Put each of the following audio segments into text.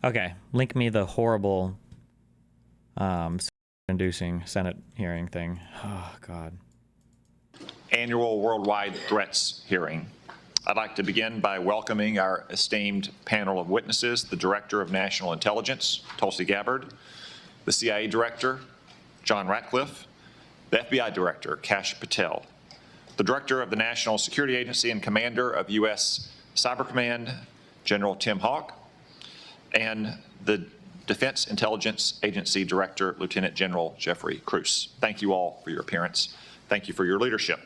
Okay, link me the horrible inducing Senate hearing thing. Oh, God. Annual Worldwide Threats hearing. I'd like to begin by welcoming our esteemed panel of witnesses, the Director of National Intelligence, Tulsi Gabbard, the CIA Director, John Ratcliffe, the FBI Director, Kash Patel, the Director of the National Security Agency and Commander of U.S. Cyber Command, General Tim Hawk, and the Defense Intelligence Agency Director, Lieutenant General Jeffrey Cruz. Thank you all for your appearance. Thank you for your leadership.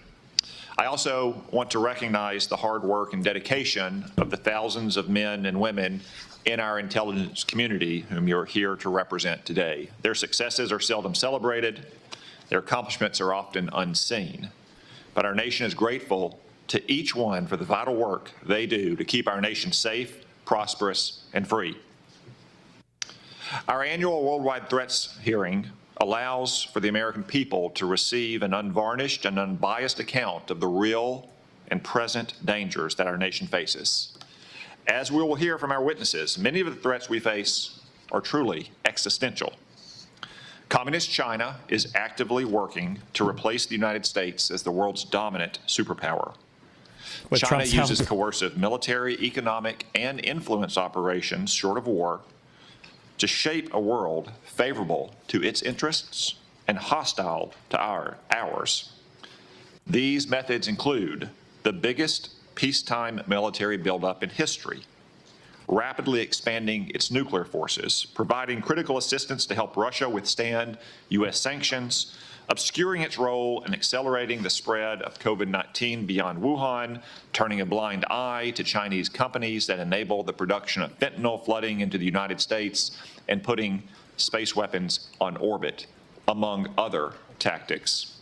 I also want to recognize the hard work and dedication of the thousands of men and women in our intelligence community whom you're here to represent today. Their successes are seldom celebrated. Their accomplishments are often unseen. But our nation is grateful to each one for the vital work they do to keep our nation safe, prosperous, and free. Our annual Worldwide Threats hearing allows for the American people to receive an unvarnished and unbiased account of the real and present dangers that our nation faces. As we will hear from our witnesses, many of the threats we face are truly existential. Communist China is actively working to replace the United States as the world's dominant superpower. China uses coercive military, economic, and influence operations, short of war, to shape a world favorable to its interests and hostile to ours. These methods include the biggest peacetime military buildup in history, rapidly expanding its nuclear forces, providing critical assistance to help Russia withstand U.S. sanctions, obscuring its role in accelerating the spread of COVID-19 beyond Wuhan, turning a blind eye to Chinese companies that enable the production of fentanyl flooding into the United States, and putting space weapons on orbit, among other tactics.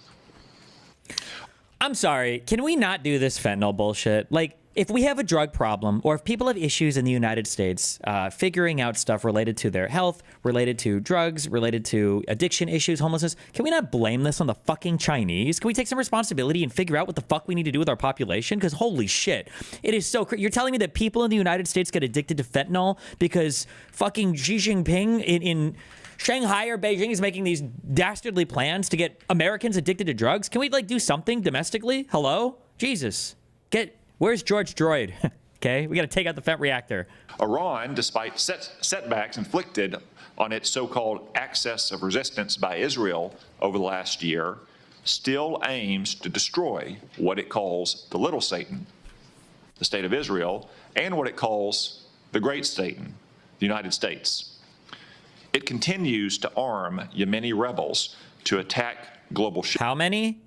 I'm sorry, can we not do this fentanyl bullshit? Like, if we have a drug problem, or if people have issues in the United States figuring out stuff related to their health, related to drugs, related to addiction issues, homelessness, can we not blame this on the fucking Chinese? Can we take some responsibility and figure out what the fuck we need to do with our population? Because holy shit, it is so you're telling me that people in the United States get addicted to fentanyl because fucking Xi Jinping in Shanghai or Beijing is making these dastardly plans to get Americans addicted to drugs? Can we like do something domestically? Hello? Jesus. Where's George Droid? Okay, we got to take out the FET reactor. Iran, despite setbacks inflicted on its so-called axis of resistance by Israel over the last year, still aims to destroy what it calls the little Satan, the state of Israel, and what it calls the great Satan, the United States. It continues to arm Yemeni rebels to attack global... How many?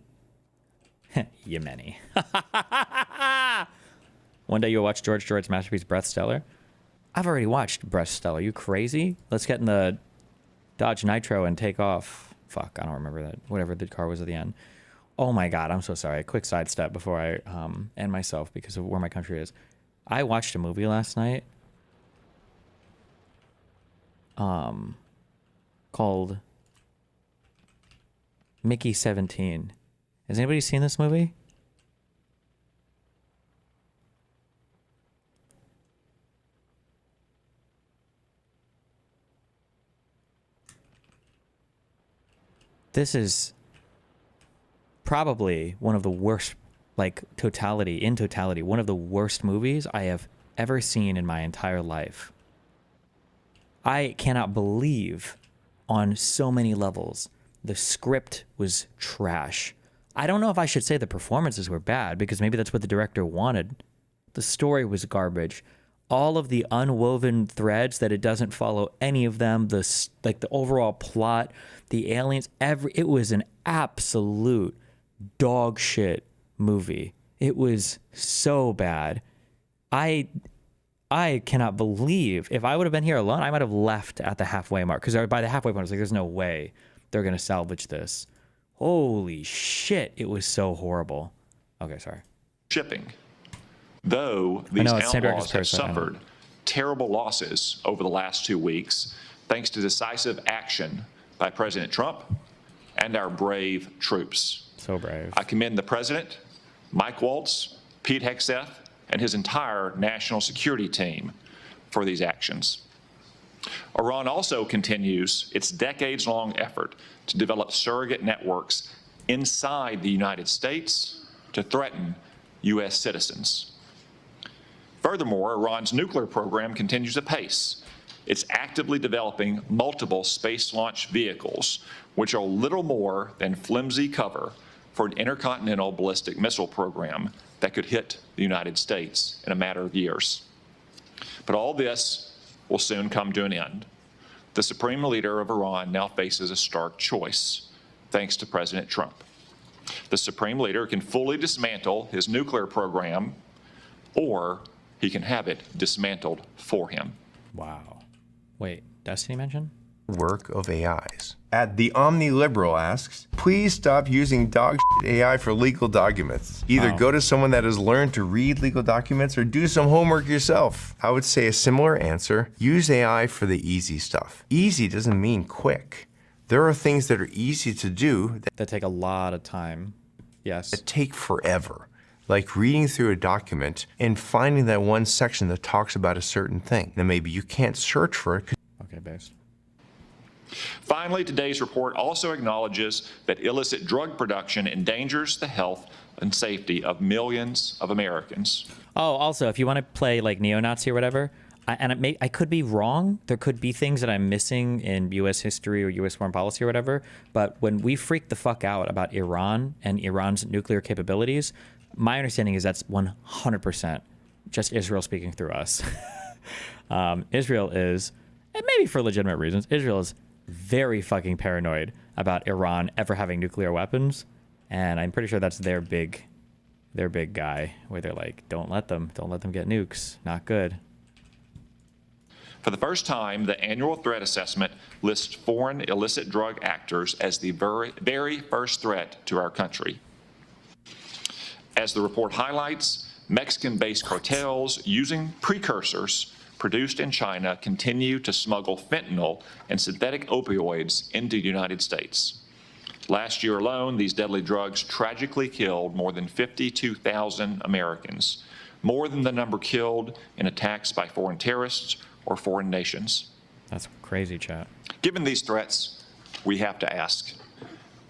Yemeni. One day you'll watch George Droid's masterpiece, Breath Stellar. I've already watched Breath Stellar. You crazy? Let's get in the Dodge Nitro and take off. Fuck, I don't remember that. Whatever the car was at the end. Oh my God, I'm so sorry. A quick sidestep before I end myself because of where my country is. I watched a movie last night called Mickey 17. Has anybody seen this movie? This is probably one of the worst, like in totality, one of the worst movies I have ever seen in my entire life. I cannot believe on so many levels the script was trash. I don't know if I should say the performances were bad because maybe that's what the director wanted. The story was garbage. All of the unwoven threads that it doesn't follow any of them, the overall plot, the aliens, it was an absolute dog shit movie. It was so bad. I cannot believe if I would have been here alone, I might have left at the halfway mark because by the halfway point I was like, there's no way they're going to salvage this. Holy shit, it was so horrible. Okay, sorry. Shipping. Though these outlaws have suffered terrible losses over the last 2 weeks, thanks to decisive action by President Trump and our brave troops. So brave. I commend the President, Mike Waltz, Pete Hegseth, and his entire national security team for these actions. Iran also continues its decades-long effort to develop surrogate networks inside the United States to threaten U.S. citizens. Furthermore, Iran's nuclear program continues apace. It's actively developing multiple space launch vehicles, which are little more than flimsy cover for an intercontinental ballistic missile program that could hit the United States in a matter of years. But all this will soon come to an end. The supreme leader of Iran now faces a stark choice, thanks to President Trump. The supreme leader can fully dismantle his nuclear program, or he can have it dismantled for him. Wow. Wait, Destiny mentioned? Work of AIs. The OmniLiberal asks, please stop using dog shit AI for legal documents. Either go to someone that has learned to read legal documents or do some homework yourself. I would say a similar answer, use AI for the easy stuff. Easy doesn't mean quick. There are things that are easy to do That take a lot of time. Yes. that take forever. Like reading through a document and finding that one section that talks about a certain thing. Now maybe you can't search for it. Okay, based. Finally, today's report also acknowledges that illicit drug production endangers the health and safety of millions of Americans. Oh, also, if you want to play like neo-Nazi or whatever, I could be wrong. There could be things that I'm missing in U.S. history or U.S. foreign policy or whatever. But when we freak the fuck out about Iran and Iran's nuclear capabilities, my understanding is that's 100% just Israel speaking through us. Israel is, and maybe for legitimate reasons, Israel is very fucking paranoid about Iran ever having nuclear weapons. And I'm pretty sure that's their big guy, where they're like, don't let them get nukes. Not good. For the first time, the annual threat assessment lists foreign illicit drug actors as the very first threat to our country. As the report highlights, Mexican-based cartels using precursors produced in China continue to smuggle fentanyl and synthetic opioids into the United States. Last year alone, these deadly drugs tragically killed more than 52,000 Americans, more than the number killed in attacks by foreign terrorists or foreign nations. That's crazy, chat. Given these threats, we have to ask,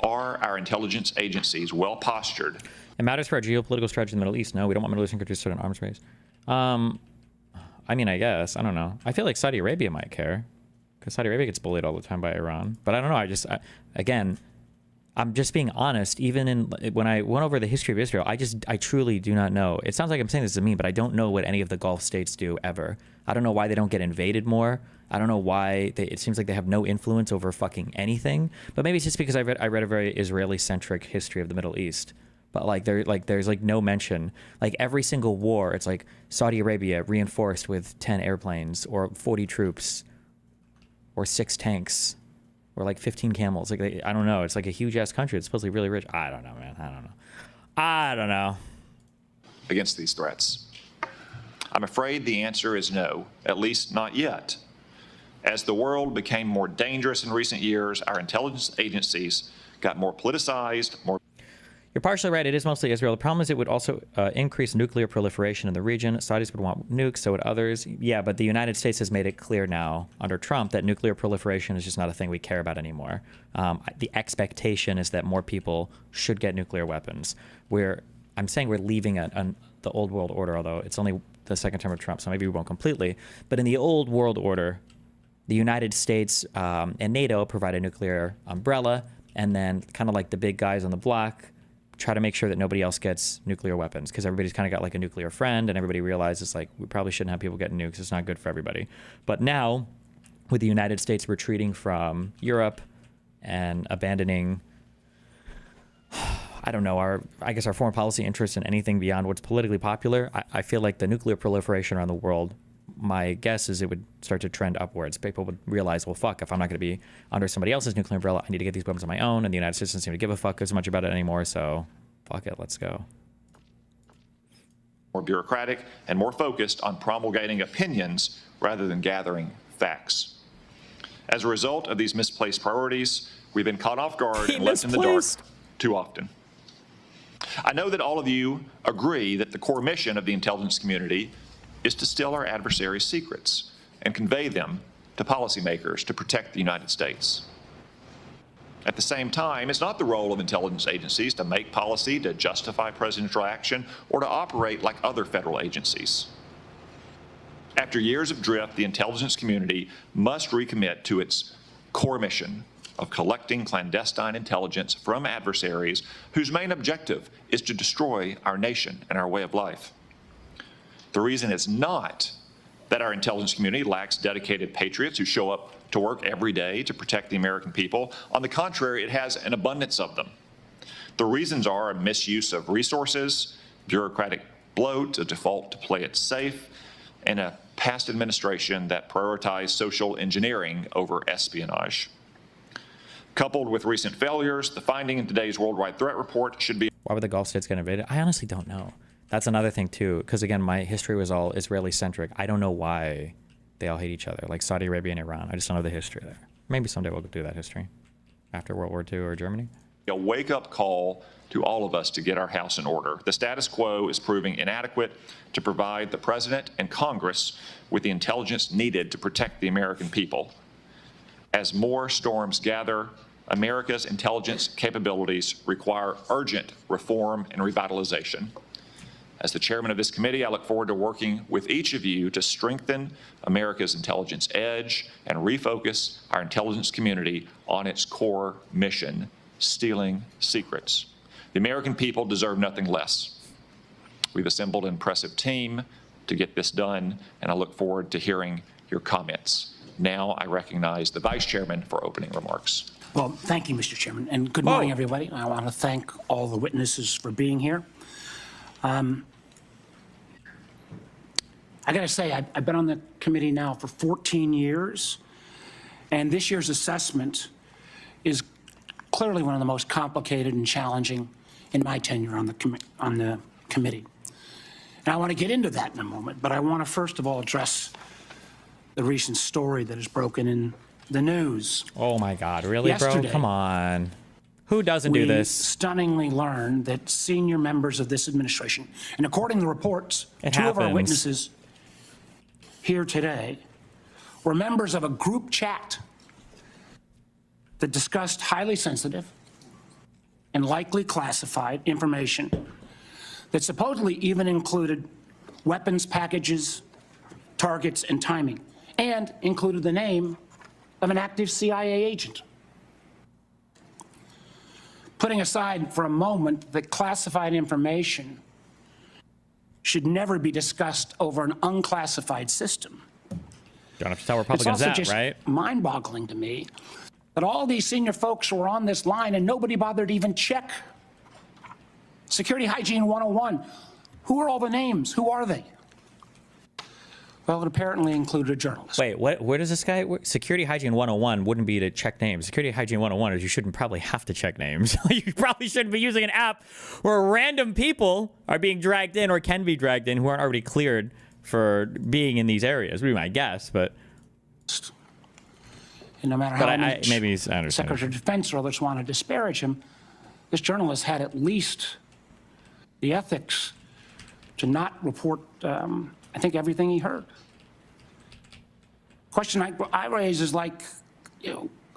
are our intelligence agencies well postured? It matters for our geopolitical strategy in the Middle East. No, we don't want Middle Eastern countries to start an arms race. I mean, I guess. I don't know. I feel like Saudi Arabia might care, because Saudi Arabia gets bullied all the time by Iran. But I don't know. Again, I'm just being honest. Even when I went over the history of Israel, I truly do not know. It sounds like I'm saying this to me, but I don't know what any of the Gulf states do ever. I don't know why they don't get invaded more. I don't know why it seems like they have no influence over fucking anything. But maybe it's just because I read a very Israeli-centric history of the Middle East. But there's no mention. Like every single war, it's like Saudi Arabia reinforced with 10 airplanes or 40 troops or 6 tanks or like 15 camels. Like I don't know. It's like a huge ass country. It's supposedly really rich. I don't know, man. I don't know. Against these threats? I'm afraid the answer is no, at least not yet. As the world became more dangerous in recent years, our intelligence agencies got more politicized, more. You're partially right. It is mostly Israel. The problem is it would also increase nuclear proliferation in the region. Saudis would want nukes, so would others. Yeah, but the United States has made it clear now under Trump that nuclear proliferation is just not a thing we care about anymore. The expectation is that more people should get nuclear weapons. I'm saying we're leaving the old world order, although it's only the second term of Trump, so maybe we won't completely. But in the old world order, the United States and NATO provide a nuclear umbrella, and then kind of like the big guys on the block try to make sure that nobody else gets nuclear weapons, because everybody's kind of got like a nuclear friend, and everybody realizes like we probably shouldn't have people getting nukes. It's not good for everybody. But now, with the United States retreating from Europe and abandoning, I don't know, our foreign policy interests in anything beyond what's politically popular, I feel like the nuclear proliferation around the world, my guess is it would start to trend upwards. People would realize, well, fuck, if I'm not going to be under somebody else's nuclear umbrella, I need to get these weapons on my own, and the United States doesn't seem to give a fuck as much about it anymore, so fuck it, let's go. More bureaucratic and more focused on promulgating opinions rather than gathering facts. As a result of these misplaced priorities, we've been caught off guard and left in the dark too often. I know that all of you agree that the core mission of the intelligence community is to steal our adversaries' secrets and convey them to policymakers to protect the United States. At the same time, it's not the role of intelligence agencies to make policy, to justify presidential action, or to operate like other federal agencies. After years of drift, the intelligence community must recommit to its core mission of collecting clandestine intelligence from adversaries whose main objective is to destroy our nation and our way of life. The reason is not that our intelligence community lacks dedicated patriots who show up to work every day to protect the American people. On the contrary, it has an abundance of them. The reasons are a misuse of resources, bureaucratic bloat, a default to play it safe, and a past administration that prioritized social engineering over espionage. Coupled with recent failures, the finding in today's worldwide threat report should be— Why would the Gulf states get invaded? I honestly don't know. That's another thing too, because again, my history was all Israeli-centric. I don't know why they all hate each other, like Saudi Arabia and Iran. I just don't know the history there. Maybe someday we'll do that history after World War II or Germany. a wake-up call to all of us to get our house in order. The status quo is proving inadequate to provide the President and Congress with the intelligence needed to protect the American people. As more storms gather, America's intelligence capabilities require urgent reform and revitalization. As the chairman of this committee, I look forward to working with each of you to strengthen America's intelligence edge and refocus our intelligence community on its core mission, stealing secrets. The American people deserve nothing less. We've assembled an impressive team to get this done, and I look forward to hearing your comments. Now I recognize the Vice Chairman for opening remarks. Well, thank you, Mr. Chairman, and good morning, everybody. I want to thank all the witnesses for being here. I got to say, I've been on the committee now for 14 years, and this year's assessment is clearly one of the most complicated and challenging in my tenure on the committee. And I want to get into that in a moment, but I want to first of all address the recent story that has broken in the news. Oh my God, really, Yesterday, bro? Come on. Who doesn't do We this? stunningly learned that senior members of this administration, and according to reports, It two of our happens. witnesses here today were members of a group chat that discussed highly sensitive and likely classified information that supposedly even included weapons packages, targets, and timing, and included the name of an active CIA agent. Putting aside for a moment that classified information should never be discussed over an unclassified system. Don't have to tell It's Republicans also that, just right? mind-boggling to me that all these senior folks were on this line and nobody bothered to even check. Security Hygiene 101. Who are all the names? Who are they? Well, it apparently included a journalist. Wait, what? Where does this guy? Security Hygiene 101 wouldn't be to check names. Security Hygiene 101 is you shouldn't probably have to check names. You probably shouldn't be using an app where random people are being dragged in or can be dragged in who aren't already cleared for being in these areas. Would be my guess, but. And no matter how much maybe I understand. Secretary of Defense or others want to disparage him, this journalist had at least the ethics to not report, I think, everything he heard. Question I raise is like,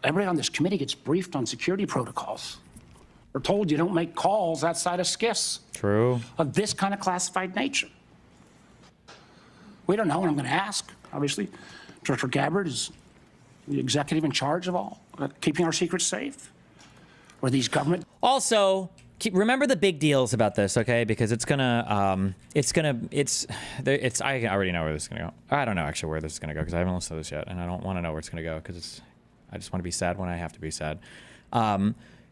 everybody on this committee gets briefed on security protocols. We're told you don't make calls outside of SCIFs True. of this kind of classified nature. We don't know, and I'm going to ask, obviously. Director Gabbard is the executive in charge of all, keeping our secrets safe? Or these government? Also, remember the big deals about this, okay? Because I already know where this is gonna go. I don't know actually where this is gonna go because I haven't listened to this yet, and I don't want to know where it's gonna go because I just want to be sad when I have to be sad.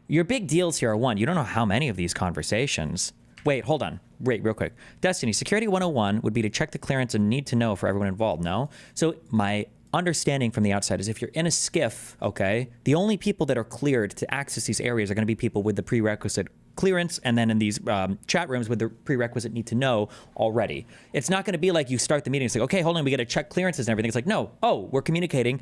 Your big deals here are one, you don't know how many of these conversations. Wait, hold on. Wait, real quick. Destiny, Security 101 would be to check the clearance and need to know for everyone involved, no? So my understanding from the outside is if you're in a skiff, okay, the only people that are cleared to access these areas are going to be people with the prerequisite clearance, and then in these chat rooms with the prerequisite need to know already. It's not going to be like you start the meeting, it's like, okay, hold on, we got to check clearances and everything. It's like, no, we're communicating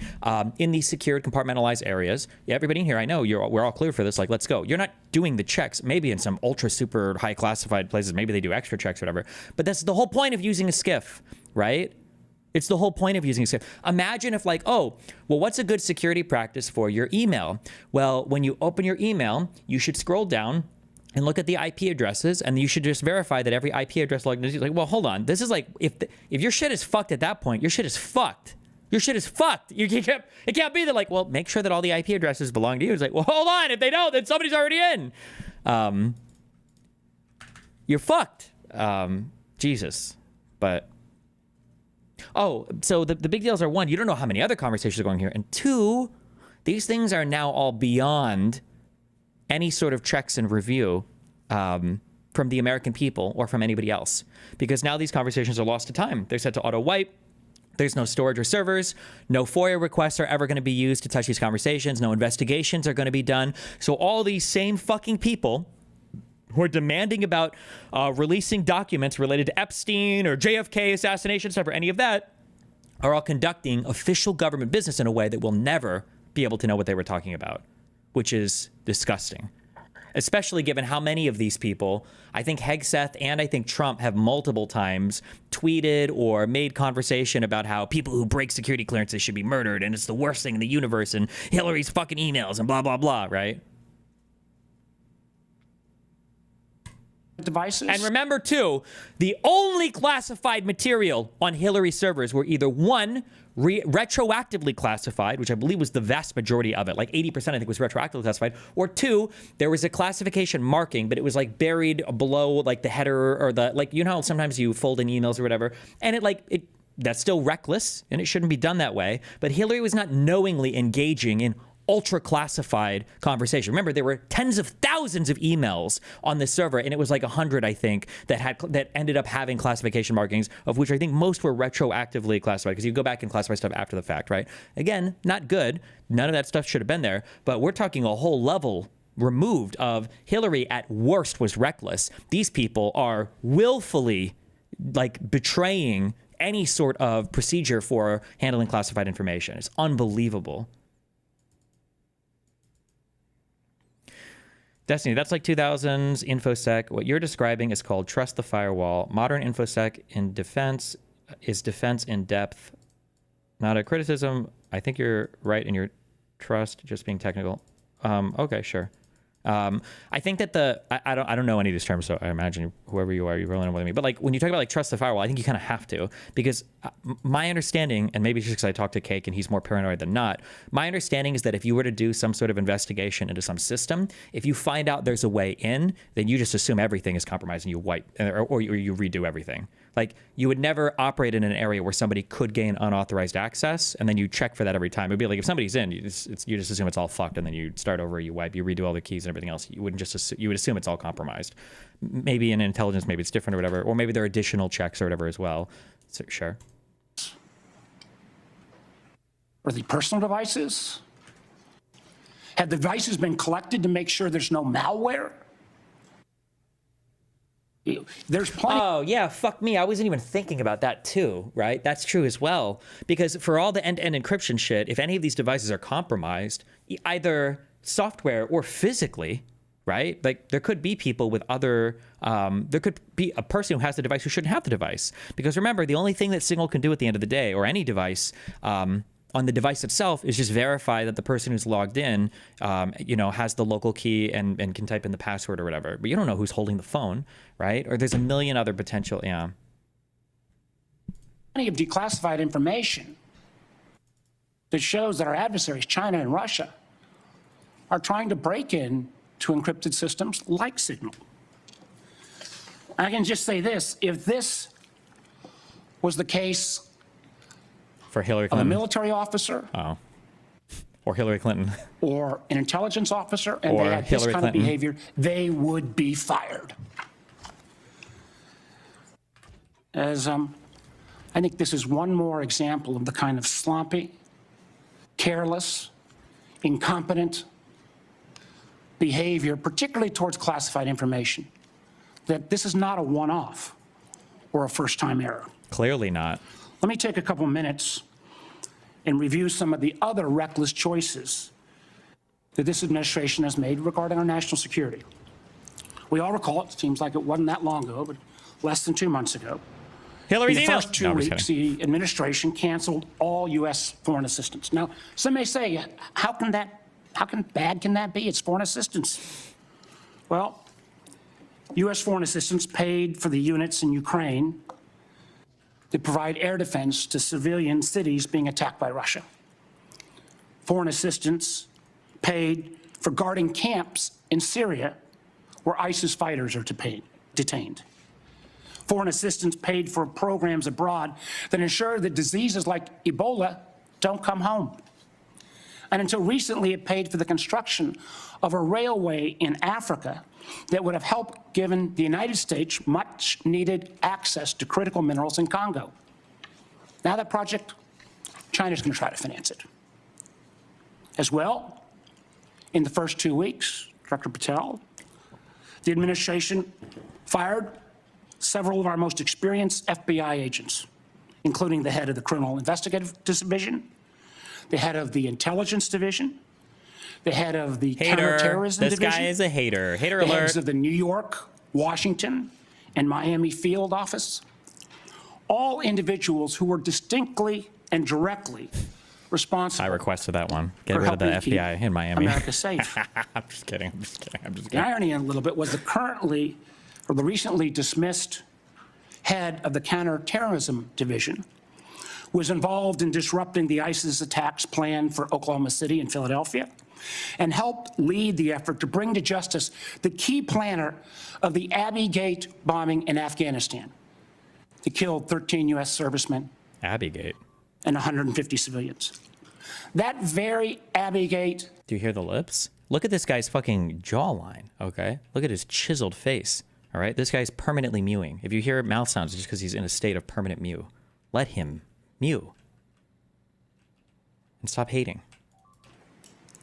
in these secured, compartmentalized areas. Yeah, everybody in here, I know we're all clear for this, like, let's go. You're not doing the checks. Maybe in some ultra super high classified places, maybe they do extra checks or whatever, but that's the whole point of using a skiff, right? It's the whole point of using it. Imagine if like, oh, well, what's a good security practice for your email? Well, when you open your email, you should scroll down and look at the IP addresses, and you should just verify that every IP address logged in. Like, well, hold on. This is like, if your shit is fucked at that point, your shit is fucked. Your shit is fucked. It can't be that like, well, make sure that all the IP addresses belong to you. It's like, well, hold on. If they don't, then somebody's already in. You're fucked. Jesus. But, oh, so the big deals are, one, you don't know how many other conversations are going here. And two, these things are now all beyond any sort of checks and review from the American people or from anybody else. Because now these conversations are lost to time. They're set to auto wipe. There's no storage or servers. No FOIA requests are ever going to be used to touch these conversations. No investigations are going to be done. So all these same fucking people who are demanding about releasing documents related to Epstein or JFK assassination stuff or any of that are all conducting official government business in a way that we'll never be able to know what they were talking about, which is disgusting. Especially given how many of these people, I think Hegseth and I think Trump have multiple times tweeted or made conversation about how people who break security clearances should be murdered and it's the worst thing in the universe and Hillary's fucking emails and blah, blah, blah, right? Devices. And remember, too, the only classified material on Hillary's servers were either, one, retroactively classified, which I believe was the vast majority of it, like 80% I think was retroactively classified, or two, there was a classification marking, but it was like buried below like the header or the, like, you know how sometimes you fold in emails or whatever, and that's still reckless, and it shouldn't be done that way, but Hillary was not knowingly engaging in ultra classified conversation. Remember, there were tens of thousands of emails on this server, and it was like 100, I think, that ended up having classification markings, of which I think most were retroactively classified, because you go back and classify stuff after the fact, right? Again, not good. None of that stuff should have been there, but we're talking a whole level removed of Hillary at worst was reckless. These people are willfully like betraying any sort of procedure for handling classified information. It's unbelievable. Destiny, that's like 2000s InfoSec. What you're describing is called trust the firewall. Modern InfoSec in defense is defense in depth, not a criticism. I think you're right in your trust, just being technical. Okay, sure. I think that I don't know any of these terms, so I imagine whoever you are, you really know more than me. But like when you talk about like trust the firewall, I think you kind of have to, because my understanding, and maybe it's just because I talked to Cake and he's more paranoid than not, my understanding is that if you were to do some sort of investigation into some system, if you find out there's a way in, then you just assume everything is compromised and you wipe or you redo everything. Like you would never operate in an area where somebody could gain unauthorized access, and then you check for that every time. It'd be like if somebody's in, you just assume it's all fucked, and then you start over, you wipe, you redo all the keys and everything else. You wouldn't just you would assume it's all compromised. Maybe in intelligence, maybe it's different or whatever, or maybe there are additional checks or whatever as well. So, sure. Or the personal devices? Have the devices been collected to make sure there's no malware? There's plenty. Oh, yeah, fuck me. I wasn't even thinking about that too, right? That's true as well. Because for all the end-to-end encryption shit, if any of these devices are compromised, either software or physically, right? Like there could be people with other, there could be a person who has the device who shouldn't have the device. Because remember, the only thing that Signal can do at the end of the day, or any device, on the device itself, is just verify that the person who's logged in, has the local key and can type in the password or whatever. But you don't know who's holding the phone, right? Or there's a million other potential, yeah. Plenty of declassified information that shows that our adversaries, China and Russia, are trying to break in to encrypted systems like Signal. I can just say this, if this was the case for Hillary of Clinton. a military officer, Oh. Or Hillary Clinton. or an intelligence officer, and Or they had Hillary this kind Clinton. of behavior, they would be fired. As I think this is one more example of the kind of sloppy, careless, incompetent behavior, particularly towards classified information, that this is not a one-off or a first-time error. Clearly not. Let me take a couple minutes and review some of the other reckless choices that this administration has made regarding our national security. We all recall, it seems like it wasn't that long ago, but less than 2 months ago, Hillary's In the emails. first 2 No, I'm just weeks, the administration canceled all U.S. foreign assistance. Now, some may say, how bad can that be? It's foreign assistance. Well, U.S. foreign assistance paid for the units in Ukraine to provide air defense to civilian cities being attacked by Russia. Foreign assistance paid for guarding camps in Syria where ISIS fighters are detained. Foreign assistance paid for programs abroad that ensure that diseases like Ebola don't come home. And until recently, it paid for the construction of a railway in Africa that would have helped given the United States much needed access to critical minerals in Congo. Now that project, China's going to try to finance it. As well, in the first 2 weeks, Dr. Patel, the administration fired several of our most experienced FBI agents, including the head of the Criminal Investigative Division, the head of the Intelligence Division, the head of the Counterterrorism This Division. guy is a hater. Hater the alert. heads of the New York, Washington, and Miami field office, all individuals who were distinctly and directly responsible. I requested that one. Get for rid of the helping FBI in Miami. America safe. I'm just kidding. I'm just kidding. I'm just The kidding. irony a little bit was the recently dismissed head of the Counterterrorism Division was involved in disrupting the ISIS attacks planned for Oklahoma City and Philadelphia, and helped lead the effort to bring to justice the key planner of the Abbey Gate bombing in Afghanistan that killed 13 U.S. servicemen Abbygate. and 150 civilians. That very Abbey Gate. Do you hear the lips? Look at this guy's fucking jawline, okay? Look at his chiseled face, all right? This guy's permanently mewing. If you hear mouth sounds, it's just because he's in a state of permanent mew. Let him mew. And stop hating.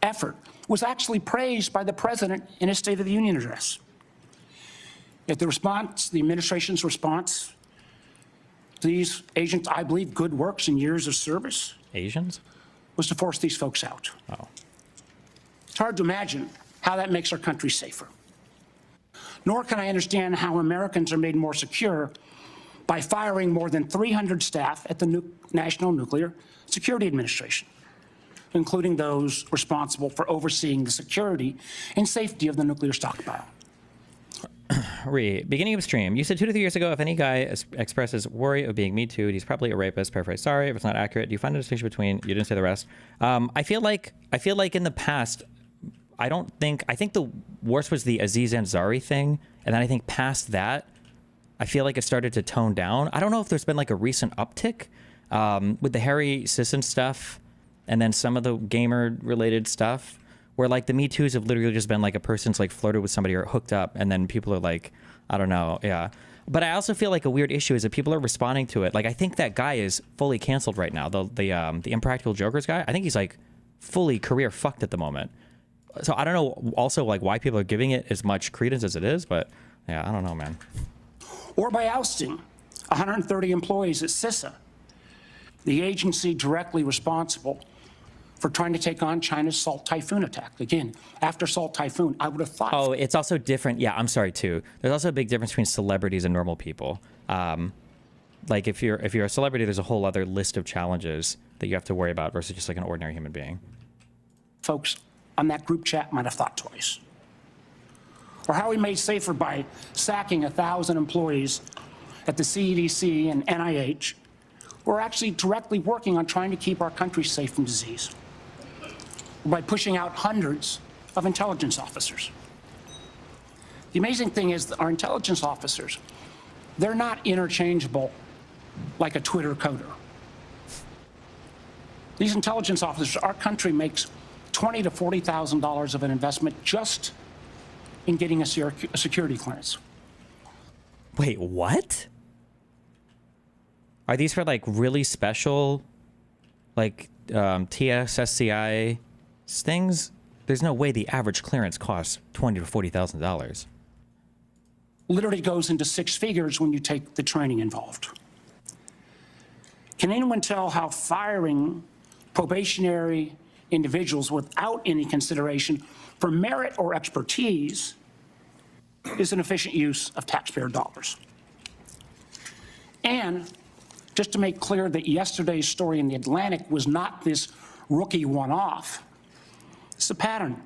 Effort was actually praised by the president in his State of the Union address. Yet the response, the administration's response to these agents, I believe, good works and years of service, Asians? was to force these folks out. Oh. It's hard to imagine how that makes our country safer. Nor can I understand how Americans are made more secure by firing more than 300 staff at the National Nuclear Security Administration, including those responsible for overseeing the security and safety of the nuclear stockpile. Beginning of stream. You said 2 to 3 years ago, if any guy expresses worry of being Me Too'd, he's probably a rapist. Paraphrase. Sorry if it's not accurate. Do you find a distinction between? You didn't say the rest. I feel like in the past, I think the worst was the Aziz Ansari thing, and then I think past that, I feel like it started to tone down. I don't know if there's been like a recent uptick with the Harry Sisson stuff, and then some of the gamer-related stuff, where like the Me Too's have literally just been like a person's like flirted with somebody or hooked up, and then people are like, I don't know, yeah. But I also feel like a weird issue is that people are responding to it. Like I think that guy is fully canceled right now. The Impractical Jokers guy, I think he's like fully career fucked at the moment. So I don't know also like why people are giving it as much credence as it is, but yeah, I don't know, man. Or by ousting 130 employees at CISA, the agency directly responsible for trying to take on China's Salt Typhoon attack. Again, after Salt Typhoon, I would have thought. Oh, it's also different. Yeah, I'm sorry too. There's also a big difference between celebrities and normal people. Like if you're a celebrity, there's a whole other list of challenges that you have to worry about versus just like an ordinary human being. Folks on that group chat might have thought twice. Or how we made safer by sacking 1,000 employees at the CDC and NIH who are actually directly working on trying to keep our country safe from disease. Or by pushing out hundreds of intelligence officers. The amazing thing is that our intelligence officers, they're not interchangeable like a Twitter coder. These intelligence officers, our country makes $20,000 to $40,000 of an investment just in getting a security clearance. Wait, what? Are these for like really special, like TSSCI things? There's no way the average clearance costs $20,000 to $40,000. Literally goes into six figures when you take the training involved. Can anyone tell how firing probationary individuals without any consideration for merit or expertise is an efficient use of taxpayer dollars? And just to make clear that yesterday's story in The Atlantic was not this rookie one-off, it's a pattern.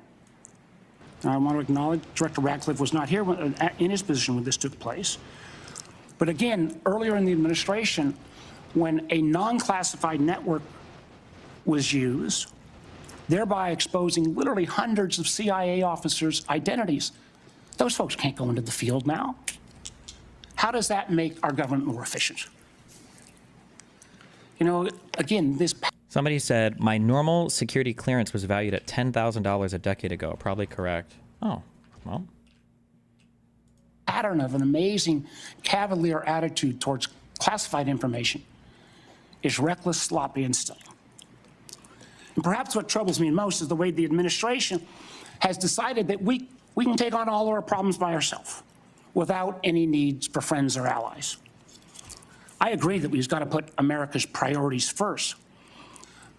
And I want to acknowledge Director Ratcliffe was not here in his position when this took place. But again, earlier in the administration, when a non-classified network was used, thereby exposing literally hundreds of CIA officers' identities, those folks can't go into the field now. How does that make our government more efficient? You know, again, this... Somebody said, my normal security clearance was valued at $10,000 a decade ago. Probably correct. Oh, well. Pattern of an amazing cavalier attitude towards classified information is reckless, sloppy, and stunning. And perhaps what troubles me most is the way the administration has decided that we can take on all our problems by ourselves without any needs for friends or allies. I agree that we've got to put America's priorities first.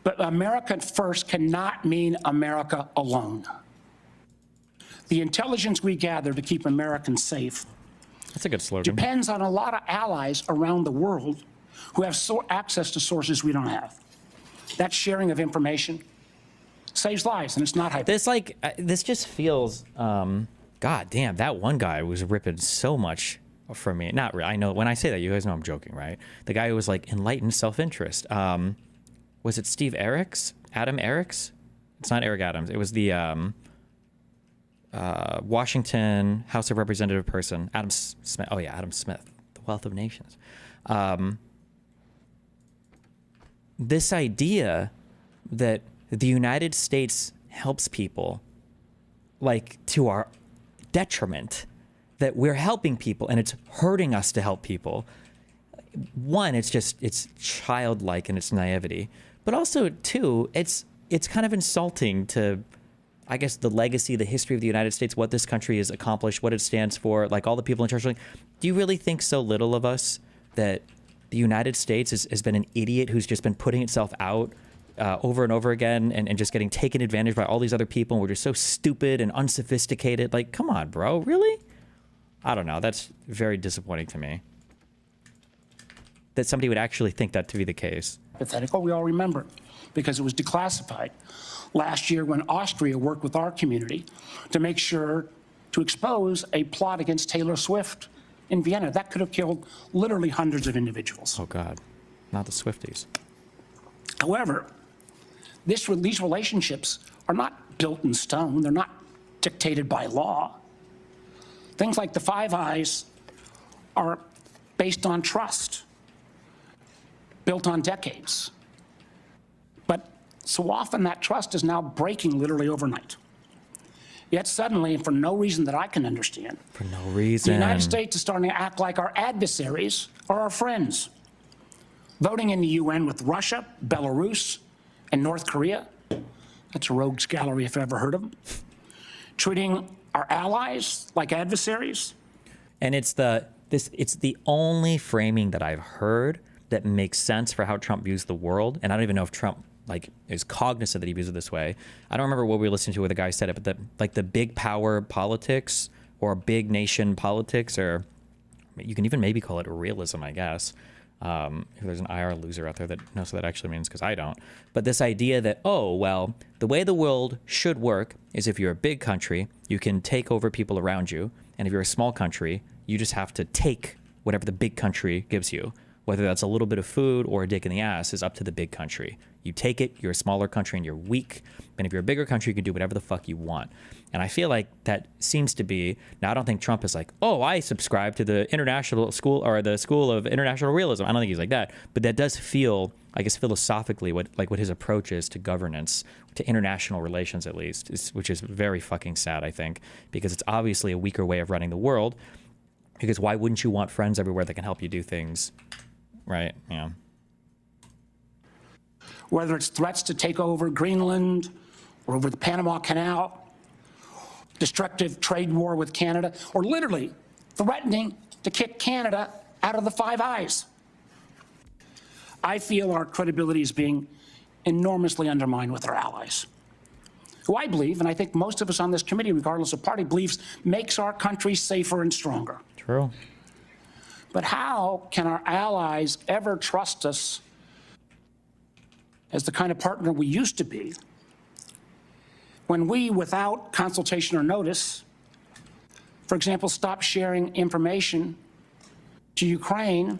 But America first cannot mean America alone. The intelligence we gather to keep Americans safe That's a good slogan. depends on a lot of allies around the world who have access to sources we don't have. That sharing of information saves lives, and it's not hyper. This just feels, God damn, that one guy was ripping so much from me. Not really. I know when I say that, you guys know I'm joking, right? The guy who was like enlightened self-interest. Was it Steve Eriks? Adam Eriks? It's not Eric Adams. It was the Washington House of Representative person, Adam Smith. Oh yeah, Adam Smith, the Wealth of Nations. This idea that the United States helps people, like, to our detriment, that we're helping people and it's hurting us to help people. One, it's childlike in its naivety, but also two, it's kind of insulting to, I guess, the legacy, the history of the United States, what this country has accomplished, what it stands for, like all the people in charge. Like, do you really think so little of us that the United States has been an idiot who's just been putting itself out over and over again and just getting taken advantage by all these other people, and we're just so stupid and unsophisticated? Like, come on, bro, really? I don't know. That's very disappointing to me that somebody would actually think that to be the case. Hypothetical, we all remember, because it was declassified last year when Austria worked with our community to make sure to expose a plot against Taylor Swift in Vienna. That could have killed literally hundreds of individuals. Oh, God. Not the Swifties. However, these relationships are not built in stone. They're not dictated by law. Things like the Five Eyes are based on trust, built on decades. But so often that trust is now breaking literally overnight. Yet suddenly, and for no reason that I can understand, For no reason. the United States is starting to act like our adversaries are our friends. Voting in the UN with Russia, Belarus, and North Korea. That's a rogues gallery if I've ever heard of them. Treating our allies like adversaries. And it's the only framing that I've heard that makes sense for how Trump views the world. And I don't even know if Trump is cognizant that he views it this way. I don't remember what we were listening to where the guy said it, but the big power politics or big nation politics, or you can even maybe call it realism, I guess. If there's an IR loser out there that knows what that actually means, because I don't. But this idea that, oh, well, the way the world should work is if you're a big country, you can take over people around you. And if you're a small country, you just have to take whatever the big country gives you. Whether that's a little bit of food or a dick in the ass is up to the big country. You take it, you're a smaller country and you're weak. And if you're a bigger country, you can do whatever the fuck you want. And I feel like that seems to be, now I don't think Trump is like, oh, I subscribe to the international school or the school of international realism. I don't think he's like that. But that does feel, I guess, philosophically what his approach is to governance, to international relations at least, which is very fucking sad, I think, because it's obviously a weaker way of running the world. Because why wouldn't you want friends everywhere that can help you do things? Right, yeah. Whether it's threats to take over Greenland or over the Panama Canal, destructive trade war with Canada, or literally threatening to kick Canada out of the Five Eyes. I feel our credibility is being enormously undermined with our allies, who I believe, and I think most of us on this committee, regardless of party, believes makes our country safer and stronger. True. But how can our allies ever trust us as the kind of partner we used to be when we, without consultation or notice, for example, stop sharing information to Ukraine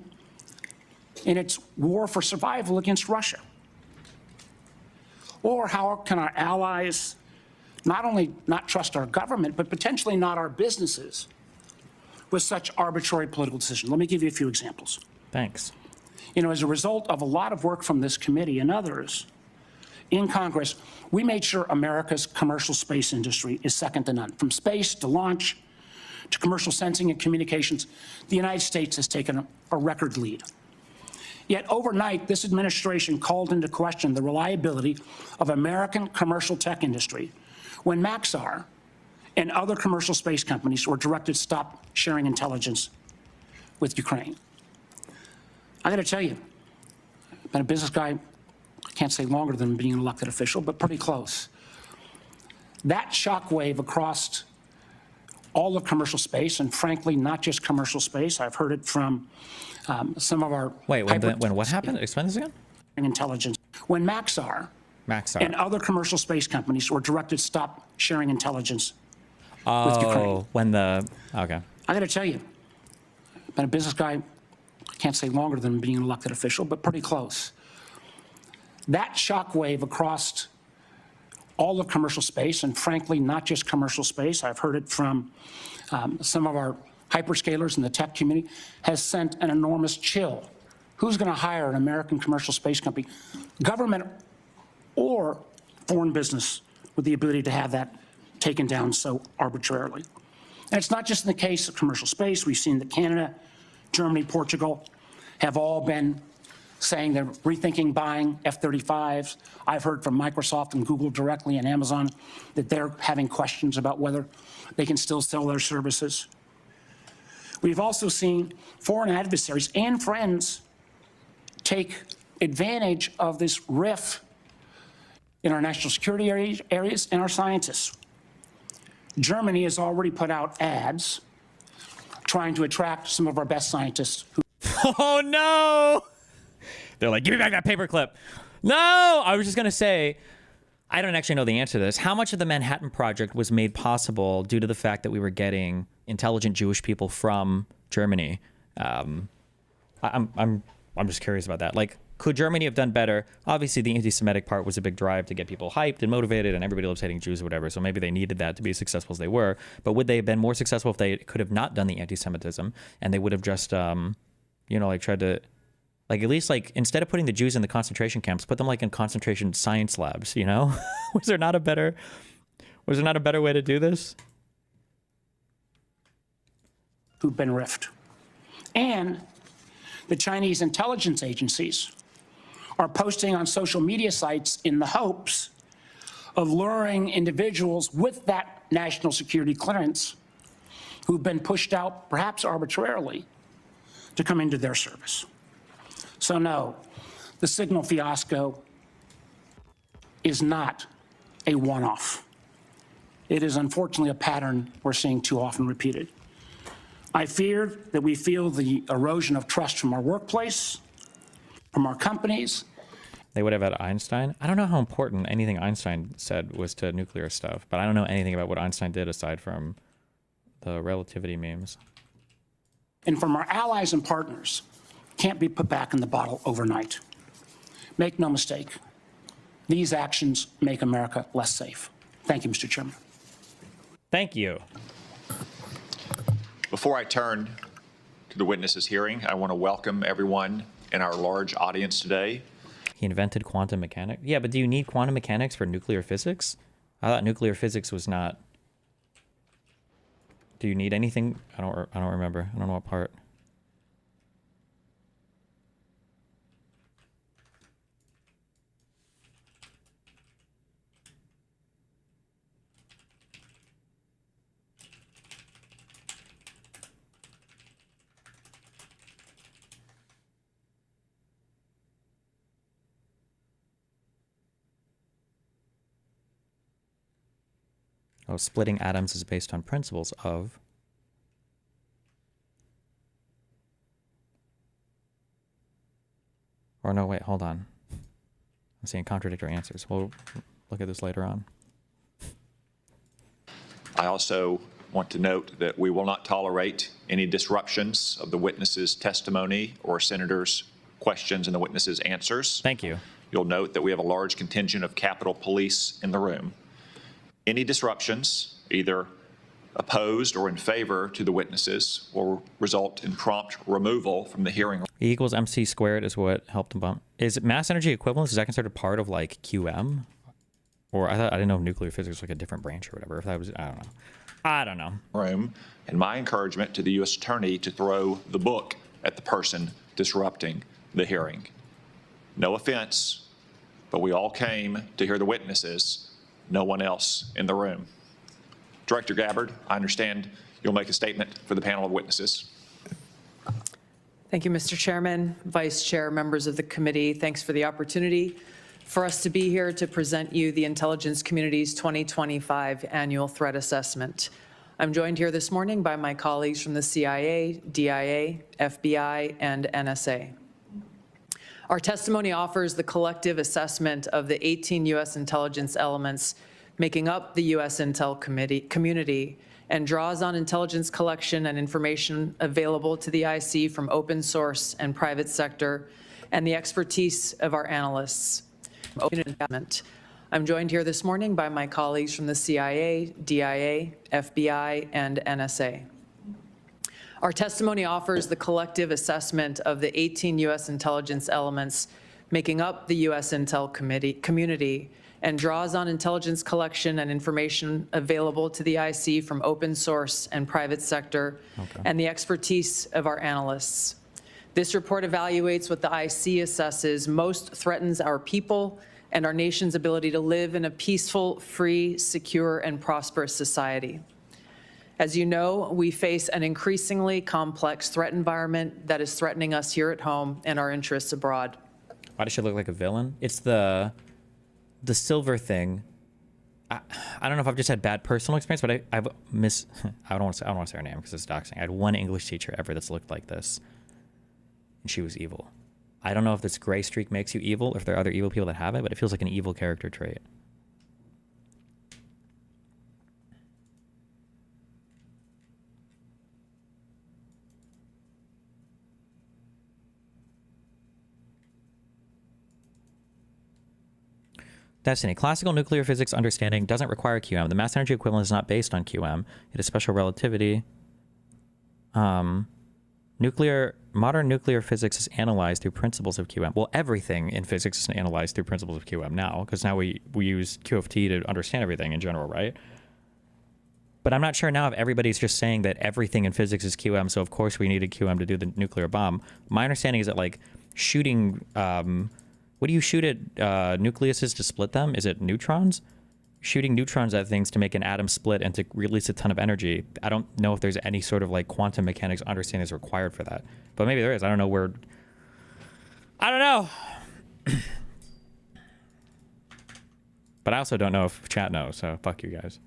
in its war for survival against Russia? Or how can our allies not only not trust our government, but potentially not our businesses with such arbitrary political decisions? Let me give you a few examples. Thanks. You know, as a result of a lot of work from this committee and others in Congress, we made sure America's commercial space industry is second to none. From space to launch to commercial sensing and communications, the United States has taken a record lead. Yet overnight, this administration called into question the reliability of American commercial tech industry when Maxar and other commercial space companies were directed to stop sharing intelligence with Ukraine. I got to tell you, I've been a business guy, I can't say longer than being an elected official, but pretty close. That shockwave across all of commercial space, and frankly, not just commercial space. I've heard it from some of our— Wait, when what happened? Explain this again. Intelligence. When Maxar and other commercial space companies were directed to stop sharing intelligence with Ukraine. Okay. I got to tell you, I've been a business guy, I can't say longer than being an elected official, but pretty close. That shockwave across all of commercial space, and frankly, not just commercial space, I've heard it from some of our hyperscalers in the tech community, has sent an enormous chill. Who's going to hire an American commercial space company, government or foreign business, with the ability to have that taken down so arbitrarily? And it's not just in the case of commercial space. We've seen that Canada, Germany, Portugal have all been saying they're rethinking buying F-35s. I've heard from Microsoft and Google directly and Amazon that they're having questions about whether they can still sell their services. We've also seen foreign adversaries and friends take advantage of this rift in our national security areas and our scientists. Germany has already put out ads trying to attract some of our best scientists who— Oh no! They're like, give me back that paperclip. No! I was just going to say, I don't actually know the answer to this. How much of the Manhattan Project was made possible due to the fact that we were getting intelligent Jewish people from Germany? I'm just curious about that. Like, could Germany have done better? Obviously, the anti-Semitic part was a big drive to get people hyped and motivated, and everybody loves hating Jews or whatever, so maybe they needed that to be as successful as they were. But would they have been more successful if they could have not done the anti-Semitism, and they would have just, like, tried to— like, at least, like, instead of putting the Jews in the concentration camps, put them, like, in concentration science labs, you know? Was there not a better way to do this? who've been riffed. And the Chinese intelligence agencies are posting on social media sites in the hopes of luring individuals with that national security clearance who've been pushed out, perhaps arbitrarily, to come into their service. So no, the Signal fiasco is not a one-off. It is unfortunately a pattern we're seeing too often repeated. I fear that we feel the erosion of trust from our workplace, from our companies. They would have had Einstein. I don't know how important anything Einstein said was to nuclear stuff, but I don't know anything about what Einstein did aside from the relativity memes. And from our allies and partners, can't be put back in the bottle overnight. Make no mistake, these actions make America less safe. Thank you, Mr. Chairman. Thank you. Before I turn to the witnesses hearing, I want to welcome everyone in our large audience today. He invented quantum mechanics. Yeah, but do you need quantum mechanics for nuclear physics? I thought nuclear physics was not. Do you need anything? I don't remember. I don't know what part. Oh, splitting atoms is based on principles of Or no, wait, hold on. I'm seeing contradictory answers. We'll look at this later on. I also want to note that we will not tolerate any disruptions of the witness's testimony or senators' questions and the witness's answers. Thank you. You'll note that we have a large contingent of Capitol Police in the room. Any disruptions, either opposed or in favor to the witnesses, will result in prompt removal from the hearing. E equals MC squared is what helped him bump. Is mass energy equivalence, is that considered part of like QM? Or I didn't know if nuclear physics was like a different branch or whatever. If that was, I don't know. Room, and my encouragement to the U.S. Attorney to throw the book at the person disrupting the hearing. No offense, but we all came to hear the witnesses, no one else in the room. Director Gabbard, I understand you'll make a statement for the panel of witnesses. Thank you, Mr. Chairman, Vice Chair, members of the committee. Thanks for the opportunity for us to be here to present you the intelligence community's 2025 annual threat assessment. I'm joined here this morning by my colleagues from the CIA, DIA, FBI, and NSA. Our testimony offers the collective assessment of the 18 U.S. intelligence elements making up the U.S. Intel community and draws on intelligence collection and information available to the IC from open source and private sector and the expertise of our analysts. I'm joined here this morning by my colleagues from the CIA, DIA, FBI, and NSA. Our testimony offers the collective assessment of the 18 U.S. intelligence elements making up the U.S. Intel community and draws on intelligence collection and information available to the IC from open source and private sector and the expertise of our analysts. This report evaluates what the IC assesses most threatens our people and our nation's ability to live in a peaceful, free, secure, and prosperous society. As you know, we face an increasingly complex threat environment that is threatening us here at home and our interests abroad. Why does she look like a villain? It's the silver thing. I don't know if I've just had bad personal experience, but I don't want to say her name because it's doxing. I had one English teacher ever that's looked like this, and she was evil. I don't know if this gray streak makes you evil, or if there are other evil people that have it, but it feels like an evil character trait. Destiny. Classical nuclear physics understanding doesn't require QM. The mass energy equivalent is not based on QM. It is special relativity. Modern nuclear physics is analyzed through principles of QM. Well, everything in physics is analyzed through principles of QM now, because now we use Q of T to understand everything in general, right? But I'm not sure now if everybody's just saying that everything in physics is QM, so of course we needed QM to do the nuclear bomb. My understanding is that like shooting, what do you shoot at nucleuses to split them? Is it neutrons? Shooting neutrons at things to make an atom split and to release a ton of energy. I don't know if there's any sort of like quantum mechanics understanding is required for that. But maybe there is. I don't know. I don't know. But I also don't know if chat knows, so fuck you guys.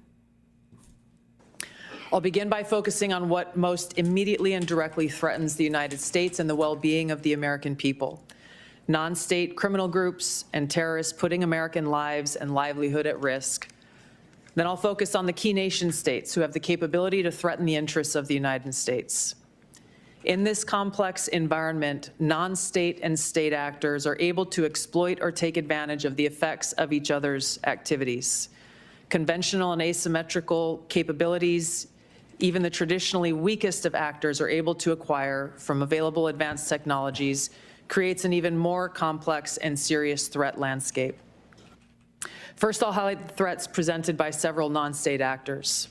I'll begin by focusing on what most immediately and directly threatens the United States and the well-being of the American people. Non-state criminal groups and terrorists putting American lives and livelihood at risk. Then I'll focus on the key nation states who have the capability to threaten the interests of the United States. In this complex environment, non-state and state actors are able to exploit or take advantage of the effects of each other's activities. Conventional and asymmetrical capabilities, even the traditionally weakest of actors are able to acquire from available advanced technologies, creates an even more complex and serious threat landscape. First, I'll highlight the threats presented by several non-state actors.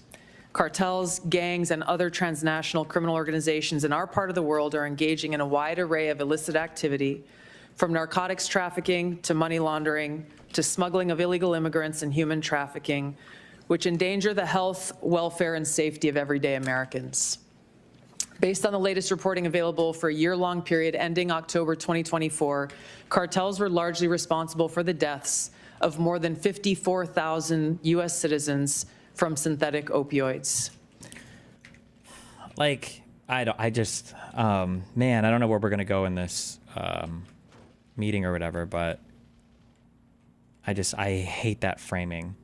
Cartels, gangs, and other transnational criminal organizations in our part of the world are engaging in a wide array of illicit activity, from narcotics trafficking to money laundering to smuggling of illegal immigrants and human trafficking, which endanger the health, welfare, and safety of everyday Americans. Based on the latest reporting available for a year-long period ending October 2024, cartels were largely responsible for the deaths of more than 54,000 U.S. citizens from synthetic opioids. Like, man, I don't know where we're gonna go in this meeting or whatever, but I hate that framing.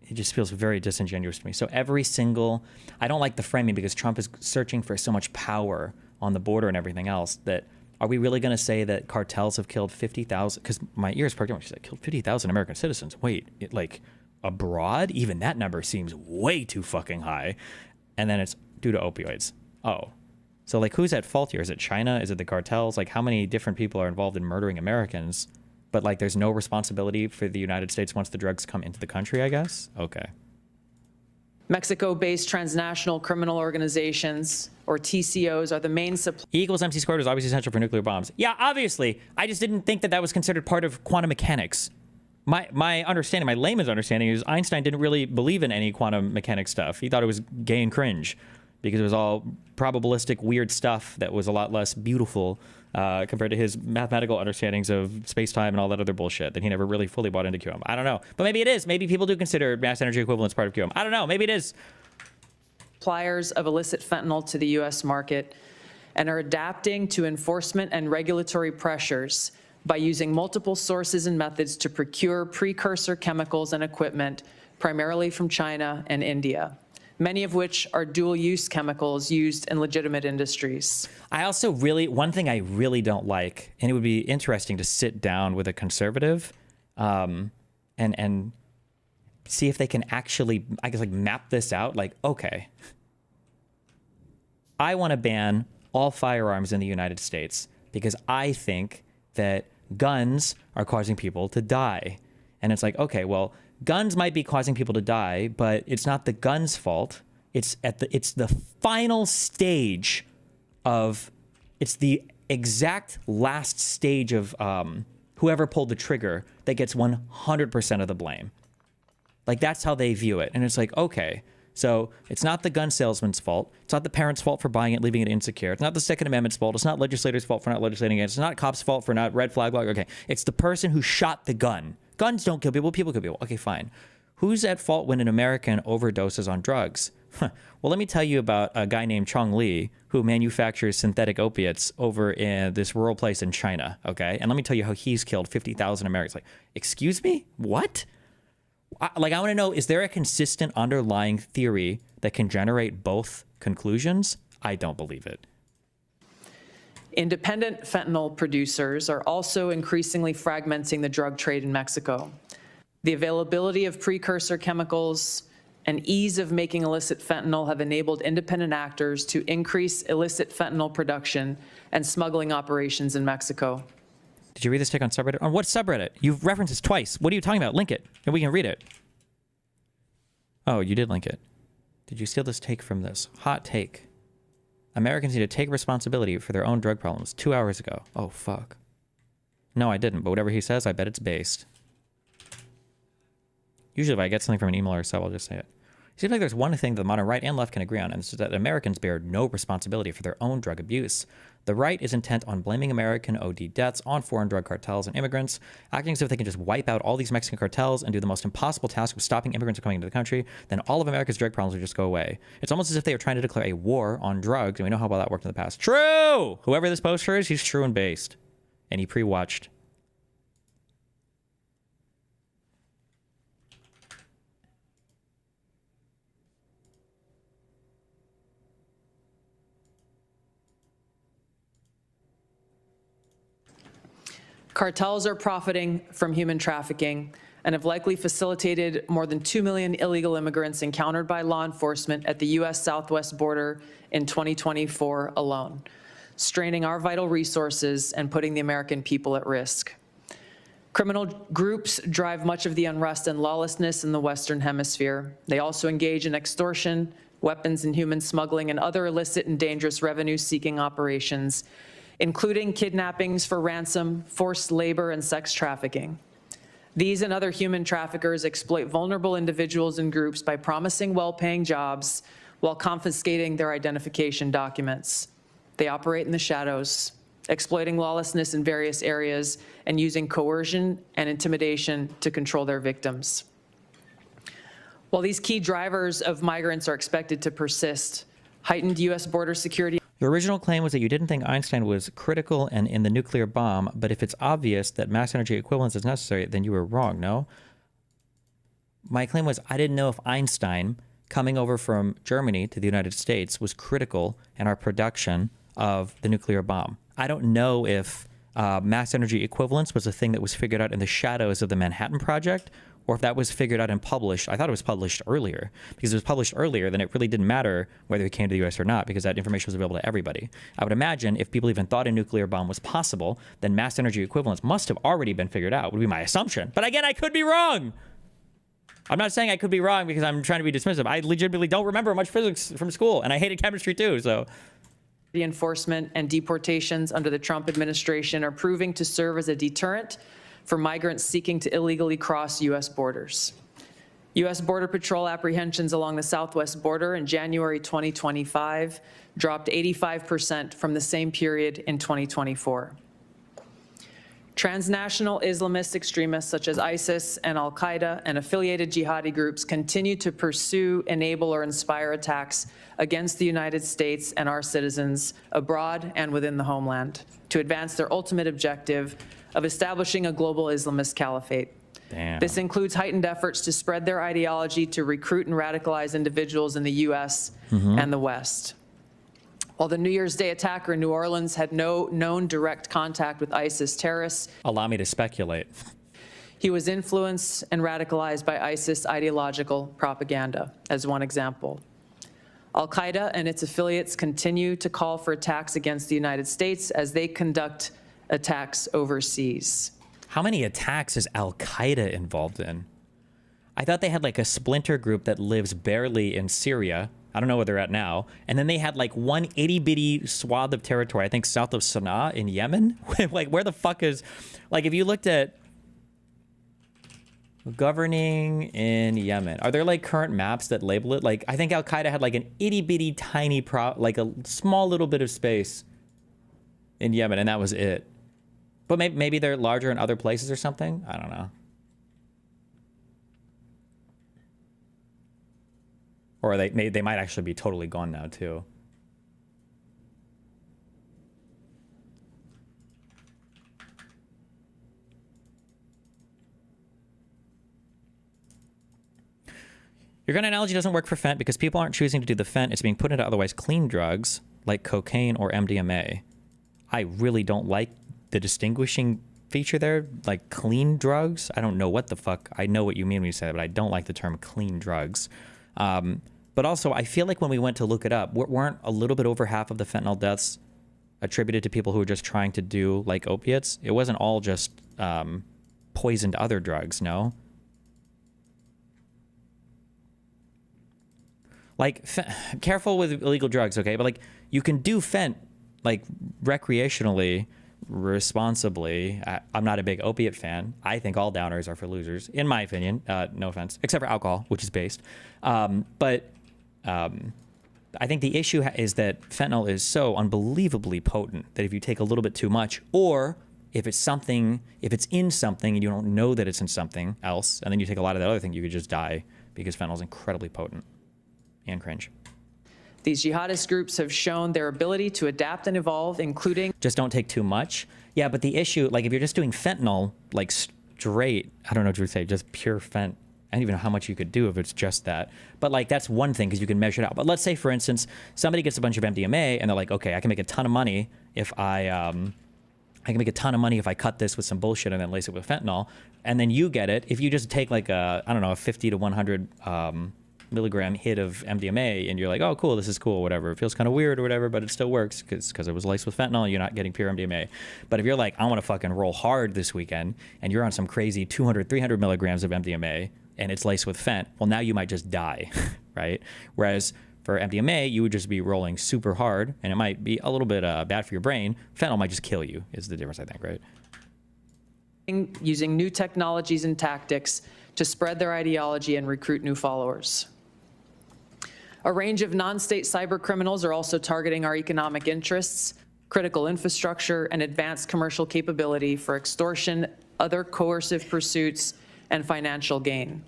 It just feels very disingenuous to me. So I don't like the framing because Trump is searching for so much power on the border and everything else that, are we really going to say that cartels have killed 50,000? Because my ears perked up when she said, killed 50,000 American citizens. Wait, like abroad? Even that number seems way too fucking high. And then it's due to opioids. Oh. So like who's at fault here? Is it China? Is it the cartels? Like how many different people are involved in murdering Americans? But like there's no responsibility for the United States once the drugs come into the country, I guess? Okay. Mexico-based transnational criminal organizations, or TCOs, are the main supply. E equals MC squared is obviously essential for nuclear bombs. Yeah, obviously. I just didn't think that that was considered part of quantum mechanics. My understanding, my layman's understanding is Einstein didn't really believe in any quantum mechanics stuff. He thought it was gay and cringe because it was all probabilistic, weird stuff that was a lot less beautiful compared to his mathematical understandings of space-time and all that other bullshit that he never really fully bought into QM. I don't know. But maybe it is. Maybe people do consider mass energy equivalence part of QM. I don't know. Maybe it is. Suppliers of illicit fentanyl to the U.S. market and are adapting to enforcement and regulatory pressures by using multiple sources and methods to procure precursor chemicals and equipment, primarily from China and India, many of which are dual-use chemicals used in legitimate industries. I also one thing I really don't like, and it would be interesting to sit down with a conservative and see if they can actually, I guess, like map this out. Like, okay, I want to ban all firearms in the United States because I think that guns are causing people to die. And it's like, okay, well, guns might be causing people to die, but it's not the gun's fault. It's the final stage of, it's the exact last stage of whoever pulled the trigger that gets 100% of the blame. Like that's how they view it. And it's like, okay, so it's not the gun salesman's fault. It's not the parent's fault for buying it, leaving it insecure. It's not the Second Amendment's fault. It's not legislators' fault for not legislating it. It's not cops' fault for not red flag law. Okay, it's the person who shot the gun. Guns don't kill people. People kill people. Okay, fine. Who's at fault when an American overdoses on drugs? Well, let me tell you about a guy named Chong Li who manufactures synthetic opiates over in this rural place in China, okay? And let me tell you how he's killed 50,000 Americans. Like, excuse me? What? I want to know, is there a consistent underlying theory that can generate both conclusions? I don't believe it. Independent fentanyl producers are also increasingly fragmenting the drug trade in Mexico. The availability of precursor chemicals and ease of making illicit fentanyl have enabled independent actors to increase illicit fentanyl production and smuggling operations in Mexico. Did you read this take on subreddit? On what subreddit? You've referenced this twice. What are you talking about? Link it, and we can read it. Oh, you did link it. Did you steal this take from this? Hot take. Americans need to take responsibility for their own drug problems 2 hours ago. Oh, fuck. No, I didn't, but whatever he says, I bet it's based. Usually if I get something from an email or so, I'll just say it. It seems like there's one thing that the modern right and left can agree on, and it's that Americans bear no responsibility for their own drug abuse. The right is intent on blaming American OD deaths on foreign drug cartels and immigrants, acting as if they can just wipe out all these Mexican cartels and do the most impossible task of stopping immigrants from coming into the country, then all of America's drug problems would just go away. It's almost as if they are trying to declare a war on drugs, and we know how well that worked in the past. True! Whoever this poster is, he's true and based. And he pre-watched. Cartels are profiting from human trafficking and have likely facilitated more than 2 million illegal immigrants encountered by law enforcement at the U.S. southwest border in 2024 alone, straining our vital resources and putting the American people at risk. Criminal groups drive much of the unrest and lawlessness in the Western Hemisphere. They also engage in extortion, weapons and human smuggling, and other illicit and dangerous revenue-seeking operations, including kidnappings for ransom, forced labor, and sex trafficking. These and other human traffickers exploit vulnerable individuals and groups by promising well-paying jobs while confiscating their identification documents. They operate in the shadows, exploiting lawlessness in various areas and using coercion and intimidation to control their victims. While these key drivers of migrants are expected to persist, heightened U.S. border security. Your original claim was that you didn't think Einstein was critical and in the nuclear bomb, but if it's obvious that mass energy equivalence is necessary, then you were wrong, no? My claim was I didn't know if Einstein coming over from Germany to the United States was critical in our production of the nuclear bomb. I don't know if mass energy equivalence was a thing that was figured out in the shadows of the Manhattan Project, or if that was figured out and published. I thought it was published earlier. Because it was published earlier, then it really didn't matter whether it came to the US or not, because that information was available to everybody. I would imagine if people even thought a nuclear bomb was possible, then mass energy equivalence must have already been figured out, would be my assumption. But again, I could be wrong. I'm not saying I could be wrong because I'm trying to be dismissive. I legitimately don't remember much physics from school, and I hated chemistry too, so. The enforcement and deportations under the Trump administration are proving to serve as a deterrent for migrants seeking to illegally cross U.S. borders. U.S. Border Patrol apprehensions along the southwest border in January 2025 dropped 85% from the same period in 2024. Transnational Islamist extremists such as ISIS and al-Qaeda and affiliated jihadi groups continue to pursue, enable, or inspire attacks against the United States and our citizens abroad and within the homeland to advance their ultimate objective of establishing a global Islamist caliphate. Damn. This includes heightened efforts to spread their ideology to recruit and radicalize individuals in the U.S. and the West. While the New Year's Day attacker in New Orleans had no known direct contact with ISIS terrorists, Allow me to speculate. he was influenced and radicalized by ISIS ideological propaganda, as one example. Al-Qaeda and its affiliates continue to call for attacks against the United States as they conduct attacks overseas. How many attacks is Al-Qaeda involved in? I thought they had like a splinter group that lives barely in Syria. I don't know where they're at now. And then they had like one itty-bitty swath of territory, I think south of Sana'a in Yemen. Like, where the fuck is... Like, if you looked at governing in Yemen, are there like current maps that label it? Like, I think Al-Qaeda had like an itty-bitty tiny... like a small little bit of space in Yemen, and that was it. But maybe they're larger in other places or something? I don't know. Or they might actually be totally gone now, too. Your gun analogy doesn't work for fent because people aren't choosing to do the fent. It's being put into otherwise clean drugs like cocaine or MDMA. I really don't like the distinguishing feature there, like clean drugs. I don't know what the fuck. I know what you mean when you say that, but I don't like the term clean drugs. But also, I feel like when we went to look it up, weren't a little bit over half of the fentanyl deaths attributed to people who were just trying to do like opiates? It wasn't all just poisoned other drugs, no? Like, careful with illegal drugs, okay? But like, you can do fent like recreationally, responsibly. I'm not a big opiate fan. I think all downers are for losers, in my opinion. No offense, except for alcohol, which is based. But I think the issue is that fentanyl is so unbelievably potent that if you take a little bit too much, or if it's in something and you don't know that it's in something else, and then you take a lot of that other thing, you could just die because fentanyl is incredibly potent and cringe. These jihadist groups have shown their ability to adapt and evolve, including... Just don't take too much. Yeah, but the issue, like if you're just doing fentanyl, like straight, I don't know what you would say, just pure fent. I don't even know how much you could do if it's just that. But like, that's one thing because you can measure it out. But let's say, for instance, somebody gets a bunch of MDMA and they're like, okay, I can make a ton of money if I cut this with some bullshit and then lace it with fentanyl. And then you get it. If you just take like a 50 to 100 milligram hit of MDMA and you're like, oh, cool, this is cool, whatever. It feels kind of weird or whatever, but it still works because it was laced with fentanyl. You're not getting pure MDMA. But if you're like, I want to fucking roll hard this weekend and you're on some crazy 200, 300 milligrams of MDMA and it's laced with fent, well, now you might just die, right? Whereas for MDMA, you would just be rolling super hard and it might be a little bit bad for your brain. Fentanyl might just kill you is the difference, I think, right? Using new technologies and tactics to spread their ideology and recruit new followers. A range of non-state cyber criminals are also targeting our economic interests, critical infrastructure, and advanced commercial capability for extortion, other coercive pursuits, and financial gain.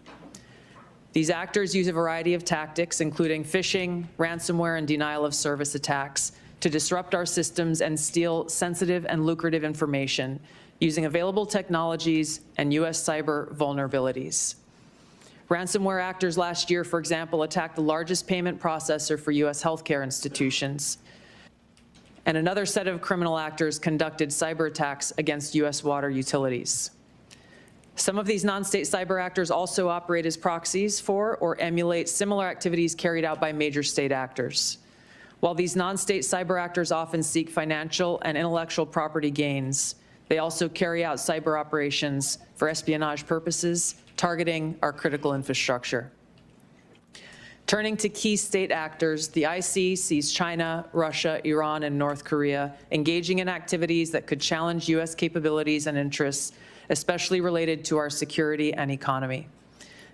These actors use a variety of tactics, including phishing, ransomware, and denial of service attacks to disrupt our systems and steal sensitive and lucrative information using available technologies and U.S. cyber vulnerabilities. Ransomware actors last year, for example, attacked the largest payment processor for U.S. healthcare institutions. And another set of criminal actors conducted cyber attacks against U.S. water utilities. Some of these non-state cyber actors also operate as proxies for or emulate similar activities carried out by major state actors. While these non-state cyber actors often seek financial and intellectual property gains, they also carry out cyber operations for espionage purposes, targeting our critical infrastructure. Turning to key state actors, the IC sees China, Russia, Iran, and North Korea engaging in activities that could challenge U.S. capabilities and interests, especially related to our security and economy.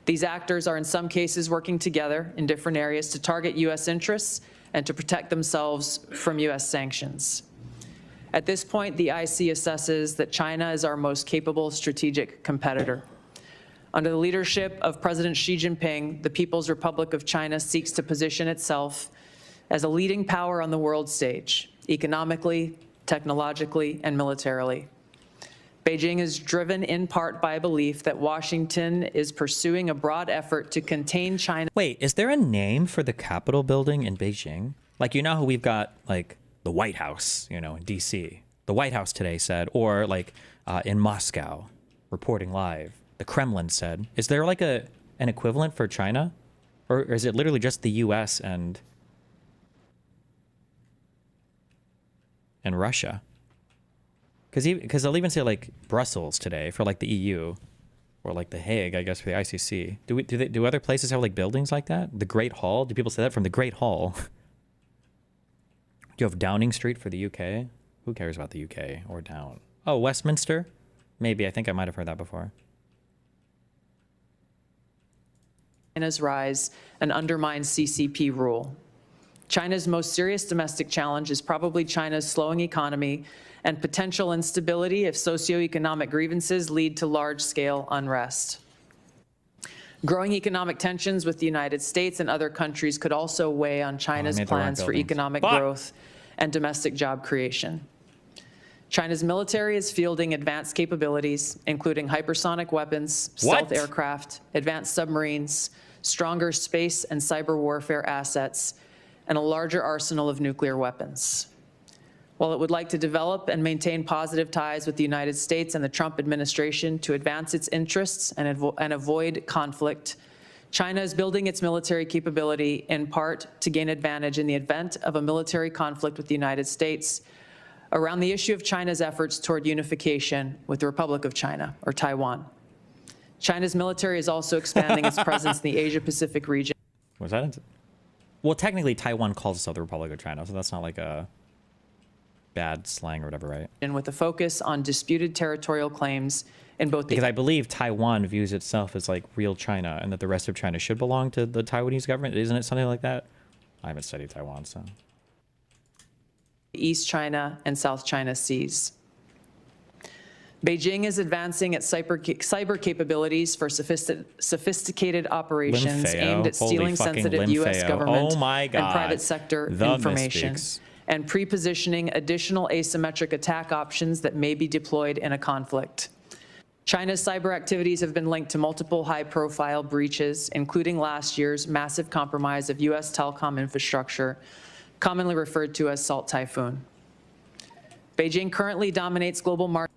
These actors are in some cases working together in different areas to target U.S. interests and to protect themselves from U.S. sanctions. At this point, the IC assesses that China is our most capable strategic competitor. Under the leadership of President Xi Jinping, the People's Republic of China seeks to position itself as a leading power on the world stage, economically, technologically, and militarily. Beijing is driven in part by a belief that Washington is pursuing a broad effort to contain China. Wait, is there a name for the Capitol building in Beijing? Like, you know how we've got, like, the White House, you know, in D.C. The White House today said, or, like, in Moscow, reporting live. The Kremlin said. Is there like an equivalent for China? Or is it literally just the US and Russia? Because they'll even say like Brussels today for like the EU, or like The Hague, I guess, for the ICC. Do other places have like buildings like that? The Great Hall? Do people say that from the Great Hall? Do you have Downing Street for the UK? Who cares about the UK or Down? Oh, Westminster? Maybe. I think I might have heard that before. China's rise and undermines CCP rule. China's most serious domestic challenge is probably China's slowing economy and potential instability if socioeconomic grievances lead to large-scale unrest. Growing economic tensions with the United States and other countries could also weigh on China's plans for economic growth and domestic job creation. China's military is fielding advanced capabilities, including hypersonic weapons, stealth aircraft, advanced submarines, stronger space and cyber warfare assets, and a larger arsenal of nuclear weapons. While it would like to develop and maintain positive ties with the United States and the Trump administration to advance its interests and avoid conflict, China is building its military capability in part to gain advantage in the event of a military conflict with the United States around the issue of China's efforts toward unification with the Republic of China, or Taiwan. China's military is also expanding its presence in the Asia-Pacific region. Was that? Well, technically, Taiwan calls itself the Republic of China, so that's not like a bad slang or whatever, right? And with a focus on disputed territorial claims in both because I believe Taiwan views itself as like real China and that the rest of China should belong to the Taiwanese government. Isn't it something like that? I haven't studied Taiwan, so. East China and South China Seas. Beijing is advancing its cyber capabilities for sophisticated operations aimed at stealing sensitive U.S. government and private sector information and pre-positioning additional asymmetric attack options that may be deployed in a conflict. China's cyber activities have been linked to multiple high-profile breaches, including last year's massive compromise of U.S. telecom infrastructure, commonly referred to as Salt Typhoon. Beijing currently dominates global markets.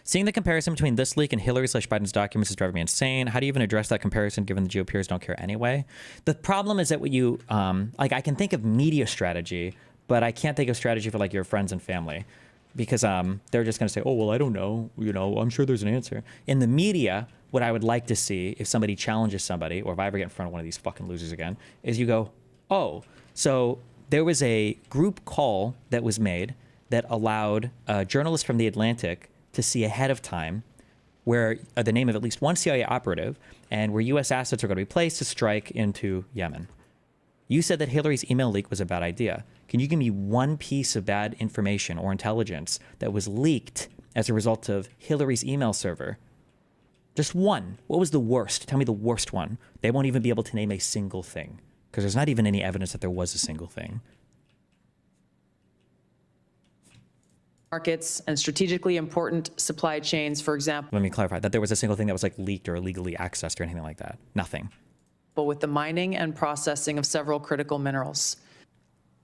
Seeing the comparison between this leak and Hillary/Biden's documents is driving me insane. How do you even address that comparison given the GOPers don't care anyway? The problem is that what you, like I can think of media strategy, but I can't think of strategy for like your friends and family because they're just going to say, oh, well, I don't know. You know, I'm sure there's an answer. In the media, what I would like to see if somebody challenges somebody or if I ever get in front of one of these fucking losers again, is you go, oh, so there was a group call that was made that allowed journalists from The Atlantic to see ahead of time where the name of at least one CIA operative and where U.S. assets are going to be placed to strike into Yemen. You said that Hillary's email leak was a bad idea. Can you give me one piece of bad information or intelligence that was leaked as a result of Hillary's email server? Just one. What was the worst? Tell me the worst one. They won't even be able to name a single thing because there's not even any evidence that there was a single thing. markets and strategically important supply chains, for example, Let me clarify that there was a single thing that was like leaked or illegally accessed or anything like that. Nothing. with the mining and processing of several critical minerals.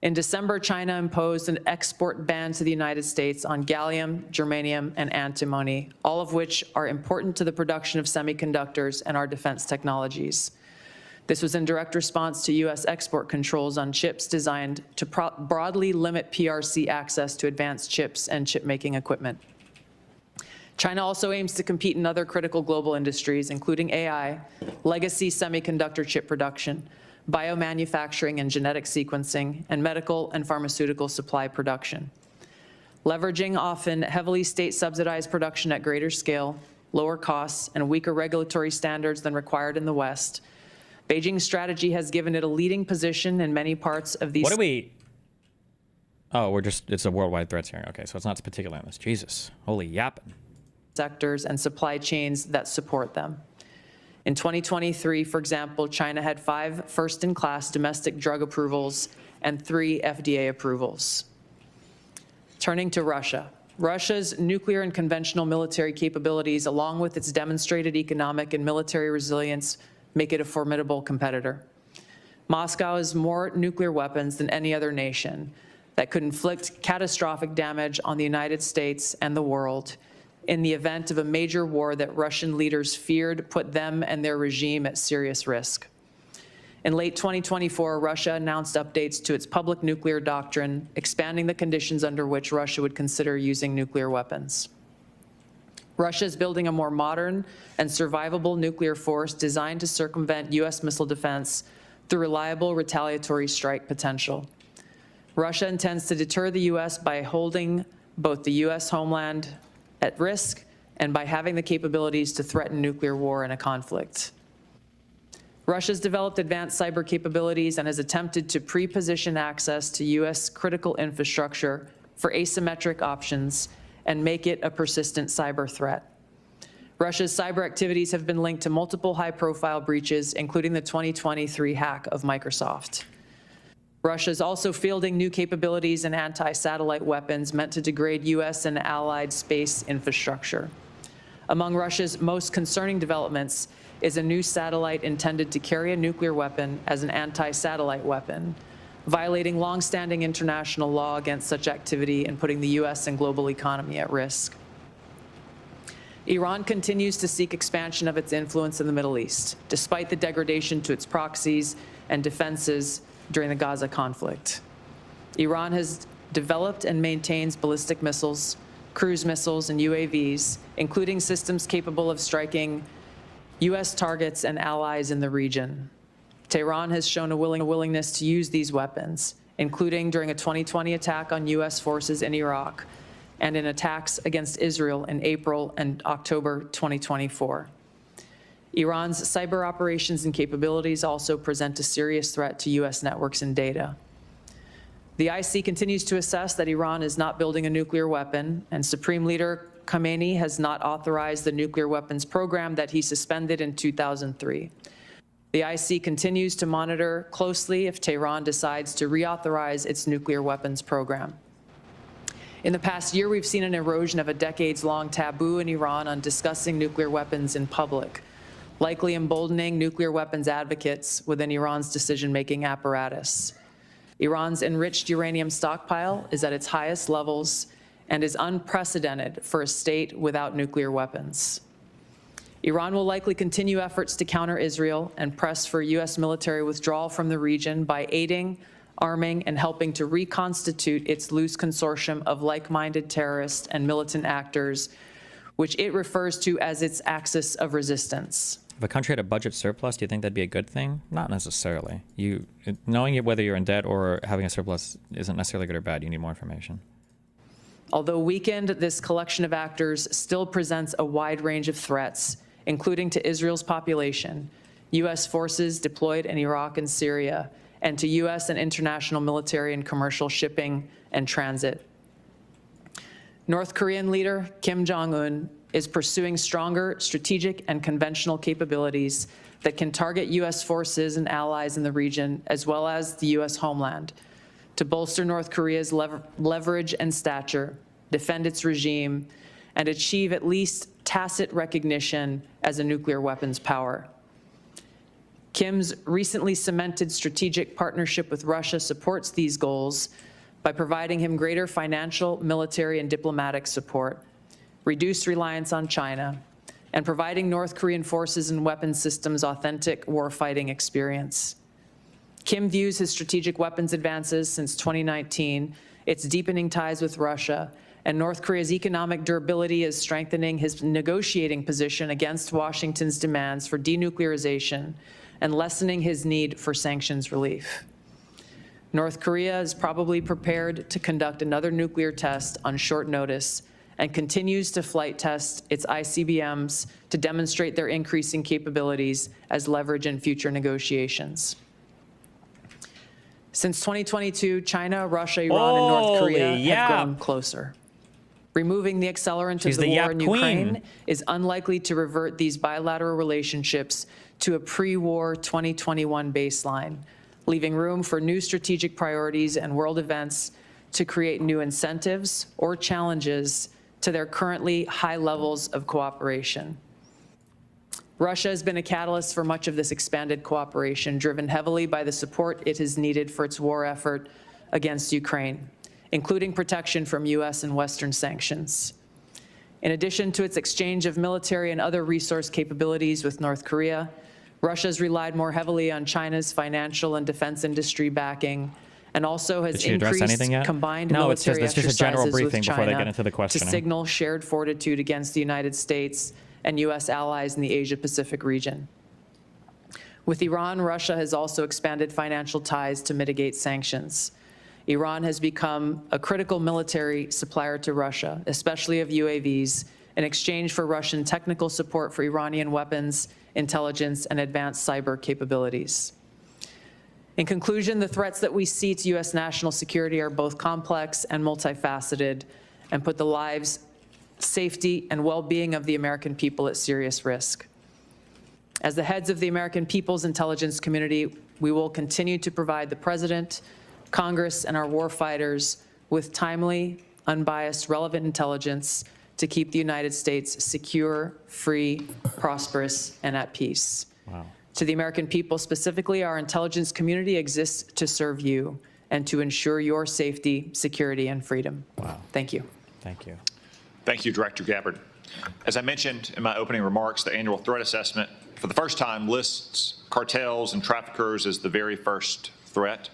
In December, China imposed an export ban to the United States on gallium, germanium, and antimony, all of which are important to the production of semiconductors and our defense technologies. This was in direct response to U.S. export controls on chips designed to broadly limit PRC access to advanced chips and chip-making equipment. China also aims to compete in other critical global industries, including AI, legacy semiconductor chip production, biomanufacturing and genetic sequencing, and medical and pharmaceutical supply production. Leveraging often heavily state-subsidized production at greater scale, lower costs, and weaker regulatory standards than required in the West, Beijing's strategy has given it a leading position in many parts of these. What do we? Oh, it's a worldwide threats hearing. Okay, so it's not particular on this. Jesus, holy yapping. Sectors and supply chains that support them. In 2023, for example, China had 5 first-in-class domestic drug approvals and 3 FDA approvals. Turning to Russia. Russia's nuclear and conventional military capabilities, along with its demonstrated economic and military resilience, make it a formidable competitor. Moscow has more nuclear weapons than any other nation that could inflict catastrophic damage on the United States and the world in the event of a major war that Russian leaders feared put them and their regime at serious risk. In late 2024, Russia announced updates to its public nuclear doctrine, expanding the conditions under which Russia would consider using nuclear weapons. Russia is building a more modern and survivable nuclear force designed to circumvent U.S. missile defense through reliable retaliatory strike potential. Russia intends to deter the U.S. by holding both the U.S. homeland at risk and by having the capabilities to threaten nuclear war in a conflict. Russia's developed advanced cyber capabilities and has attempted to pre-position access to U.S. critical infrastructure for asymmetric options and make it a persistent cyber threat. Russia's cyber activities have been linked to multiple high-profile breaches, including the 2023 hack of Microsoft. Russia is also fielding new capabilities in anti-satellite weapons meant to degrade U.S. and allied space infrastructure. Among Russia's most concerning developments is a new satellite intended to carry a nuclear weapon as an anti-satellite weapon, violating long-standing international law against such activity and putting the U.S. and global economy at risk. Iran continues to seek expansion of its influence in the Middle East, despite the degradation to its proxies and defenses during the Gaza conflict. Iran has developed and maintains ballistic missiles, cruise missiles, and UAVs, including systems capable of striking U.S. targets and allies in the region. Tehran has shown a willingness to use these weapons, including during a 2020 attack on U.S. forces in Iraq and in attacks against Israel in April and October 2024. Iran's cyber operations and capabilities also present a serious threat to U.S. networks and data. The IC continues to assess that Iran is not building a nuclear weapon, and Supreme Leader Khamenei has not authorized the nuclear weapons program that he suspended in 2003. The IC continues to monitor closely if Tehran decides to reauthorize its nuclear weapons program. In the past year, we've seen an erosion of a decades-long taboo in Iran on discussing nuclear weapons in public, likely emboldening nuclear weapons advocates within Iran's decision-making apparatus. Iran's enriched uranium stockpile is at its highest levels and is unprecedented for a state without nuclear weapons. Iran will likely continue efforts to counter Israel and press for U.S. military withdrawal from the region by aiding, arming, and helping to reconstitute its loose consortium of like-minded terrorists and militant actors, which it refers to as its axis of resistance. If a country had a budget surplus, do you think that'd be a good thing? Not necessarily. Knowing whether you're in debt or having a surplus isn't necessarily good or bad. You need more information. Although weakened, this collection of actors still presents a wide range of threats, including to Israel's population, U.S. forces deployed in Iraq and Syria, and to U.S. and international military and commercial shipping and transit. North Korean leader Kim Jong-un is pursuing stronger strategic and conventional capabilities that can target U.S. forces and allies in the region, as well as the U.S. homeland, to bolster North Korea's leverage and stature, defend its regime, and achieve at least tacit recognition as a nuclear weapons power. Kim's recently cemented strategic partnership with Russia supports these goals by providing him greater financial, military, and diplomatic support, reduced reliance on China, and providing North Korean forces and weapons systems authentic warfighting experience. Kim views his strategic weapons advances since 2019, its deepening ties with Russia, and North Korea's economic durability as strengthening his negotiating position against Washington's demands for denuclearization and lessening his need for sanctions relief. North Korea is probably prepared to conduct another nuclear test on short notice and continues to flight test its ICBMs to demonstrate their increasing capabilities as leverage in future negotiations. Since 2022, China, Russia, Iran, and North Korea have grown closer. Removing the accelerant of the war in Ukraine is unlikely to revert these bilateral relationships to a pre-war 2021 baseline, leaving room for new strategic priorities and world events to create new incentives or challenges to their currently high levels of cooperation. Russia has been a catalyst for much of this expanded cooperation, driven heavily by the support it has needed for its war effort against Ukraine, including protection from US and Western sanctions. In addition to its exchange of military and other resource capabilities with North Korea, Russia has relied more heavily on China's financial and defense industry backing, and also has increased combined military exercises with China to signal shared fortitude against the United States and US allies in the Asia-Pacific region. With Iran, Russia has also expanded financial ties to mitigate sanctions. Iran has become a critical military supplier to Russia, especially of UAVs, in exchange for Russian technical support for Iranian weapons, intelligence, and advanced cyber capabilities. In conclusion, the threats that we see to US national security are both complex and multifaceted and put the lives, safety, and well-being of the American people at serious risk. As the heads of the American people's intelligence community, we will continue to provide the President, Congress, and our warfighters with timely, unbiased, relevant intelligence to keep the United States secure, free, prosperous, and at peace. Wow. To the American people specifically, our intelligence community exists to serve you and to ensure your safety, security, and freedom. Wow. Thank you. Thank you. Thank you, Director Gabbard. As I mentioned in my opening remarks, the annual threat assessment for the first time lists cartels and traffickers as the very first threat.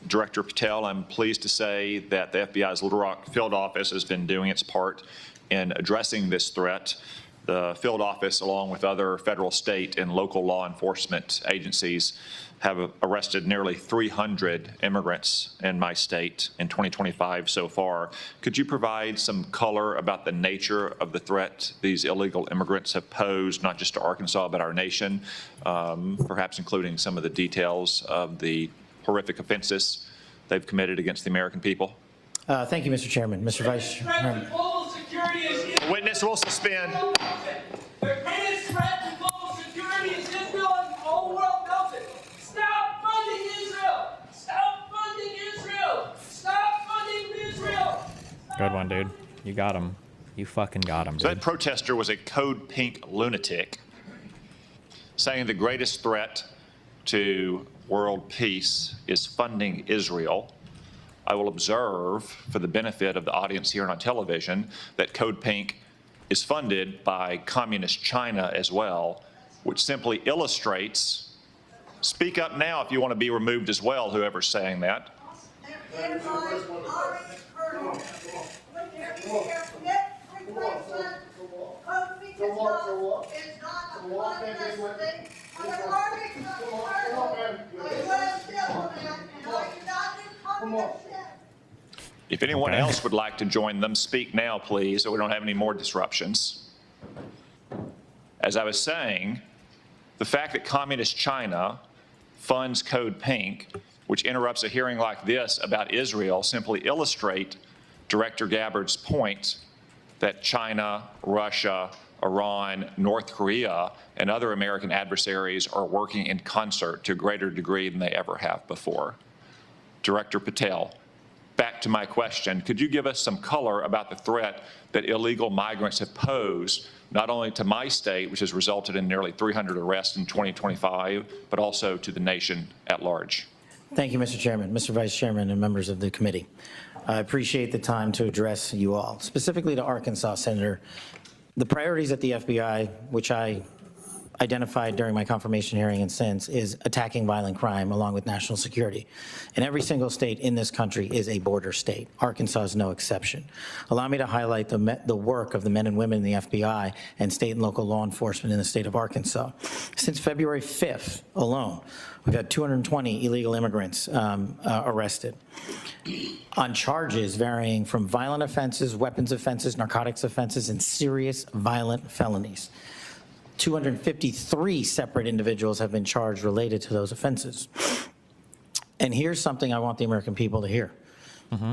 Director Patel, I'm pleased to say that the FBI's Little Rock field office has been doing its part in addressing this threat. The field office, along with other federal, state, and local law enforcement agencies, have arrested nearly 300 immigrants in my state in 2025 so far. Could you provide some color about the nature of the threat these illegal immigrants have posed, not just to Arkansas, but our nation, perhaps including some of the details of the horrific offenses they've committed against the American people? Thank you, Mr. Chairman. Mr. Vice Chairman. The witness will suspend. The greatest threat to global security is Israel, and the whole world knows it. Stop funding Israel! Stop funding Israel! Stop funding Israel! Good one, dude. You got him. You fucking got him, dude. So that protester was a code pink lunatic saying the greatest threat to world peace is funding Israel. I will observe, for the benefit of the audience here on television, that Code Pink is funded by Communist China as well, which simply illustrates, speak up now if you want to be removed as well, whoever's saying that. If anyone else would like to join them, speak now, please, so we don't have any more disruptions. As I was saying, the fact that Communist China funds Code Pink, which interrupts a hearing like this about Israel, simply illustrate Director Gabbard's point that China, Russia, Iran, North Korea, and other American adversaries are working in concert to a greater degree than they ever have before. Director Patel, back to my question, could you give us some color about the threat that illegal migrants have posed, not only to my state, which has resulted in nearly 300 arrests in 2025, but also to the nation at large? Thank you, Mr. Chairman, Mr. Vice Chairman, and members of the committee. I appreciate the time to address you all. Specifically to Arkansas, Senator, the priorities at the FBI, which I identified during my confirmation hearing and since, is attacking violent crime along with national security. And every single state in this country is a border state. Arkansas is no exception. Allow me to highlight the work of the men and women in the FBI and state and local law enforcement in the state of Arkansas. Since February 5th alone, we've had 220 illegal immigrants arrested on charges varying from violent offenses, weapons offenses, narcotics offenses, and serious violent felonies. 253 separate individuals have been charged related to those offenses. And here's something I want the American people to hear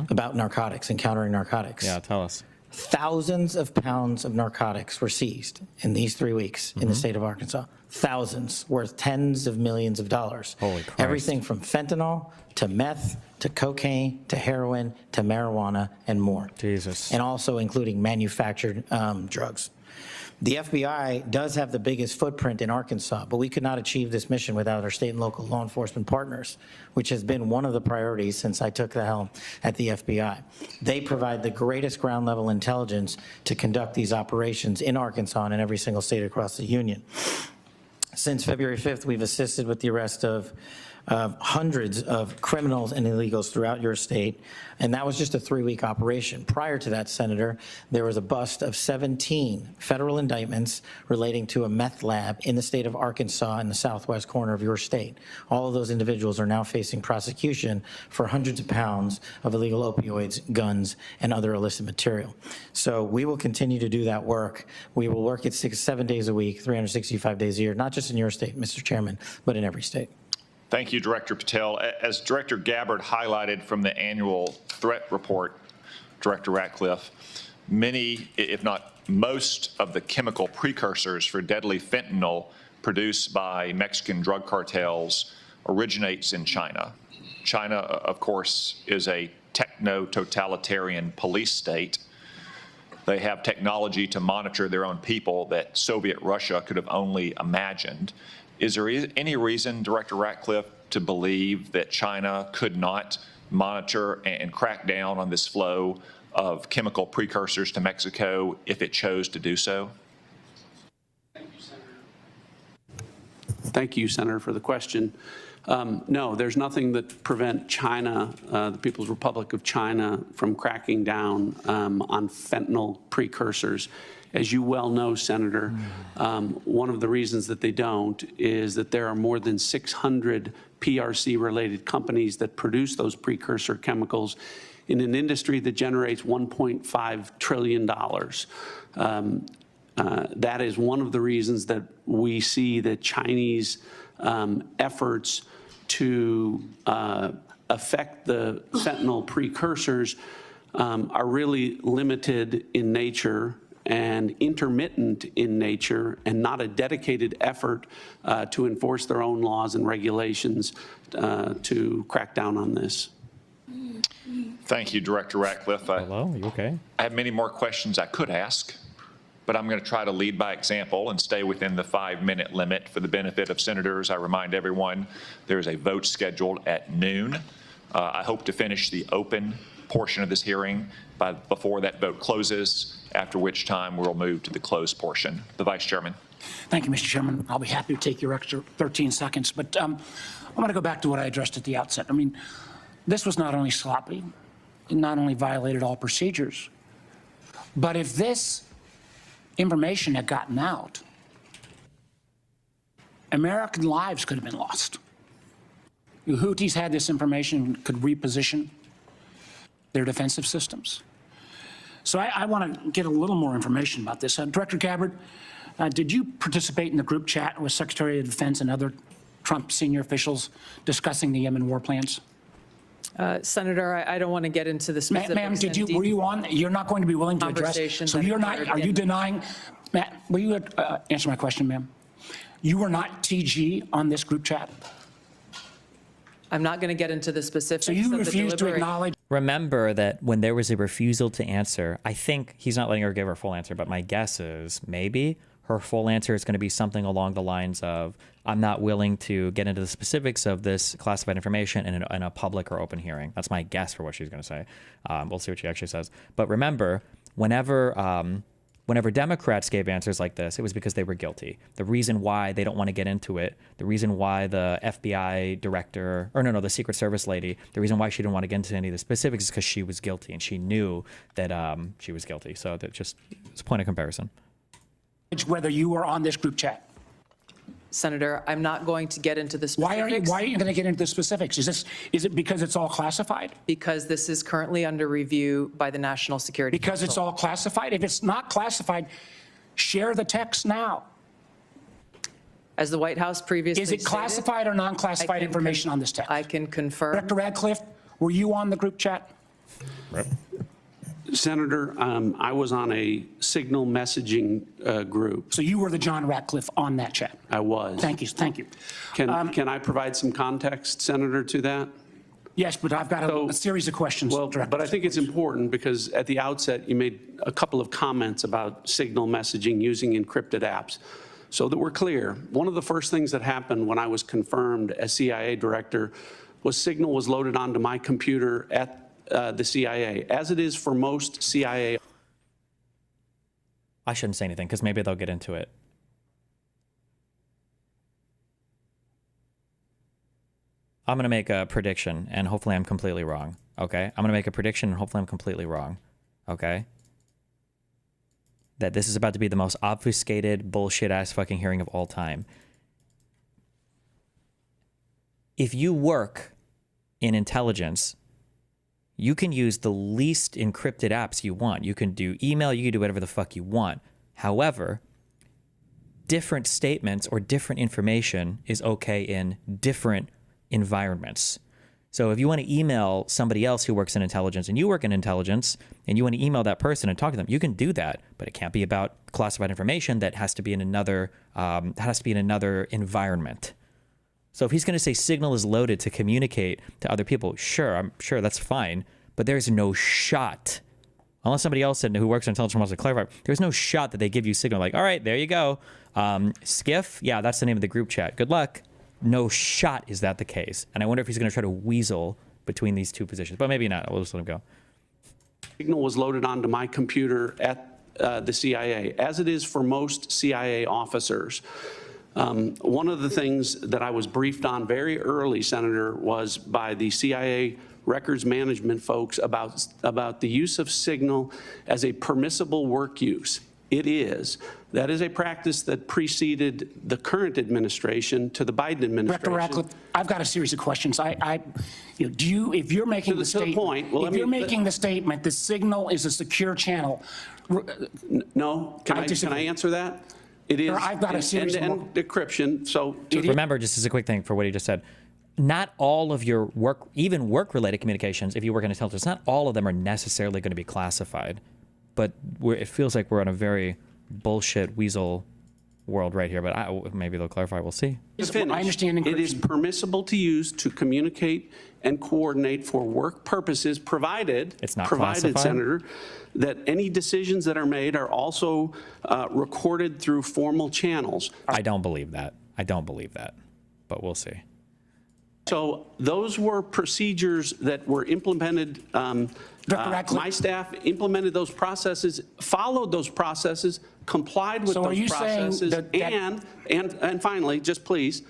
about narcotics and countering narcotics. Yeah, tell us. Thousands of pounds of narcotics were seized in these 3 weeks in the state of Arkansas. Thousands, worth tens of millions of dollars. Holy Christ. Everything from fentanyl to meth to cocaine to heroin to marijuana and more. Jesus. And also including manufactured drugs. The FBI does have the biggest footprint in Arkansas, but we could not achieve this mission without our state and local law enforcement partners, which has been one of the priorities since I took the helm at the FBI. They provide the greatest ground level intelligence to conduct these operations in Arkansas and in every single state across the union. Since February 5th, we've assisted with the arrest of hundreds of criminals and illegals throughout your state, and that was just a 3-week operation. Prior to that, Senator, there was a bust of 17 federal indictments relating to a meth lab in the state of Arkansas in the southwest corner of your state. All of those individuals are now facing prosecution for hundreds of pounds of illegal opioids, guns, and other illicit material. So we will continue to do that work. We will work it 7 days a week, 365 days a year, not just in your state, Mr. Chairman, but in every state. Thank you, Director Patel. As Director Gabbard highlighted from the annual threat report, Director Ratcliffe, many, if not most, of the chemical precursors for deadly fentanyl produced by Mexican drug cartels originates in China. China, of course, is a techno-totalitarian police state. They have technology to monitor their own people that Soviet Russia could have only imagined. Is there any reason, Director Ratcliffe, to believe that China could not monitor and crack down on this flow of chemical precursors to Mexico if it chose to do so? Thank you, Senator, for the question. No, there's nothing that prevent China, the People's Republic of China, from cracking down on fentanyl precursors. As you well know, Senator, one of the reasons that they don't is that there are more than 600 PRC-related companies that produce those precursor chemicals in an industry that generates $1.5 trillion. That is one of the reasons that we see that Chinese efforts to affect the fentanyl precursors are really limited in nature and intermittent in nature, and not a dedicated effort to enforce their own laws and regulations to crack down on this. Thank you, Director Ratcliffe. Hello, you okay? I have many more questions I could ask, but I'm going to try to lead by example and stay within the 5-minute limit for the benefit of senators. I remind everyone there is a vote scheduled at noon. I hope to finish the open portion of this hearing before that vote closes, after which time we'll move to the closed portion. The Vice Chairman. Thank you, Mr. Chairman. I'll be happy to take your extra 13 seconds, but I want to go back to what I addressed at the outset. I mean, this was not only sloppy, it not only violated all procedures, but if this information had gotten out, American lives could have been lost. The Houthis had this information, could reposition their defensive systems. So I want to get a little more information about this. Director Gabbard, did you participate in the group chat with Secretary of Defense and other Trump senior officials discussing the Yemen war plans? Senator, I don't want to get into the specifics. Ma'am, were you on? You're not going to be willing to address. So you're not, are you denying, Matt, will you answer my question, ma'am? You were not TG on this group chat? I'm not going to get into the specifics. So you refuse to acknowledge remember that when there was a refusal to answer, I think he's not letting her give her full answer, but my guess is maybe her full answer is going to be something along the lines of, I'm not willing to get into the specifics of this classified information in a public or open hearing. That's my guess for what she's going to say. We'll see what she actually says. But remember, whenever Democrats gave answers like this, it was because they were guilty. The reason why they don't want to get into it, the reason why the FBI director, or no, the Secret Service lady, the reason why she didn't want to get into any of the specifics is because she was guilty and she knew that she was guilty. So that just, it's a point of comparison. Whether you were on this group chat. Senator, I'm not going to get into the specifics. Why are you going to get into the specifics? Is it because it's all classified? Because this is currently under review by the National Security Because it's Council. all classified? If it's not classified, share the text now. As the White House previously Is it stated, classified or non-classified information on this text? I can confirm. Director Radcliffe, were you on the group chat? Senator, I was on a signal messaging group. So you were the John Ratcliffe on that chat? I was. Thank you, thank you. Can I provide some context, Senator, to that? Yes, but I've got a series of questions. Well, Director. but I think it's important because at the outset, you made a couple of comments about signal messaging using encrypted apps. So that we're clear, one of the first things that happened when I was confirmed as CIA director was signal was loaded onto my computer at the CIA, as it is for most CIA. I shouldn't say anything because maybe they'll get into it. I'm going to make a prediction and hopefully I'm completely wrong. Okay. I'm going to make a prediction and hopefully I'm completely wrong. Okay. That this is about to be the most obfuscated bullshit ass fucking hearing of all time. If you work in intelligence, you can use the least encrypted apps you want. You can do email, you can do whatever the fuck you want. However, different statements or different information is okay in different environments. So if you want to email somebody else who works in intelligence and you work in intelligence and you want to email that person and talk to them, you can do that, but it can't be about classified information. That has to be in another environment. So if he's going to say signal is loaded to communicate to other people, sure, I'm sure that's fine, but there's no shot, unless somebody else said who works in intelligence wants to clarify, there's no shot that they give you signal like, all right, there you go. Skiff, yeah, that's the name of the group chat. Good luck. No shot is that the case. And I wonder if he's going to try to weasel between these two positions, but maybe not. We'll just let him go. Signal was loaded onto my computer at the CIA, as it is for most CIA officers. One of the things that I was briefed on very early, Senator, was by the CIA records management folks about the use of signal as a permissible work use. It is. That is a practice that preceded the current administration to the Biden administration. Director Ratcliffe, I've got a series of questions. If you're making the statement, the signal is a secure channel. No, can I answer that? It is I've got a series of end-to-end decryption. So remember, just as a quick thing for what he just said, not all of your work, even work-related communications, if you work in intelligence, not all of them are necessarily going to be classified. But it feels like we're in a very bullshit weasel world right here. But maybe they'll clarify. We'll see. I understand encryption. It is permissible to use to communicate and coordinate for work purposes, provided it's not provided, classified? Senator, that any decisions that are made are also recorded through formal channels. I don't believe that. But we'll see. So those were procedures that were implemented. My staff implemented those processes, followed those processes, complied with those processes, and finally, just please,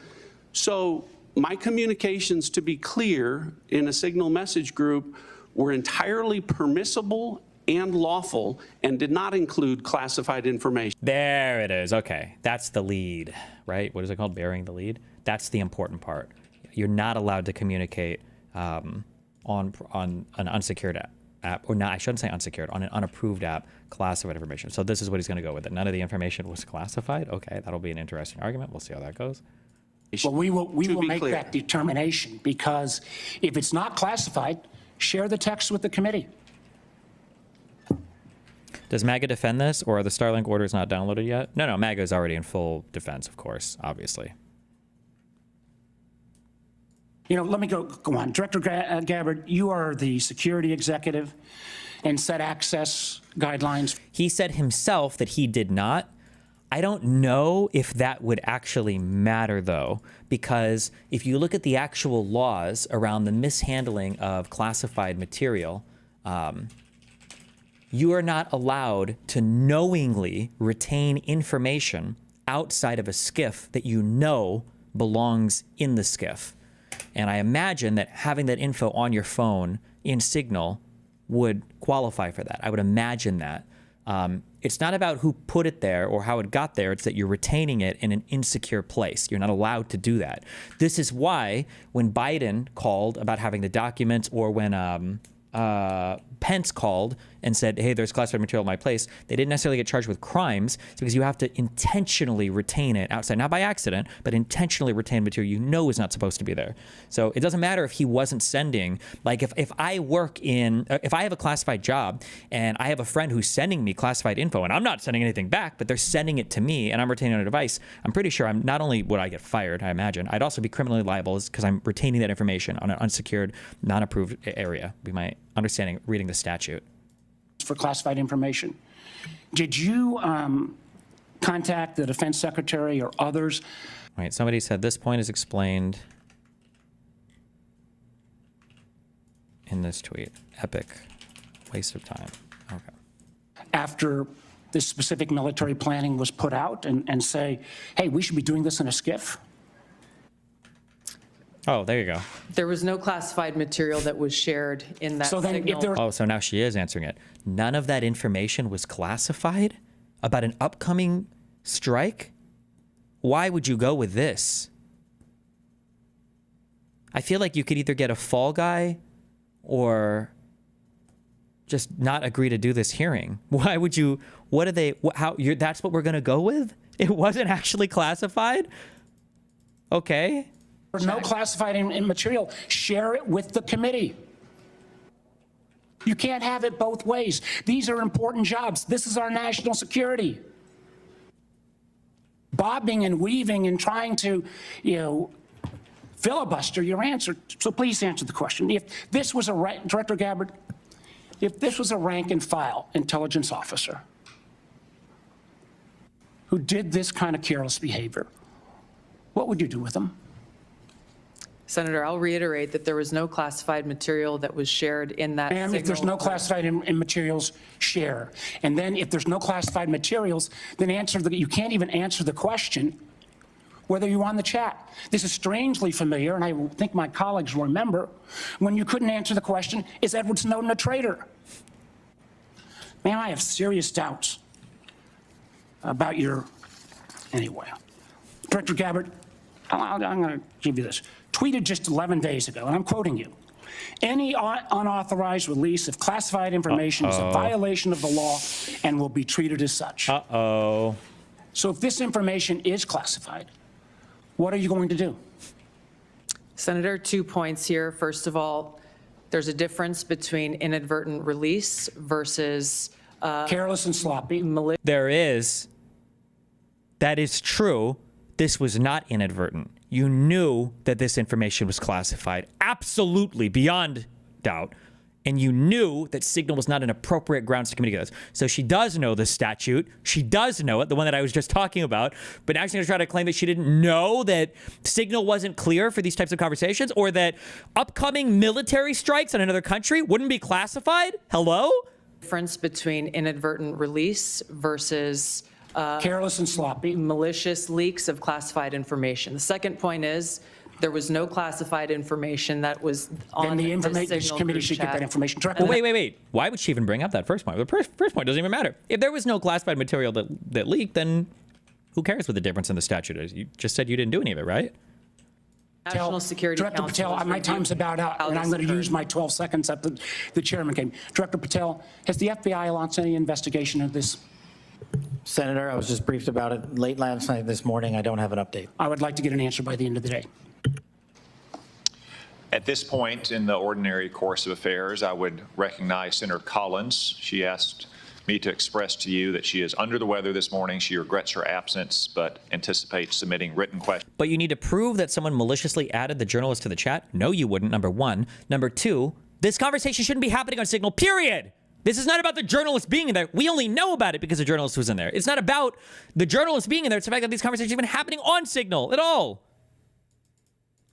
so my communications, to be clear, in a signal message group were entirely permissible and lawful and did not include classified information. There it is. Okay. That's the lead, right? What is it called? Bearing the lead? That's the important part. You're not allowed to communicate on an unsecured app, or not, I shouldn't say unsecured, on an unapproved app, classified information. So this is what he's going to go with it. None of the information was classified. Okay, that'll be an interesting argument. We'll see how that goes. Well, we will make that determination, because if it's not classified, share the text with the committee. Does MAGA defend this, or are the Starlink orders not downloaded yet? No, MAGA is already in full defense, of course, obviously. Let me go on. Director Gabbard, you are the security executive and set access guidelines. He said himself that he did not. I don't know if that would actually matter, though, because if you look at the actual laws around the mishandling of classified material, you are not allowed to knowingly retain information outside of a SCIF that you know belongs in the SCIF. And I imagine that having that info on your phone in Signal would qualify for that. I would imagine that. It's not about who put it there or how it got there. It's that you're retaining it in an insecure place. You're not allowed to do that. This is why when Biden called about having the documents, or when Pence called and said, hey, there's classified material in my place, they didn't necessarily get charged with crimes. It's because you have to intentionally retain it outside, not by accident, but intentionally retain material you know is not supposed to be there. So it doesn't matter if he wasn't sending, like if I have a classified job and I have a friend who's sending me classified info and I'm not sending anything back, but they're sending it to me and I'm retaining it on a device, I'm pretty sure I'm not only would I get fired, I imagine, I'd also be criminally liable because I'm retaining that information on an unsecured, non-approved area, be my understanding reading the statute. For classified information. Did you contact the defense secretary or others? Right, somebody said this point is explained in this tweet. Epic waste of time. Okay. After this specific military planning was put out and say, hey, we should be doing this in a SCIF? Oh, there you go. There was no classified material that was shared in that So then Signal. if there Oh, so now she is answering it. None of that information was classified about an upcoming strike? Why would you go with this? I feel like you could either get a fall guy or just not agree to do this hearing. Why would you, what are they, that's what we're going to go with? It wasn't actually classified? Okay. there's no classified material, share it with the committee. You can't have it both ways. These are important jobs. This is our national security. Bobbing and weaving and trying to, filibuster your answer. So please answer the question. If this was Director Gabbard, if this was a rank and file intelligence officer who did this kind of careless behavior, what would you do with them? Senator, I'll reiterate that there was no classified material that was shared in that And if there's no classified materials, share. And then if there's no classified materials, then you can't even answer the question whether you're on the chat. This is strangely familiar, and I think my colleagues will remember, when you couldn't answer the question, is Edward Snowden a traitor? Man, I have serious doubts about anyway. Director Gabbard, I'm going to give you this. Tweeted just 11 days ago, and I'm quoting you. Any unauthorized release of classified information is a violation of the law and will be treated as such. Uh-oh. So if this information is classified, what are you going to do? Senator, 2 points here. First of all, there's a difference between inadvertent release versus Careless and sloppy. There is. That is true. This was not inadvertent. You knew that this information was classified, absolutely, beyond doubt. And you knew that Signal was not an appropriate grounds to communicate this. So she does know the statute. She does know it, the one that I was just talking about. But now she's going to try to claim that she didn't know that Signal wasn't clear for these types of conversations, or that upcoming military strikes on another country wouldn't be classified? Hello? Difference between inadvertent release versus Careless and sloppy. malicious leaks of classified information. The second point is there was no classified information that was on Then the the information Signal committee group should get chat. that information directly. Well, wait. Why would she even bring up that first point? The first point doesn't even matter. If there was no classified material that leaked, then who cares what the difference in the statute is? You just said you didn't do any of it, right? National Security Director Council Patel, has my reviewed time's about out, how and I'm this going to use occurred. my 12 seconds after the chairman came. Director Patel, has the FBI launched any investigation of this? Senator, I was just briefed about it late last night, this morning. I don't have an update. I would like to get an answer by the end of the day. At this point in the ordinary course of affairs, I would recognize Senator Collins. She asked me to express to you that she is under the weather this morning. She regrets her absence, but anticipates submitting written questions. But you need to prove that someone maliciously added the journalist to the chat? No, you wouldn't, number one. Number two, this conversation shouldn't be happening on Signal, period. This is not about the journalist being in there. We only know about it because the journalist was in there. It's not about the journalist being in there. It's the fact that these conversations are even happening on Signal at all.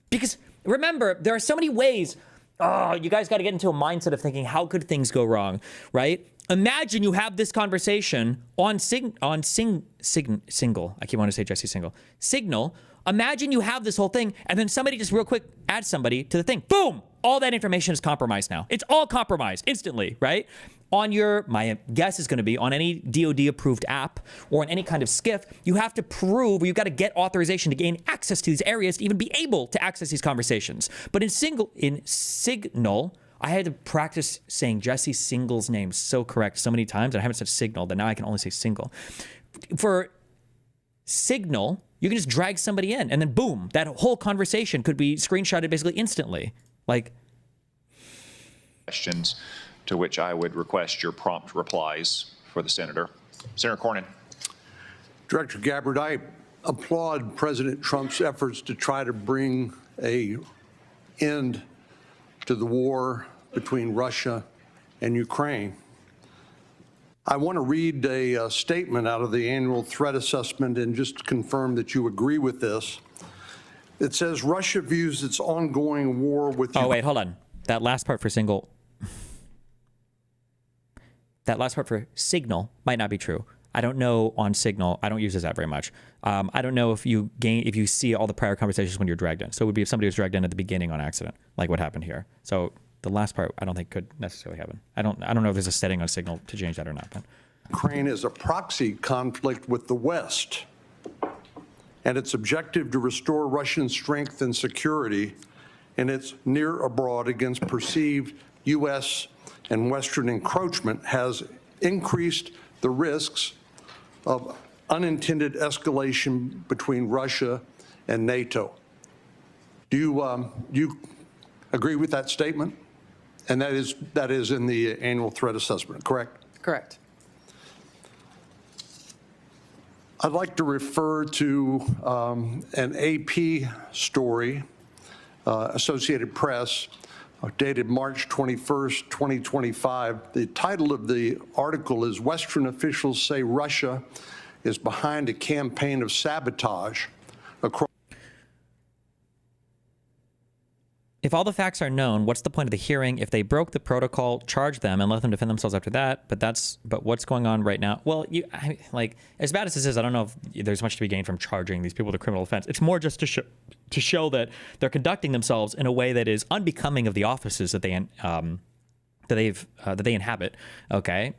Because remember, there are so many ways. Oh, you guys got to get into a mindset of thinking, how could things go wrong, right? Imagine you have this conversation on Single. I keep wanting to say Jesse Single. Signal. Imagine you have this whole thing, and then somebody just real quick adds somebody to the thing. Boom! All that information is compromised now. It's all compromised instantly, right? On my guess is going to be on any DoD-approved app or on any kind of SCIF, you have to prove, or you've got to get authorization to gain access to these areas to even be able to access these conversations. But in Signal, I had to practice saying Jesse Single's name so correct so many times, and I haven't said Signal, that now I can only say Single. For Signal, you can just drag somebody in, and then boom, that whole conversation could be screenshotted basically instantly. Like, questions to which I would request your prompt replies for the senator. Senator Cornyn. Director Gabbard, I applaud President Trump's efforts to try to bring an end to the war between Russia and Ukraine. I want to read a statement out of the annual threat assessment and just confirm that you agree with this. It says Russia views its ongoing war with Ukraine. Oh, wait, hold on. That last part for Signal might not be true. I don't know on Signal. I don't use this app very much. I don't know if you see all the prior conversations when you're dragged in. So it would be if somebody was dragged in at the beginning on accident, like what happened here. So the last part, I don't think could necessarily happen. I don't know if there's a setting on Signal to change that or not. But Ukraine is a proxy conflict with the West, and its objective to restore Russian strength and security in its near abroad against perceived U.S. and Western encroachment has increased the risks of unintended escalation between Russia and NATO. Do you agree with that statement? And that is in the annual threat assessment, correct? Correct. I'd like to refer to an AP story, Associated Press, dated March 21st, 2025. The title of the article is Western Officials Say Russia is Behind a Campaign of Sabotage Across. if all the facts are known, what's the point of the hearing? If they broke the protocol, charge them and let them defend themselves after that. But what's going on right now? Well, as bad as this is, I don't know if there's much to be gained from charging these people with a criminal offense. It's more just to show that they're conducting themselves in a way that is unbecoming of the offices that they inhabit. Okay,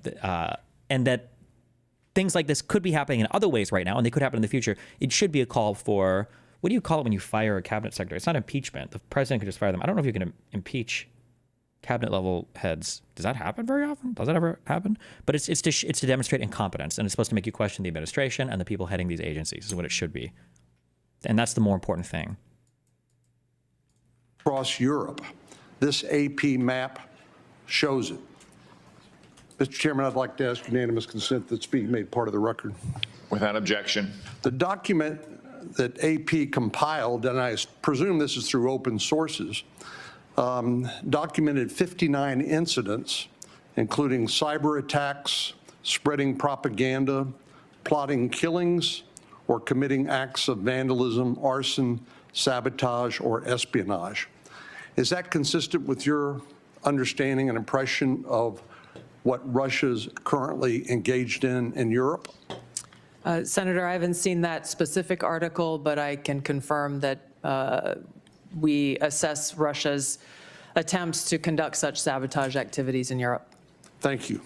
and that things like this could be happening in other ways right now, and they could happen in the future. It should be a call for, what do you call it when you fire a cabinet secretary? It's not impeachment. The president could just fire them. I don't know if you can impeach cabinet level heads. Does that happen very often? Does that ever happen? But it's to demonstrate incompetence, and it's supposed to make you question the administration and the people heading these agencies is what it should be. And that's the more important thing. Across Europe, this AP map shows it. Mr. Chairman, I'd like to ask unanimous consent that being made part of the record. Without objection. The document that AP compiled, and I presume this is through open sources, documented 59 incidents, including cyber attacks, spreading propaganda, plotting killings, or committing acts of vandalism, arson, sabotage, or espionage. Is that consistent with your understanding and impression of what Russia's currently engaged in Europe? Senator, I haven't seen that specific article, but I can confirm that we assess Russia's attempts to conduct such sabotage activities in Europe. Thank you.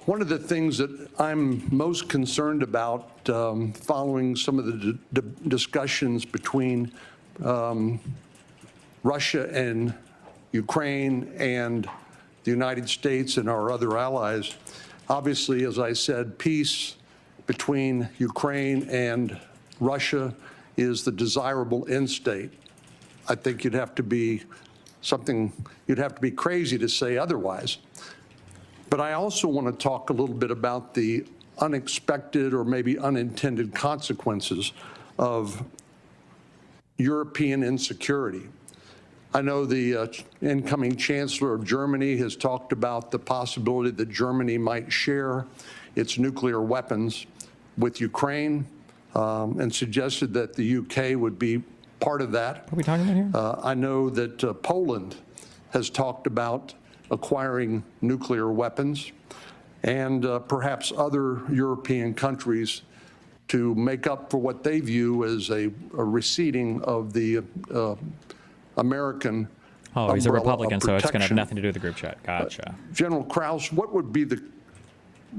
One of the things that I'm most concerned about following some of the discussions between Russia and Ukraine and the United States and our other allies, obviously, as I said, peace between Ukraine and Russia is the desirable end state. I think you'd have to be crazy to say otherwise. But I also want to talk a little bit about the unexpected or maybe unintended consequences of European insecurity. I know the incoming Chancellor of Germany has talked about the possibility that Germany might share its nuclear weapons with Ukraine and suggested that the UK would be part of that. What are we talking about here? I know that Poland has talked about acquiring nuclear weapons, and perhaps other European countries to make up for what they view as a receding of the American Oh, he's a umbrella of Republican, so it's going to have protection. nothing to do with the group chat. Gotcha. General Krause, what would be the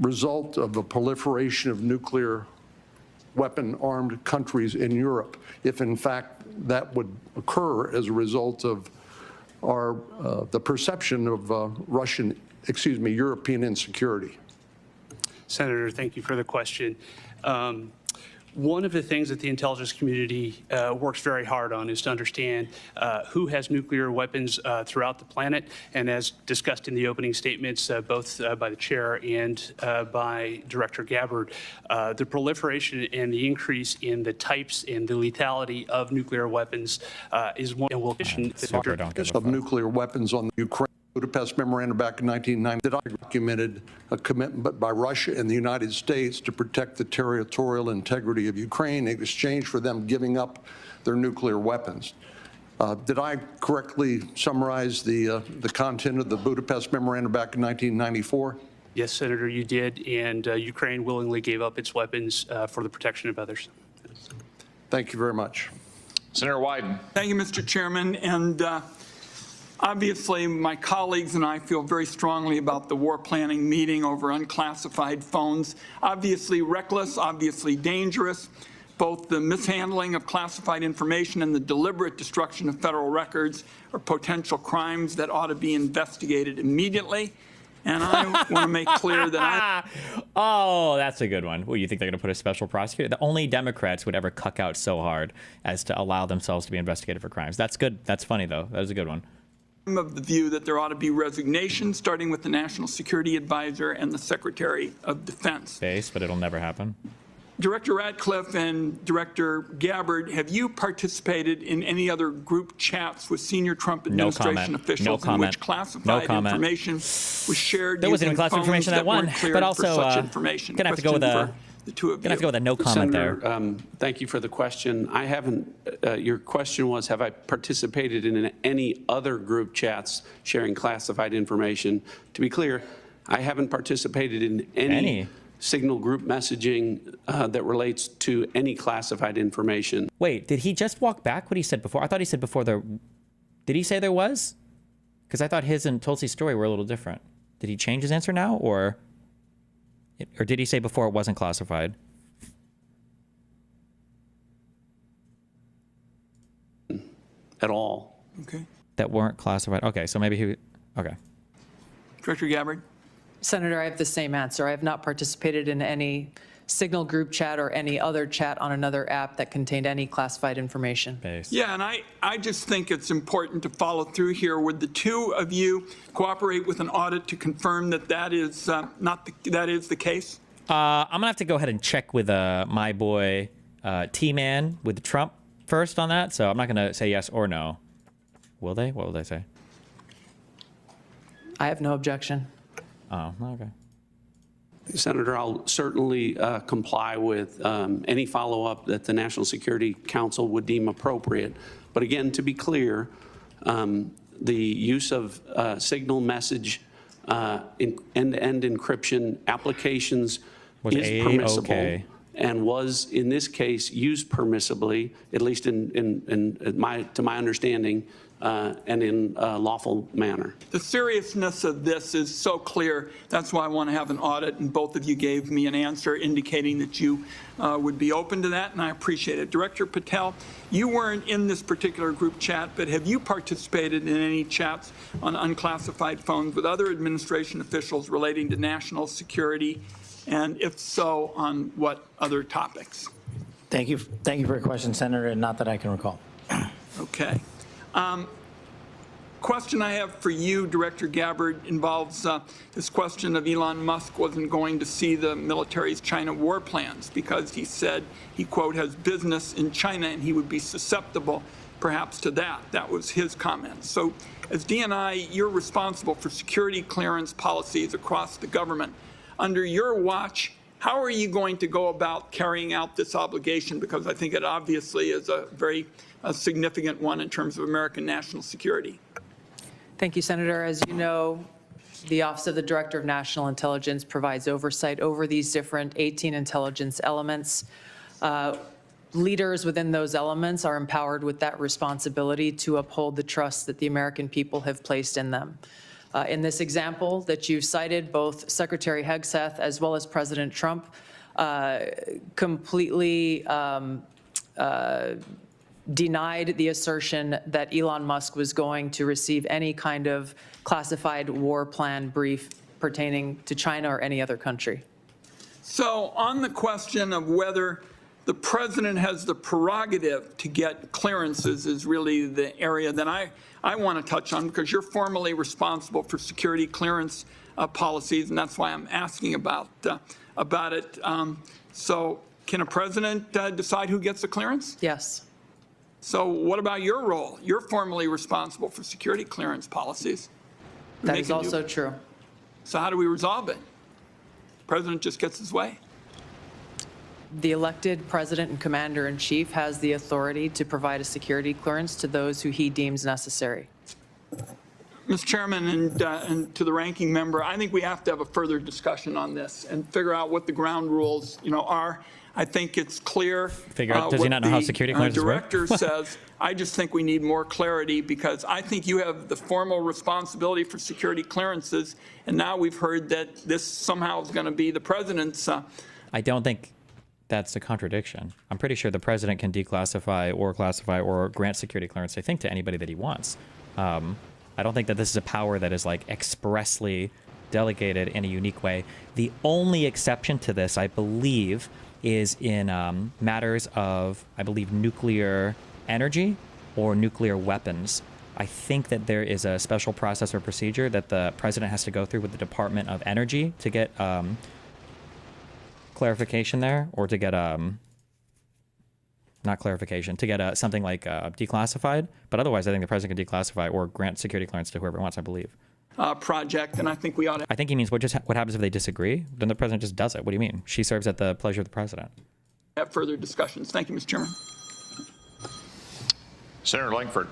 result of the proliferation of nuclear weapon-armed countries in Europe if, in fact, that would occur as a result of our the perception of European insecurity? Senator, thank you for the question. One of the things that the intelligence community works very hard on is to understand who has nuclear weapons throughout the planet. And as discussed in the opening statements, both by the chair and by Director Gabbard, the proliferation and the increase in the types and the lethality of nuclear weapons is one and will of nuclear weapons on the Ukraine. Budapest Memorandum back in 1990 that documented a commitment by Russia and the United States to protect the territorial integrity of Ukraine in exchange for them giving up their nuclear weapons. Did I correctly summarize the content of the Budapest Memorandum back in 1994? Yes, Senator, you did, and Ukraine willingly gave up its weapons for the protection of others. Thank you very much. Senator Wyden. Thank you, Mr. Chairman. And obviously, my colleagues and I feel very strongly about the war planning meeting over unclassified phones. Obviously reckless, obviously dangerous. Both the mishandling of classified information and the deliberate destruction of federal records are potential crimes that ought to be investigated immediately. And I want to make clear that Oh, that's a good one. Well, you think they're going to put a special prosecutor? The only Democrats would ever cuck out so hard as to allow themselves to be investigated for crimes. That's good. That's funny, though. That was a good one. I'm of the view that there ought to be resignation, starting with the National Security Advisor and the Secretary of Defense. Base, but it'll never happen. Director Ratcliffe and Director Gabbard, have you participated in any other group chats with senior Trump administration officials in which classified information was shared? There wasn't even using classified information phones that one, weren't cleared but also for such information? gonna have to go with a no comment Senator, there. Thank you for the question. I haven't, your question was, have I participated in any other group chats sharing classified information? To be clear, I haven't participated in any signal group messaging that relates to any classified information. Wait, did he just walk back what he said before? I thought he said before there, did he say there was? Because I thought his and Tulsi's story were a little different. Did he change his answer now, or did he say before it wasn't classified? At all. Okay. That weren't classified. Okay, so maybe he, okay. Director Gabbard? Senator, I have the same answer. I have not participated in any Signal group chat or any other chat on another app that contained any classified information. Yeah, and I just think it's important to follow through here. Would the two of you cooperate with an audit to confirm that that is that is the case? I'm gonna have to go ahead and check with my boy T-Man with Trump first on that. So I'm not gonna say yes or no. Will they? What will they say? I have no objection. Oh, okay. Senator, I'll certainly comply with any follow-up that the National Security Council would deem appropriate. But again, to be clear, the use of signal message end-to-end encryption applications is permissible and was, in this case, used permissibly, at least to my understanding, and in a lawful manner. The seriousness of this is so clear. That's why I want to have an audit, and both of you gave me an answer indicating that you would be open to that, and I appreciate it. Director Patel, you weren't in this particular group chat, but have you participated in any chats on unclassified phones with other administration officials relating to national security, and if so, on what other topics? Thank you for your question, Senator, and not that I can recall. Okay. Director Gabbard? Thank you for your question, Senator, and not that I can recall. Thank you. Thank you for your question, Senator, and not that I can recall. Okay. Director Gabbard? Thank you for your question, Senator, and not that I can recall. Okay. question I have for you, Director Gabbard, involves this question of Elon Musk wasn't going to see the military's China war plans because he said he, quote, has business in China and he would be susceptible perhaps to that. That was his comment. So as DNI, you're responsible for security clearance policies across the government. Under your watch, how are you going to go about carrying out this obligation? Because I think it obviously is a very significant one in terms of American national security. Thank you, Senator. As you know, the Office of the Director of National Intelligence provides oversight over these different 18 intelligence elements. Leaders within those elements are empowered with that responsibility to uphold the trust that the American people have placed in them. In this example that you cited, both Secretary Hegseth as well as President Trump completely denied the assertion that Elon Musk was going to receive any kind of classified war plan brief pertaining to China or any other country. So on the question of whether the president has the prerogative to get clearances is really the area that I want to touch on, because you're formally responsible for security clearance policies, and that's why I'm asking about it. So can a president decide who gets the clearance? Yes. So what about your role? You're formally responsible for security clearance policies. That is also true. So how do we resolve it? The president just gets his way. The elected president and commander-in-chief has the authority to provide a security clearance to those who he deems necessary. Mr. Chairman, and to the ranking member, I think we have to have a further discussion on this and figure out what the ground rules, are. I think it's clear. Does he not know how security clearances work? The director says. I just think we need more clarity, because I think you have the formal responsibility for security clearances, and now we've heard that this somehow is going to be the president's. I don't think that's a contradiction. I'm pretty sure the president can declassify or classify or grant security clearance, I think, to anybody that he wants. I don't think that this is a power that is like expressly delegated in a unique way. The only exception to this, I believe, is in matters of, I believe, nuclear energy or nuclear weapons. I think that there is a special process or procedure that the president has to go through with the Department of Energy to get clarification there, or to get not clarification, to get something like declassified. But otherwise, I think the president can declassify or grant security clearance to whoever wants, I believe. Project, and I think we ought to. I think he means what happens if they disagree? Then the president just does it. What do you mean? She serves at the pleasure of the president. Have further discussions. Thank you, Mr. Chairman. Senator Langford.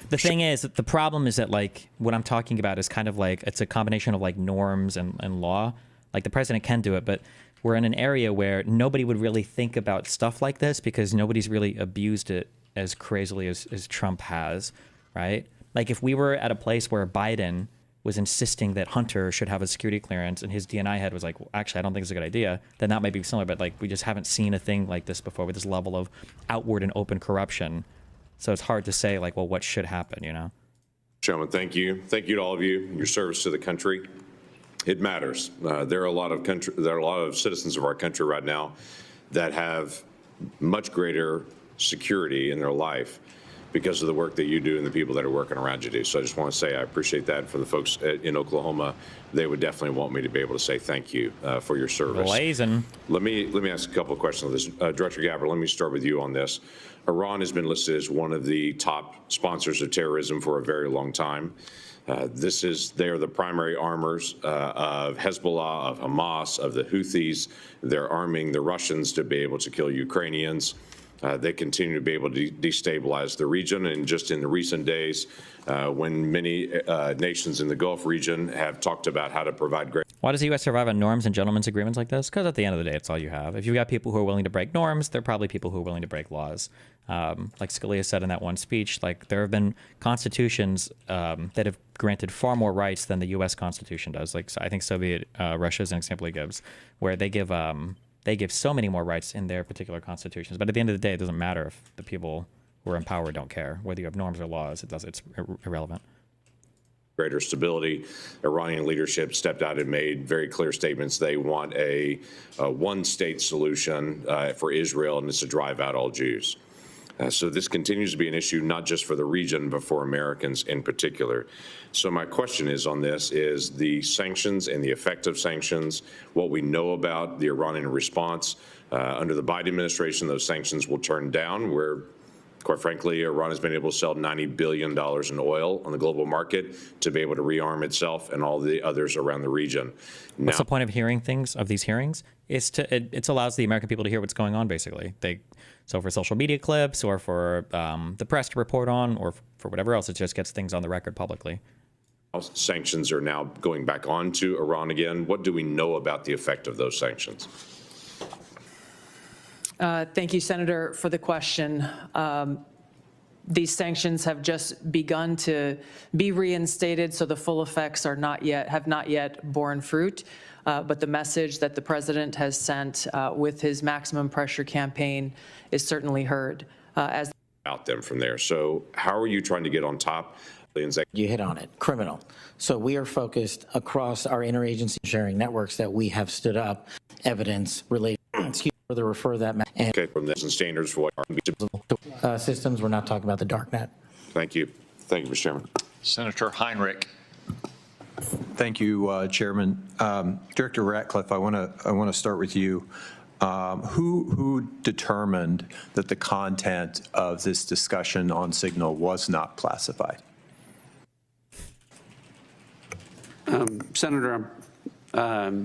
The thing is, the problem is that, like, what I'm talking about is kind of like, it's a combination of like norms and law. Like, the president can do it, but we're in an area where nobody would really think about stuff like this because nobody's really abused it as crazily as Trump has, right? Like, if we were at a place where Biden was insisting that Hunter should have a security clearance and his DNI head was like, well, actually, I don't think it's a good idea, then that might be similar. But, like, we just haven't seen a thing like this before with this level of outward and open corruption. So it's hard to say, like, well, what should happen, Gentlemen, thank you. Thank you to all of you, your service to the country. It matters. There are a lot of citizens of our country right now that have much greater security in their life because of the work that you do and the people that are working around you do. So I just want to say I appreciate that. For the folks in Oklahoma, they would definitely want me to be able to say thank you for your service. Blazing. Let me ask a couple of questions on this. Director Gabbard, let me start with you on this. Iran has been listed as one of the top sponsors of terrorism for a very long time. They are the primary armors of Hezbollah, of Hamas, of the Houthis. They're arming the Russians to be able to kill Ukrainians. They continue to be able to destabilize the region. And just in the recent days, when many nations in the Gulf region have talked about how to provide great. Why does the U.S. survive on norms and gentlemen's agreements like this? Because at the end of the day, it's all you have. If you've got people who are willing to break norms, they're probably people who are willing to break laws. Like Scalia said in that one speech, like, there have been constitutions that have granted far more rights than the U.S. Constitution does. Like, I think Soviet Russia is an example he gives, where they give so many more rights in their particular constitutions. But at the end of the day, it doesn't matter if the people who are in power don't care. Whether you have norms or laws, it's irrelevant. Greater stability. Iranian leadership stepped out and made very clear statements. They want a one-state solution for Israel, and it's to drive out all Jews. So this continues to be an issue, not just for the region, but for Americans in particular. So my question is on this is the sanctions and the effect of sanctions, what we know about the Iranian response. Under the Biden administration, those sanctions will turn down, where, quite frankly, Iran has been able to sell $90 billion in oil on the global market to be able to rearm itself and all the others around the region. What's the point of these hearings? Is it allows the American people to hear what's going on, basically. So for social media clips or for the press to report on or for whatever else, it just gets things on the record publicly. Sanctions are now going back on to Iran again. What do we know about the effect of those sanctions? Thank you, Senator, for the question. These sanctions have just begun to be reinstated, so the full effects have not yet borne fruit. But the message that the president has sent with his maximum pressure campaign is certainly heard. As Out them from there. So how are you trying to get on top? You hit on it, criminal. So we are focused across our interagency sharing networks that we have stood up, evidence related, further refer that. And okay, from this and standards for what systems, we're not talking about the dark net. Thank you. Thank you, Mr. Chairman. Senator Heinrich. Thank you, Chairman. Director Ratcliffe, I want to start with you. Who determined that the content of this discussion on Signal was not classified? Senator, I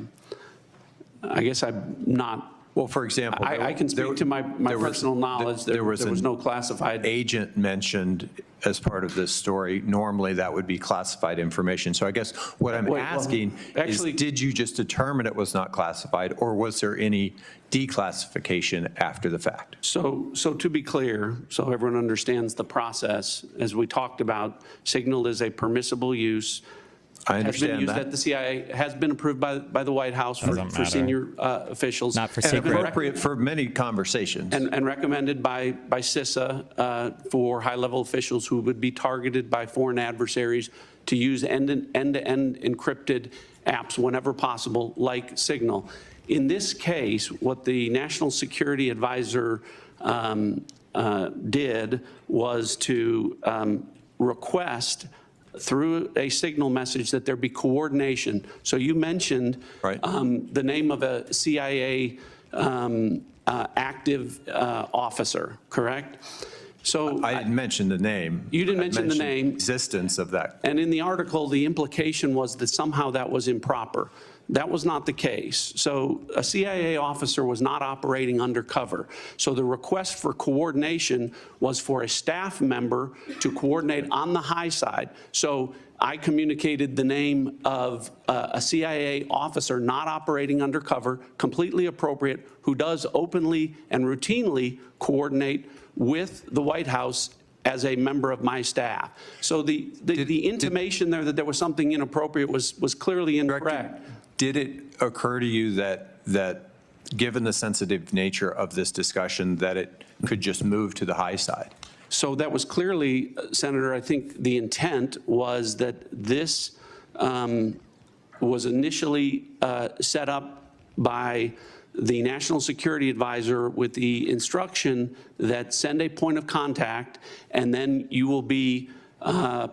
guess I'm not. Well, for example, I can speak to my personal knowledge. There was no classified agent mentioned as part of this story. Normally, that would be classified information. So I guess what I'm asking is, did you just determine it was not classified, or was there any declassification after the fact? So to be clear, so everyone understands the process, as we talked about, Signal is a permissible use. I understand has been used that. at the CIA, has been approved by the White House for senior officials. Not for and secret. Appropriate for many conversations. And recommended by CISA for high-level officials who would be targeted by foreign adversaries to use end-to-end encrypted apps whenever possible, like Signal. In this case, what the National Security Advisor did was to request through a Signal message that there be coordination. So you mentioned the name of a CIA active officer, correct? So I didn't mention the name. You didn't mention the name. Existence of that. And in the article, the implication was that somehow that was improper. That was not the case. So a CIA officer was not operating undercover. So the request for coordination was for a staff member to coordinate on the high side. So I communicated the name of a CIA officer not operating undercover, completely appropriate, who does openly and routinely coordinate with the White House as a member of my staff. So the intimation there that there was something inappropriate was clearly incorrect. Did it occur to you that given the sensitive nature of this discussion, that it could just move to the high side? So that was clearly, Senator, I think the intent was that this was initially set up by the National Security Advisor with the instruction that send a point of contact, and then you will be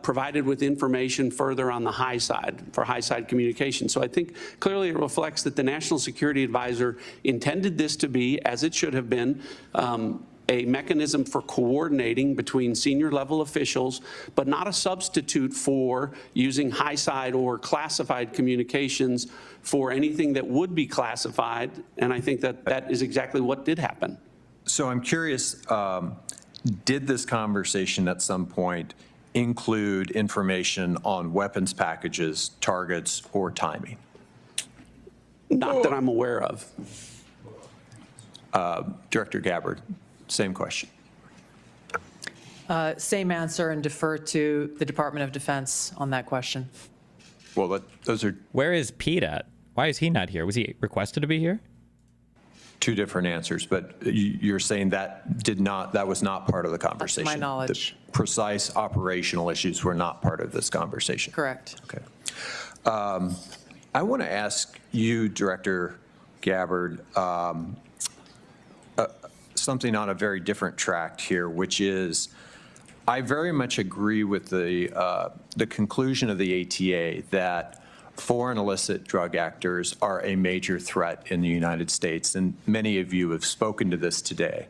provided with information further on the high side for high side communication. So I think clearly it reflects that the National Security Advisor intended this to be, as it should have been, a mechanism for coordinating between senior level officials, but not a substitute for using high side or classified communications for anything that would be classified. And I think that that is exactly what did happen. So I'm curious, did this conversation at some point include information on weapons packages, targets, or timing? Not that I'm aware of. Director Gabbard, same question. Same answer, and defer to the Department of Defense on that question. Well, those are Where is Pete at? Why is he not here? Was he requested to be here? two different answers, but you're saying that was not part of the conversation. To my knowledge. The precise operational issues were not part of this conversation. Correct. Okay. I want to ask you, Director Gabbard, something on a very different track here, which is I very much agree with the conclusion of the ATA that foreign illicit drug actors are a major threat in the United States, and many of you have spoken to this today.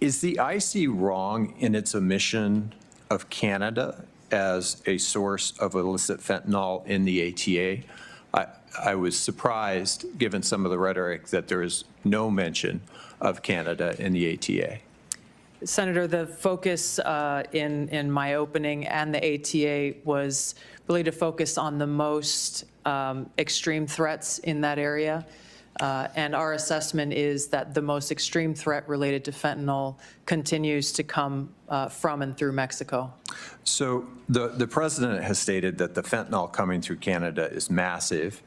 Is the IC wrong in its omission of Canada as a source of illicit fentanyl in the ATA? I was surprised, given some of the rhetoric, that there is no mention of Canada in the ATA. Senator, the focus in my opening and the ATA was really to focus on the most extreme threats in that area. And our assessment is that the most extreme threat related to fentanyl continues to come from and through Mexico. So the president has stated that the fentanyl coming through Canada is massive,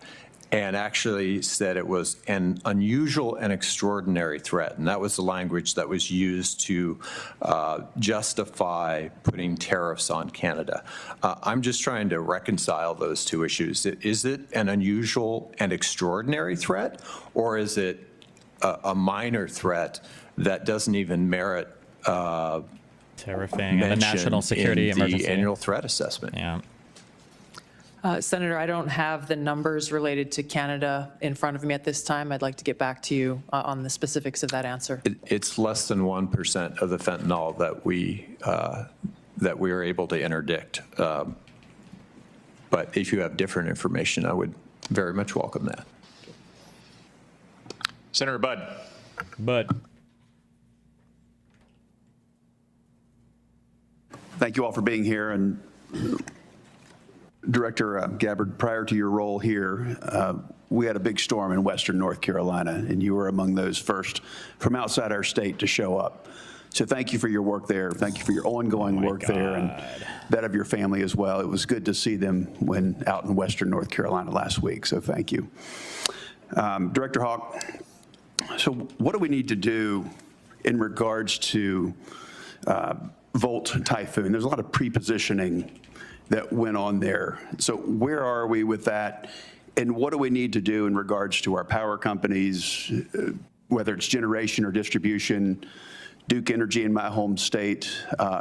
and actually said it was an unusual and extraordinary threat. And that was the language that was used to justify putting tariffs on Canada. I'm just trying to reconcile those two issues. Is it an unusual and extraordinary threat, or is it a minor threat that doesn't even merit terrifying and the national security in emergency the annual threat assessment? Yeah. Senator, I don't have the numbers related to Canada in front of me at this time. I'd like to get back to you on the specifics of that answer. It's less than 1% of the fentanyl that we are able to interdict. But if you have different information, I would very much welcome that. Senator Budd. Thank you all for being here. And Director Gabbard, prior to your role here, we had a big storm in western North Carolina, and you were among those first from outside our state to show up. So thank you for your work there. Thank you for your ongoing work there and that of your family as well. It was good to see them when out in western North Carolina last week, so thank you. Director Hawk, so what do we need to do in regards to Volt Typhoon? There's a lot of pre-positioning that went on there. So where are we with that? And what do we need to do in regards to our power companies, whether it's generation or distribution, Duke Energy in my home state,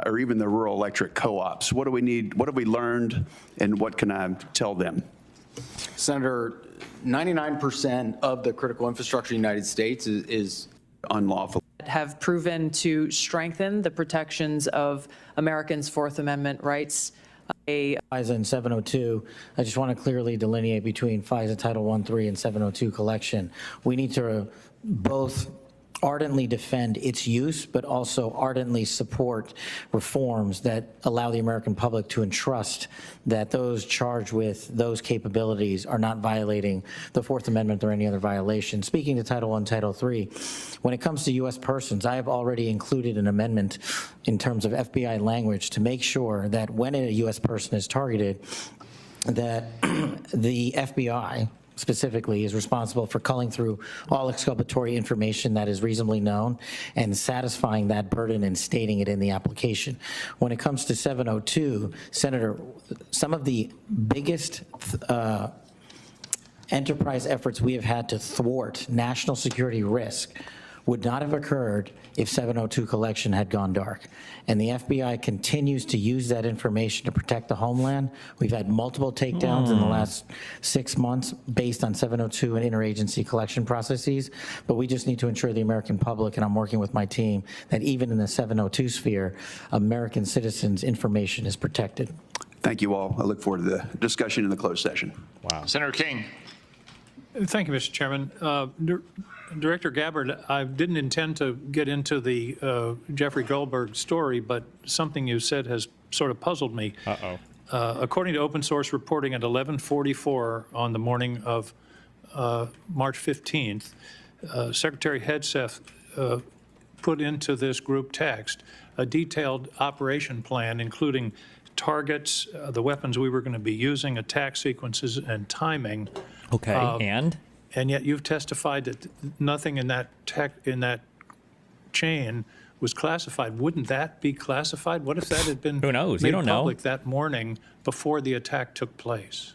or even the rural electric co-ops? What do we need? What have we learned? And what can I tell them? Senator, 99% of the critical infrastructure in the United States is unlawful. Have proven to strengthen the protections of Americans' Fourth Amendment rights. FISA and 702, I just want to clearly delineate between FISA Title 1.3 and 702 collection. We need to both ardently defend its use, but also ardently support reforms that allow the American public to entrust that those charged with those capabilities are not violating the Fourth Amendment or any other violation. Speaking to Title I, Title III, when it comes to U.S. persons, I have already included an amendment in terms of FBI language to make sure that when a U.S. person is targeted, that the FBI specifically is responsible for culling through all exculpatory information that is reasonably known and satisfying that burden and stating it in the application. When it comes to 702, Senator, some of the biggest enterprise efforts we have had to thwart national security risk would not have occurred if 702 collection had gone dark. And the FBI continues to use that information to protect the homeland. We've had multiple takedowns in the last 6 months based on 702 and interagency collection processes, but we just need to ensure the American public, and I'm working with my team, that even in the 702 sphere, American citizens' information is protected. Thank you all. I look forward to the discussion in the closed session. Wow. Senator King. Thank you, Mr. Chairman. Director Gabbard, I didn't intend to get into the Jeffrey Goldberg story, but something you said has sort of puzzled me. According to open source reporting at 11:44 on the morning of March 15th, Secretary Hegseth put into this group text a detailed operation plan, including targets, the weapons we were going to be using, attack sequences, and timing. Okay, And yet you've testified that nothing in that chain was classified. Wouldn't that be classified? What if that had been Who knows? You made don't know. public that morning before the attack took place?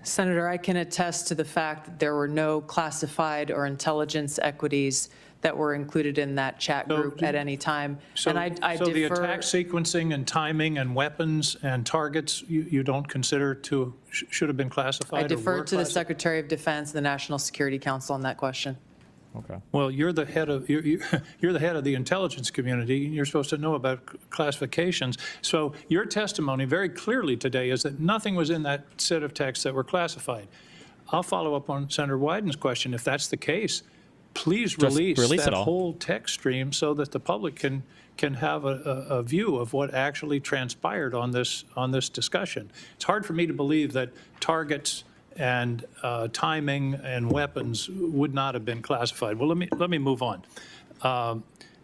Senator, I can attest to the fact that there were no classified or intelligence equities that were included in that chat group at any time. So, And I so the defer- attack sequencing and timing and weapons and targets, you don't consider should have been classified? I or defer were to the classified? Secretary of Defense and the National Security Council on that question. Okay. Well, you're the head of you're the head of the intelligence community. You're supposed to know about classifications. So your testimony very clearly today is that nothing was in that set of texts that were classified. I'll follow up on Senator Wyden's question. If that's the case, please release release that it all. whole text stream so that the public can have a view of what actually transpired on this discussion. It's hard for me to believe that targets and timing and weapons would not have been classified. Well, let me move on.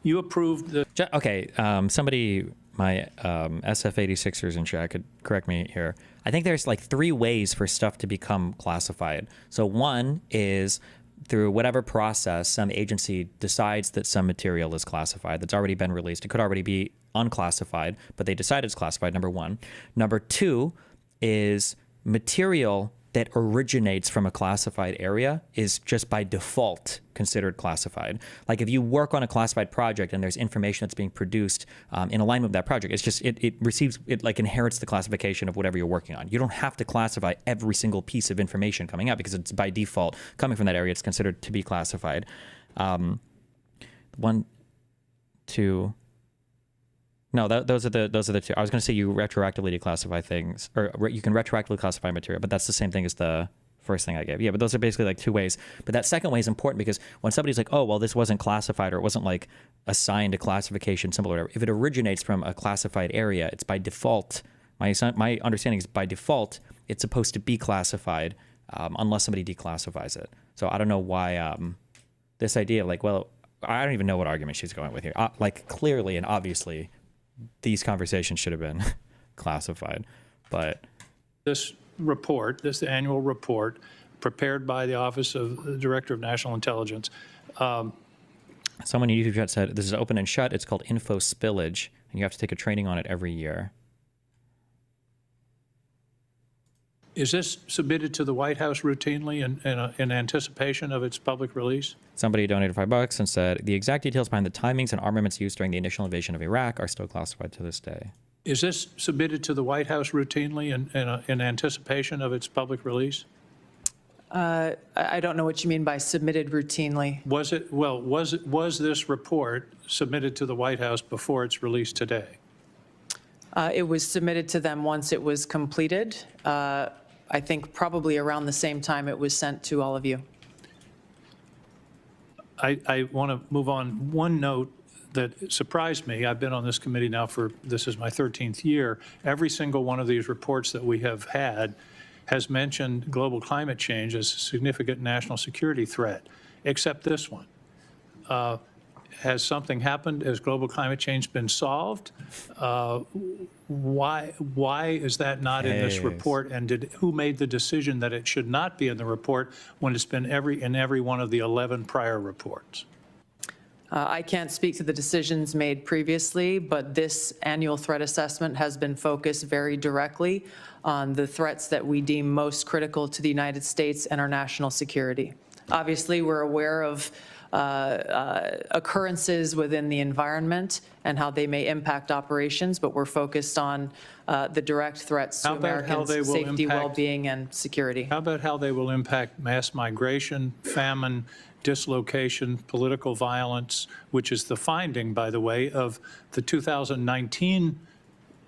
You approved the. Okay, somebody, my SF-86ers in chat could correct me here. I think there's like 3 ways for stuff to become classified. So one is through whatever process some agency decides that some material is classified that's already been released. It could already be unclassified, but they decide it's classified, number one. Number two is material that originates from a classified area is just by default considered classified. Like if you work on a classified project and there's information that's being produced in alignment with that project, it's just, it like inherits the classification of whatever you're working on. You don't have to classify every single piece of information coming out because it's by default coming from that area, it's considered to be classified. 1, 2, no, those are the 2. I was going to say you retroactively declassify things, or you can retroactively classify material, but that's the same thing as the first thing I gave. Yeah, but those are basically like 2 ways. But that second way is important because when somebody's like, oh, well, this wasn't classified or it wasn't like assigned a classification symbol or whatever, if it originates from a classified area, it's by default. My understanding is by default, it's supposed to be classified unless somebody declassifies it. So I don't know why this idea, like, well, I don't even know what argument she's going with here. Like clearly and obviously, these conversations should have been classified, but This report, this annual report, prepared by the Office of the Director of National Intelligence. Someone in YouTube chat said this is open and shut. It's called info spillage, and you have to take a training on it every year. Is this submitted to the White House routinely in anticipation of its public release? Somebody donated $5 and said the exact details behind the timings and armaments used during the initial invasion of Iraq are still classified to this day. Is this submitted to the White House routinely in anticipation of its public release? I don't know what you mean by submitted routinely. Was this report submitted to the White House before its release today? It was submitted to them once it was completed. I think probably around the same time it was sent to all of you. I want to move on. One note that surprised me, I've been on this committee now this is my 13th year. Every single one of these reports that we have had has mentioned global climate change as a significant national security threat, except this one. Has something happened? Has global climate change been solved? Why is that not in this report? And who made the decision that it should not be in the report when it's been in every one of the 11 prior reports? I can't speak to the decisions made previously, but this annual threat assessment has been focused very directly on the threats that we deem most critical to the United States and our national security. Obviously, we're aware of occurrences within the environment and how they may impact operations, but we're focused on the direct threats to Americans' safety, well-being, and security. How about how they will impact mass migration, famine, dislocation, political violence, which is the finding, by the way, of the 2019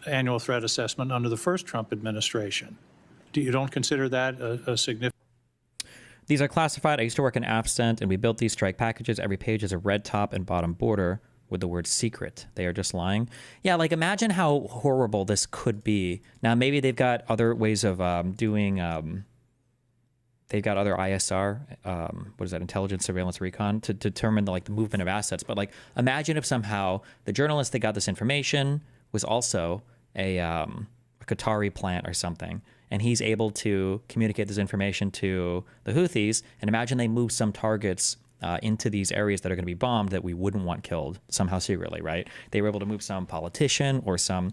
annual threat assessment under the first Trump administration? You don't consider that a significant? These are classified. I used to work in Absent, and we built these strike packages. Every page has a red top and bottom border with the word secret. They are just lying. Yeah, like imagine how horrible this could be. Now, maybe they've got other ways of doing, they've got other ISR, what is that, intelligence, surveillance, recon, to determine the movement of assets. But like, imagine if somehow the journalist that got this information was also a Qatari plant or something, and he's able to communicate this information to the Houthis, and imagine they move some targets into these areas that are going to be bombed that we wouldn't want killed somehow secretly, right? They were able to move some politician or some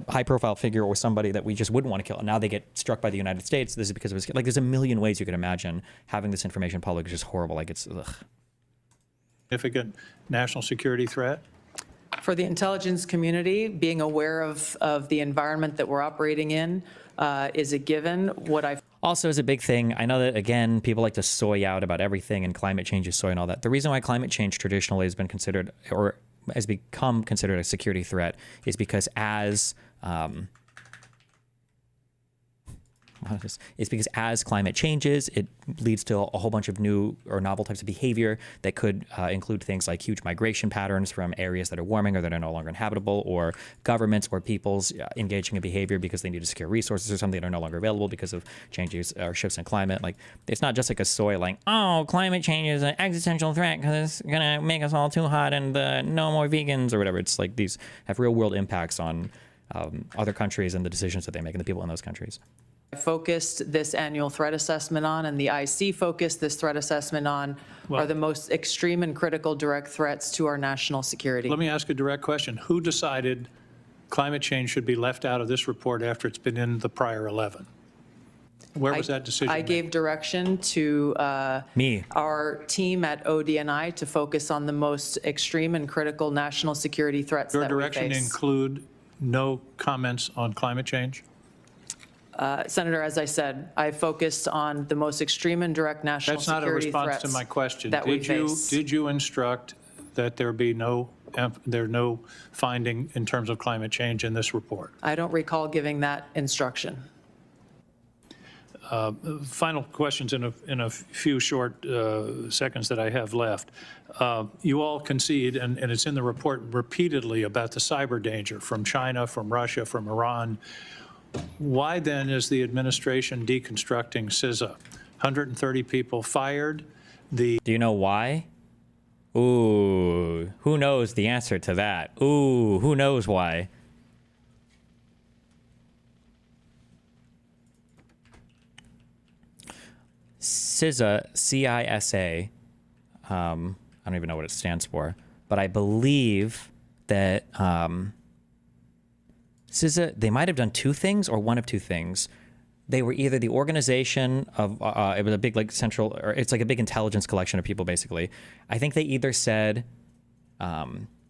high profile figure or somebody that we just wouldn't want to kill. And now they get struck by the United States. This is because it was like, there's a million ways you could imagine having this information public is just horrible. Like it's, ugh. Significant national security threat? For the intelligence community, being aware of the environment that we're operating in is a given. What I also is a big thing. I know that, again, people like to soy out about everything and climate change is soy and all that. The reason why climate change traditionally has been considered or has become considered a security threat is because as climate changes, it leads to a whole bunch of new or novel types of behavior that could include things like huge migration patterns from areas that are warming or that are no longer inhabitable, or governments or peoples engaging in behavior because they need to secure resources or something that are no longer available because of changes or shifts in climate. Like, it's not just like a soy like, oh, climate change is an existential threat because it's going to make us all too hot and no more vegans or whatever. It's like these have real world impacts on other countries and the decisions that they make and the people in those countries. focused this annual threat assessment on, and the IC focused this threat assessment on, are the most extreme and critical direct threats to our national security. Let me ask a direct question. Who decided climate change should be left out of this report after it's been in the prior 11? Where was that decision I made? gave direction to me, our team at ODNI, to focus on the most extreme and critical national security threats Your that we direction face. include no comments on climate change? Senator, as I said, I focused on the most extreme and direct national security threats. That's not a response to my question. That we face. Did you instruct that there be no finding in terms of climate change in this report? I don't recall giving that instruction. Final questions in a few short seconds that I have left. You all concede, and it's in the report repeatedly, about the cyber danger from China, from Russia, from Iran. Why then is the administration deconstructing CISA? 130 people fired. Do you know why? Ooh, who knows the answer to that? Ooh, who knows why? CISA, C-I-S-A, I don't even know what it stands for, but I believe that CISA, they might have done two things or one of two things. They were either the organization of, it was a big like central, or it's like a big intelligence collection of people basically. I think they either said,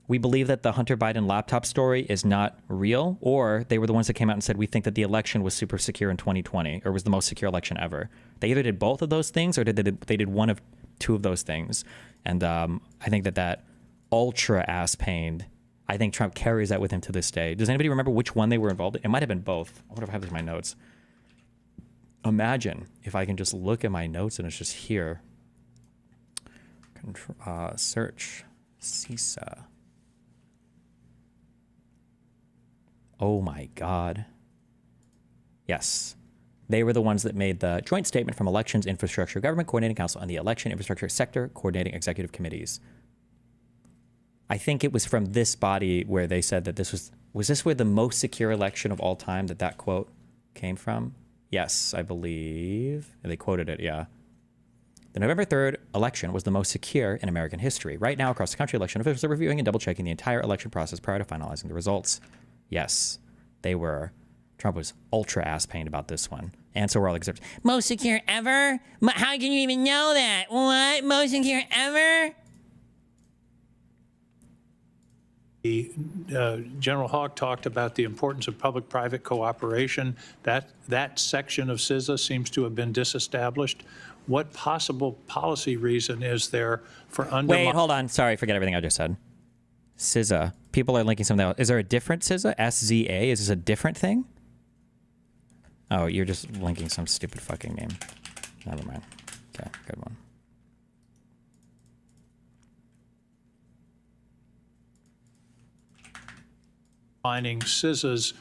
we believe that the Hunter Biden laptop story is not real, or they were the ones that came out and said, we think that the election was super secure in 2020, or was the most secure election ever. They either did both of those things, or they did one of two of those things. And I think that ultra ass pained, I think Trump carries that with him to this day. Does anybody remember which one they were involved in? It might have been both. I wonder if I have this in my notes. Imagine if I can just look at my notes and it's just here. Search CISA. Oh my God. Yes. They were the ones that made the joint statement from Elections Infrastructure Government Coordinating Council and the Election Infrastructure Sector Coordinating Executive Committees. I think it was from this body where they said that this was this where the most secure election of all time, that quote came from? Yes, I believe. They quoted it, yeah. The November 3rd election was the most secure in American history. Right now, across the country, election officials are reviewing and double-checking the entire election process prior to finalizing the results. Yes, they were. Trump was ultra ass-pained about this one. And so we're all except most secure ever? How can you even know that? What? Most secure ever? General Hawk talked about the importance of public-private cooperation. That section of CISA seems to have been disestablished. What possible policy reason is there for undermining? Wait, hold on. Sorry, forget everything I just said. CISA. People are linking something else. Is there a different CISA? SZA? Is this a different thing? Oh, you're just linking some stupid fucking name. Never mind. Okay, good one. Defining CISA's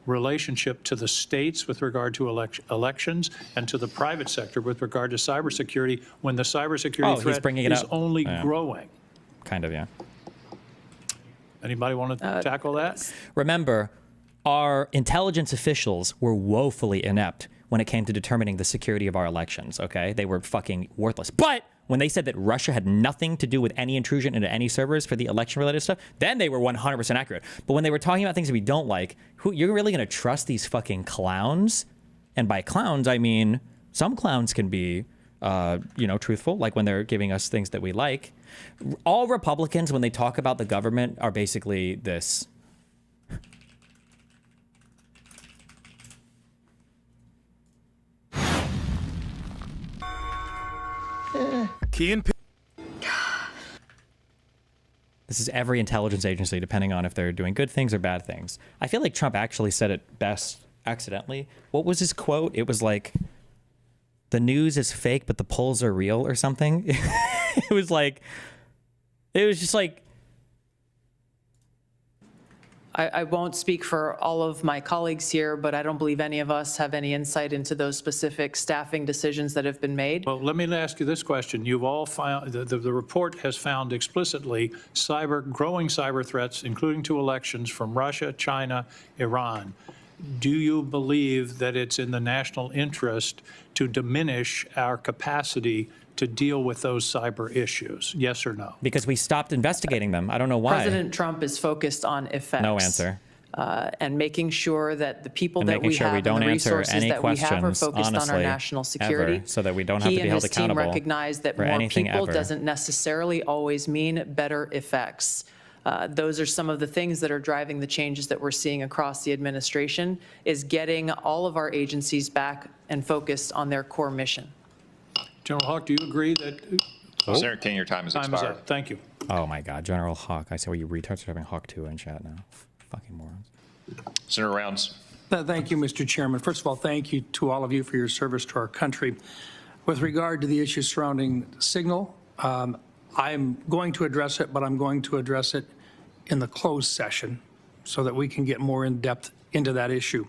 relationship to the states with regard to elections and to the private sector with regard to cybersecurity, when the cybersecurity threat is only growing. Kind of, yeah. Anybody want to tackle that? Remember, our intelligence officials were woefully inept when it came to determining the security of our elections, okay? They were fucking worthless. But when they said that Russia had nothing to do with any intrusion into any servers for the election-related stuff, then they were 100% accurate. But when they were talking about things that we don't like, you're really going to trust these fucking clowns? And by clowns, I mean some clowns can be, truthful, like when they're giving us things that we like. All Republicans, when they talk about the government, are basically this. This is every intelligence agency, depending on if they're doing good things or bad things. I feel like Trump actually said it best accidentally. What was his quote? It was like, the news is fake, but the polls are real or something. It was just like, I won't speak for all of my colleagues here, but I don't believe any of us have any insight into those specific staffing decisions that have been made. Well, let me ask you this question. You've all found, the report has found explicitly growing cyber threats, including to elections from Russia, China, Iran. Do you believe that it's in the national interest to diminish our capacity to deal with those cyber issues? Yes or no? Because we stopped investigating them. I don't know why. President Trump is focused on effects. No answer. And making sure that the people And that making we sure have we and don't the answer resources any that we have are questions, focused on our honestly, national security. ever, so that we don't have to He be and held his team accountable recognize that for more anything people ever. doesn't necessarily always mean better effects. Those are some of the things that are driving the changes that we're seeing across the administration, is getting all of our agencies back and focused on their core mission. General Hawk, do you agree that? Senator King, your time has Time is expired. up. Thank you. Oh my God, General Hawk. I see why you retards are having Hawk 2 in chat now. Fucking morons. Senator Rounds. Thank you, Mr. Chairman. First of all, thank you to all of you for your service to our country. With regard to the issues surrounding Signal, I'm going to address it, but I'm going to address it in the closed session so that we can get more in depth into that issue.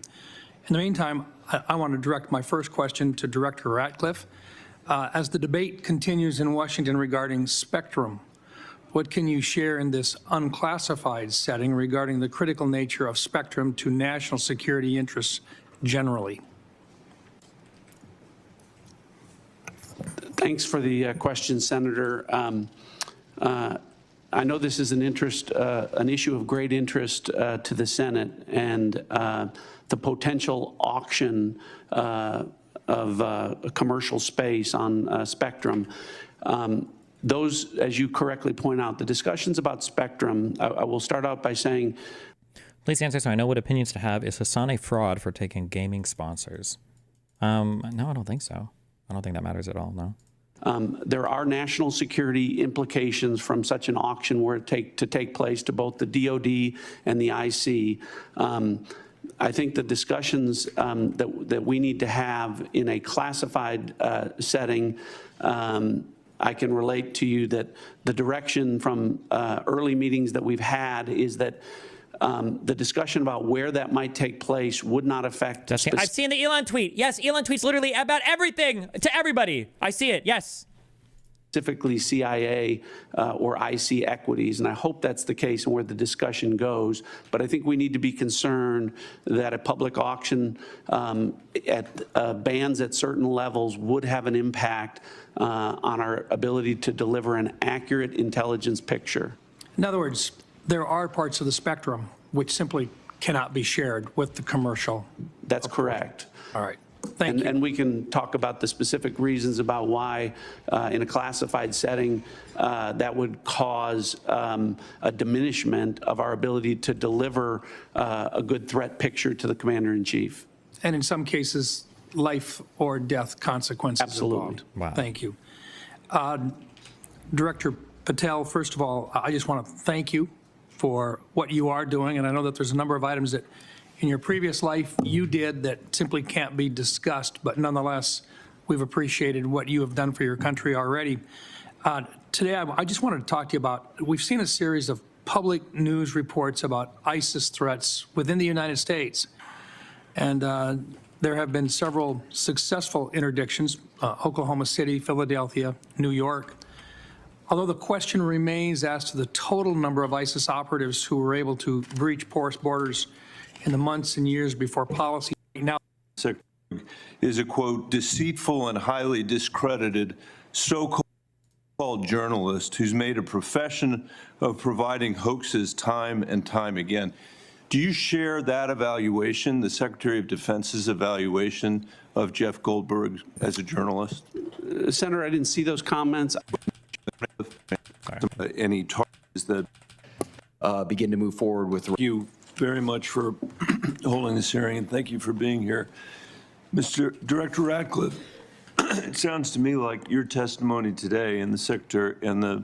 In the meantime, I want to direct my first question to Director Ratcliffe. As the debate continues in Washington regarding spectrum, what can you share in this unclassified setting regarding the critical nature of spectrum to national security interests generally? Thanks for the question, Senator. I know this is an issue of great interest to the Senate, and the potential auction of commercial space on spectrum. Those, as you correctly point out, the discussions about spectrum, I will start out by saying. Please answer so I know what opinions to have. Is Hassan a fraud for taking gaming sponsors? No, I don't think so. I don't think that matters at all, no. There are national security implications from such an auction were to take place to both the DOD and the IC. I think the discussions that we need to have in a classified setting, I can relate to you that the direction from early meetings that we've had is that the discussion about where that might take place would not affect. I've seen the Elon tweet. Yes, Elon tweets literally about everything to everybody. I see it, yes. Specifically CIA or IC equities, and I hope that's the case and where the discussion goes. But I think we need to be concerned that a public auction at bans at certain levels would have an impact on our ability to deliver an accurate intelligence picture. In other words, there are parts of the spectrum which simply cannot be shared with the commercial. That's correct. All right. Thank you. And we can talk about the specific reasons about why, in a classified setting, that would cause a diminishment of our ability to deliver a good threat picture to the commander-in-chief. And in some cases, life or death consequences Absolutely. involved. Wow. Thank you. Director Patel, first of all, I just want to thank you for what you are doing, and I know that there's a number of items that in your previous life you did that simply can't be discussed, but nonetheless, we've appreciated what you have done for your country already. Today, I just wanted to talk to you about, we've seen a series of public news reports about ISIS threats within the United States, and there have been several successful interdictions, Oklahoma City, Philadelphia, New York. Although the question remains as to the total number of ISIS operatives who were able to breach porous borders in the months and years before policy now is a, quote, deceitful and highly discredited so-called so-called journalist who's made a profession of providing hoaxes time and time again. Do you share that evaluation, the Secretary of Defense's evaluation of Jeff Goldberg as a journalist? Senator, I didn't see those comments. Any targets that begin to move forward with. Thank you very much for holding this hearing, and thank you for being here. Mr. Director Ratcliffe, it sounds to me like your testimony today and the Secretary and the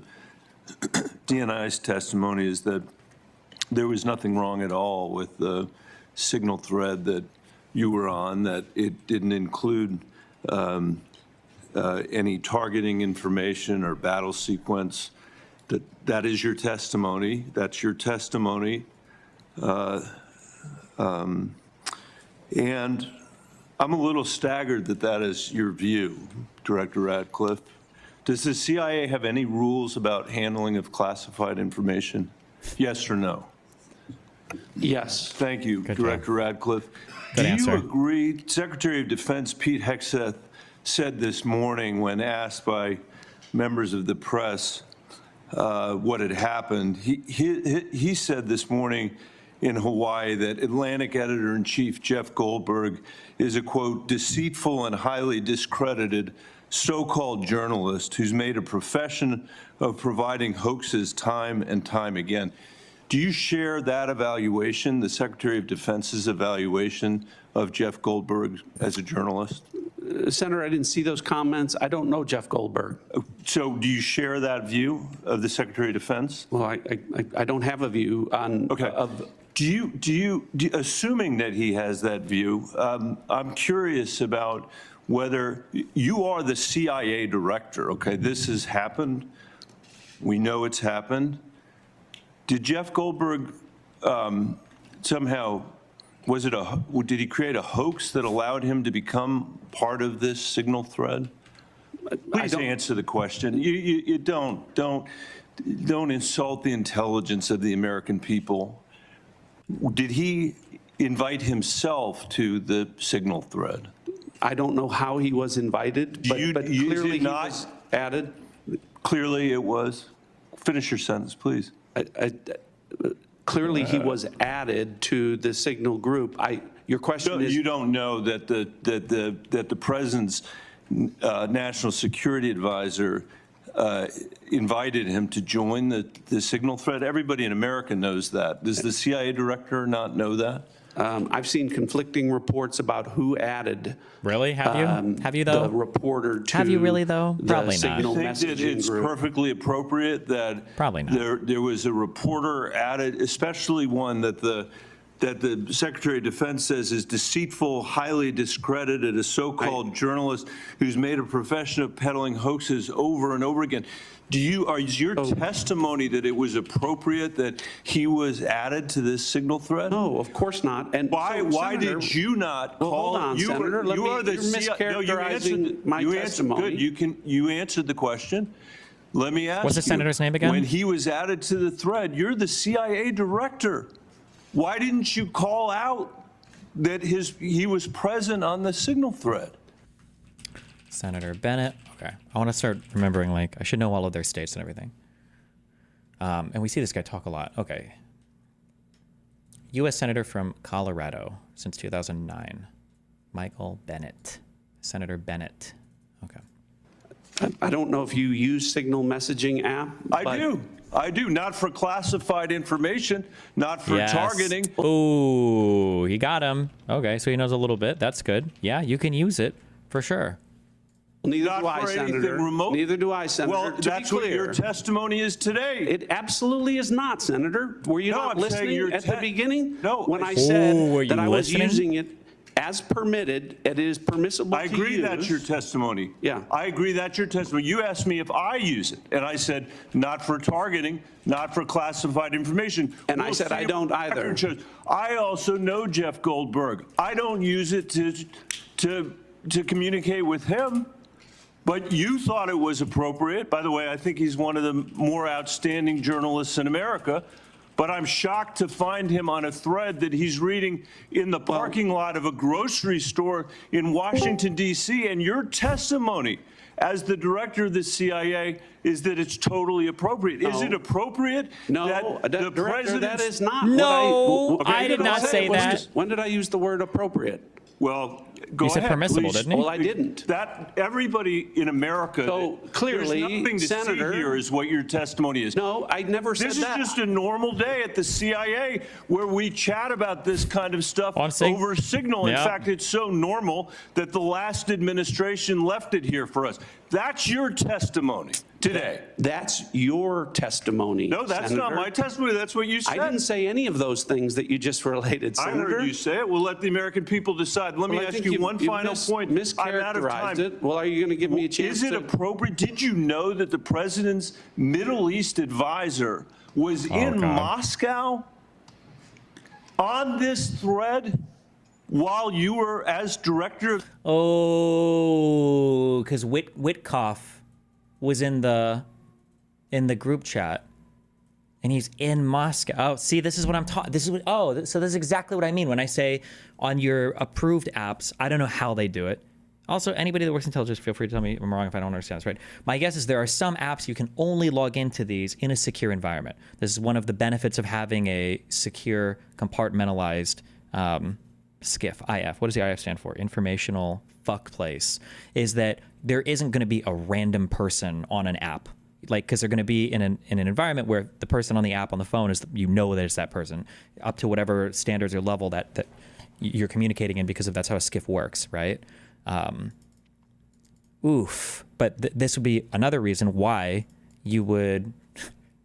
DNI's testimony is that there was nothing wrong at all with the signal thread that you were on, that it didn't include any targeting information or battle sequence. That is your testimony. That's your testimony. And I'm a little staggered that that is your view, Director Ratcliffe. Does the CIA have any rules about handling of classified information? Yes or no? Yes. Thank you, Director Ratcliffe. Good answer. Do you agree, Secretary of Defense Pete Hegseth said this morning when asked by members of the press what had happened, he said this morning in Hawaii that Atlantic Editor-in-Chief Jeff Goldberg is a, quote, deceitful and highly discredited so-called journalist who's made a profession of providing hoaxes time and time again. Do you share that evaluation, the Secretary of Defense's evaluation of Jeff Goldberg as a journalist? Senator, I didn't see those comments. I don't know Jeff Goldberg. So do you share that view of the Secretary of Defense? Well, I don't have a view on. Okay. Assuming that he has that view, I'm curious about whether you are the CIA director. Okay, this has happened. We know it's happened. Did Jeff Goldberg somehow, did he create a hoax that allowed him to become part of this signal thread? Please answer the question. You don't insult the intelligence of the American people. Did he invite himself to the signal thread? I don't know how he was invited, but clearly he was added. Clearly it was. Finish your sentence, please. Clearly he was added to the signal group. Your question is. You don't know that the president's national security advisor invited him to join the signal thread? Everybody in America knows that. Does the CIA director not know that? I've seen conflicting reports about who added. Really? Have you? Have you though? The reporter to. Have you really though? Probably not. I think that it's perfectly appropriate that probably not. There was a reporter added, especially one that the Secretary of Defense says is deceitful, highly discredited, a so-called journalist who's made a profession of peddling hoaxes over and over again. Is your testimony that it was appropriate that he was added to this signal thread? No, of course not. And why did you not call? Hold on, Senator. You're mischaracterizing my testimony. Good. You answered the question. Let me ask you. What's the senator's name again? When he was added to the thread, you're the CIA director. Why didn't you call out that he was present on the signal thread? Senator Bennett. Okay. I want to start remembering, I should know all of their states and everything. And we see this guy talk a lot. Okay. U.S. Senator from Colorado since 2009. Michael Bennett. Senator Bennett. Okay. I don't know if you use signal messaging app. I do. Not for classified information, not for targeting. Ooh, he got him. Okay, so he knows a little bit. That's good. Yeah, you can use it for sure. Well, neither do I, Senator. Neither do I, Senator. Well, that's what your testimony is today. It absolutely is not, Senator. Were you not listening at the beginning? No. When I said that I was using it as permitted, it is permissible to use. I agree that's your testimony. Yeah. I agree that's your testimony. You asked me if I use it, and I said not for targeting, not for classified information. And I said I don't either. I also know Jeff Goldberg. I don't use it to communicate with him. But you thought it was appropriate. By the way, I think he's one of the more outstanding journalists in America. But I'm shocked to find him on a thread that he's reading in the parking lot of a grocery store in Washington, D.C. And your testimony as the director of the CIA is that it's totally appropriate. Is it appropriate No, that the Director, president? that is not No, what I I did not say that. When did I use the word appropriate? Well, go You said ahead, permissible, please. didn't you? Well, I didn't. That everybody in America. So clearly, there's nothing to Senator, see here is what your testimony is. No, I never said This that. is just a normal day at the CIA where we chat about this kind of stuff over Signal. In Yeah. fact, it's so normal that the last administration left it here for us. That's your testimony today. That's your testimony. No, that's Senator. not my testimony. That's what you said. I didn't say any of those things that you just related, I Senator. heard you say it. We'll let the American people decide. Let me Well, I ask think you you've- one you've final point. I'm out of mischaracterized time. it. Well, are you going to give me a chance Is it to- appropriate? Did you know that the president's Middle East advisor was in God. Moscow on this thread while you were as director of? Oh, because Witkoff was in the group chat, and he's in Moscow. Oh, see, this is what I'm talking. This is what. Oh, so this is exactly what I mean when I say on your approved apps. I don't know how they do it. Also, anybody that works in intelligence, feel free to tell me if I'm wrong if I don't understand this right. My guess is there are some apps you can only log into these in a secure environment. This is one of the benefits of having a secure, compartmentalized SCIF, IF. What does the IF stand for? Informational fuck place. Is that there isn't going to be a random person on an app. Like, because they're going to be in an environment where the person on the app on the phone is, you know, that it's that person up to whatever standards or level that you're communicating in, because that's how a SCIF works, right? But this would be another reason why you would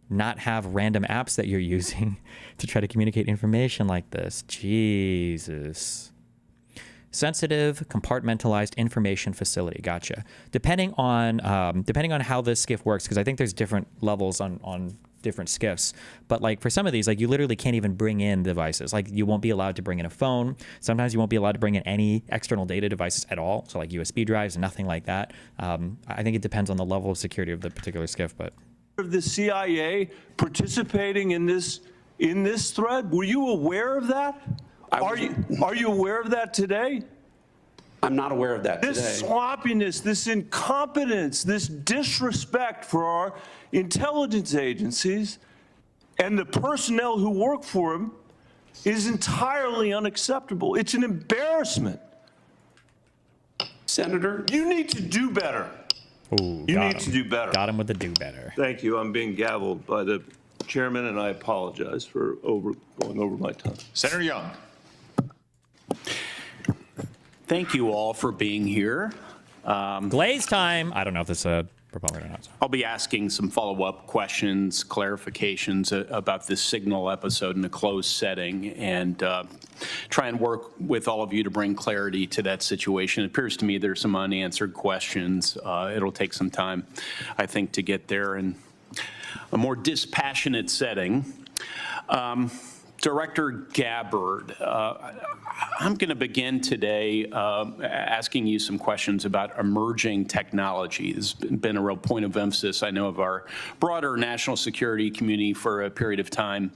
not have random apps that you're using to try to communicate information like this. Jesus. Sensitive, compartmentalized information facility. Gotcha. Depending on how this SCIF works, because I think there's different levels on different SCIFs. But like for some of these, like you literally can't even bring in devices. Like you won't be allowed to bring in a phone. Sometimes you won't be allowed to bring in any external data devices at all. So like USB drives, nothing like that. I think it depends on the level of security of the particular SCIF. But Of the CIA participating in this thread. Were you aware of that? Are you aware of that today? I'm not aware of that This today. sloppiness, this incompetence, this disrespect for our intelligence agencies and the personnel who work for them is entirely unacceptable. It's an embarrassment. Senator? You need to do better. Ooh, You need to do better. Got him with the do better. Thank you. I'm being gavelled by the chairman, and I apologize for going over my time. Senator Young. Thank you all for being here. Glaze time. I don't know if this is a proponent or not. I'll be asking some follow-up questions, clarifications about this Signal episode in a closed setting, and try and work with all of you to bring clarity to that situation. It appears to me there's some unanswered questions. It'll take some time, I think, to get there in a more dispassionate setting. Director Gabbard, I'm going to begin today asking you some questions about emerging technology. This has been a real point of emphasis, I know, of our broader national security community for a period of time.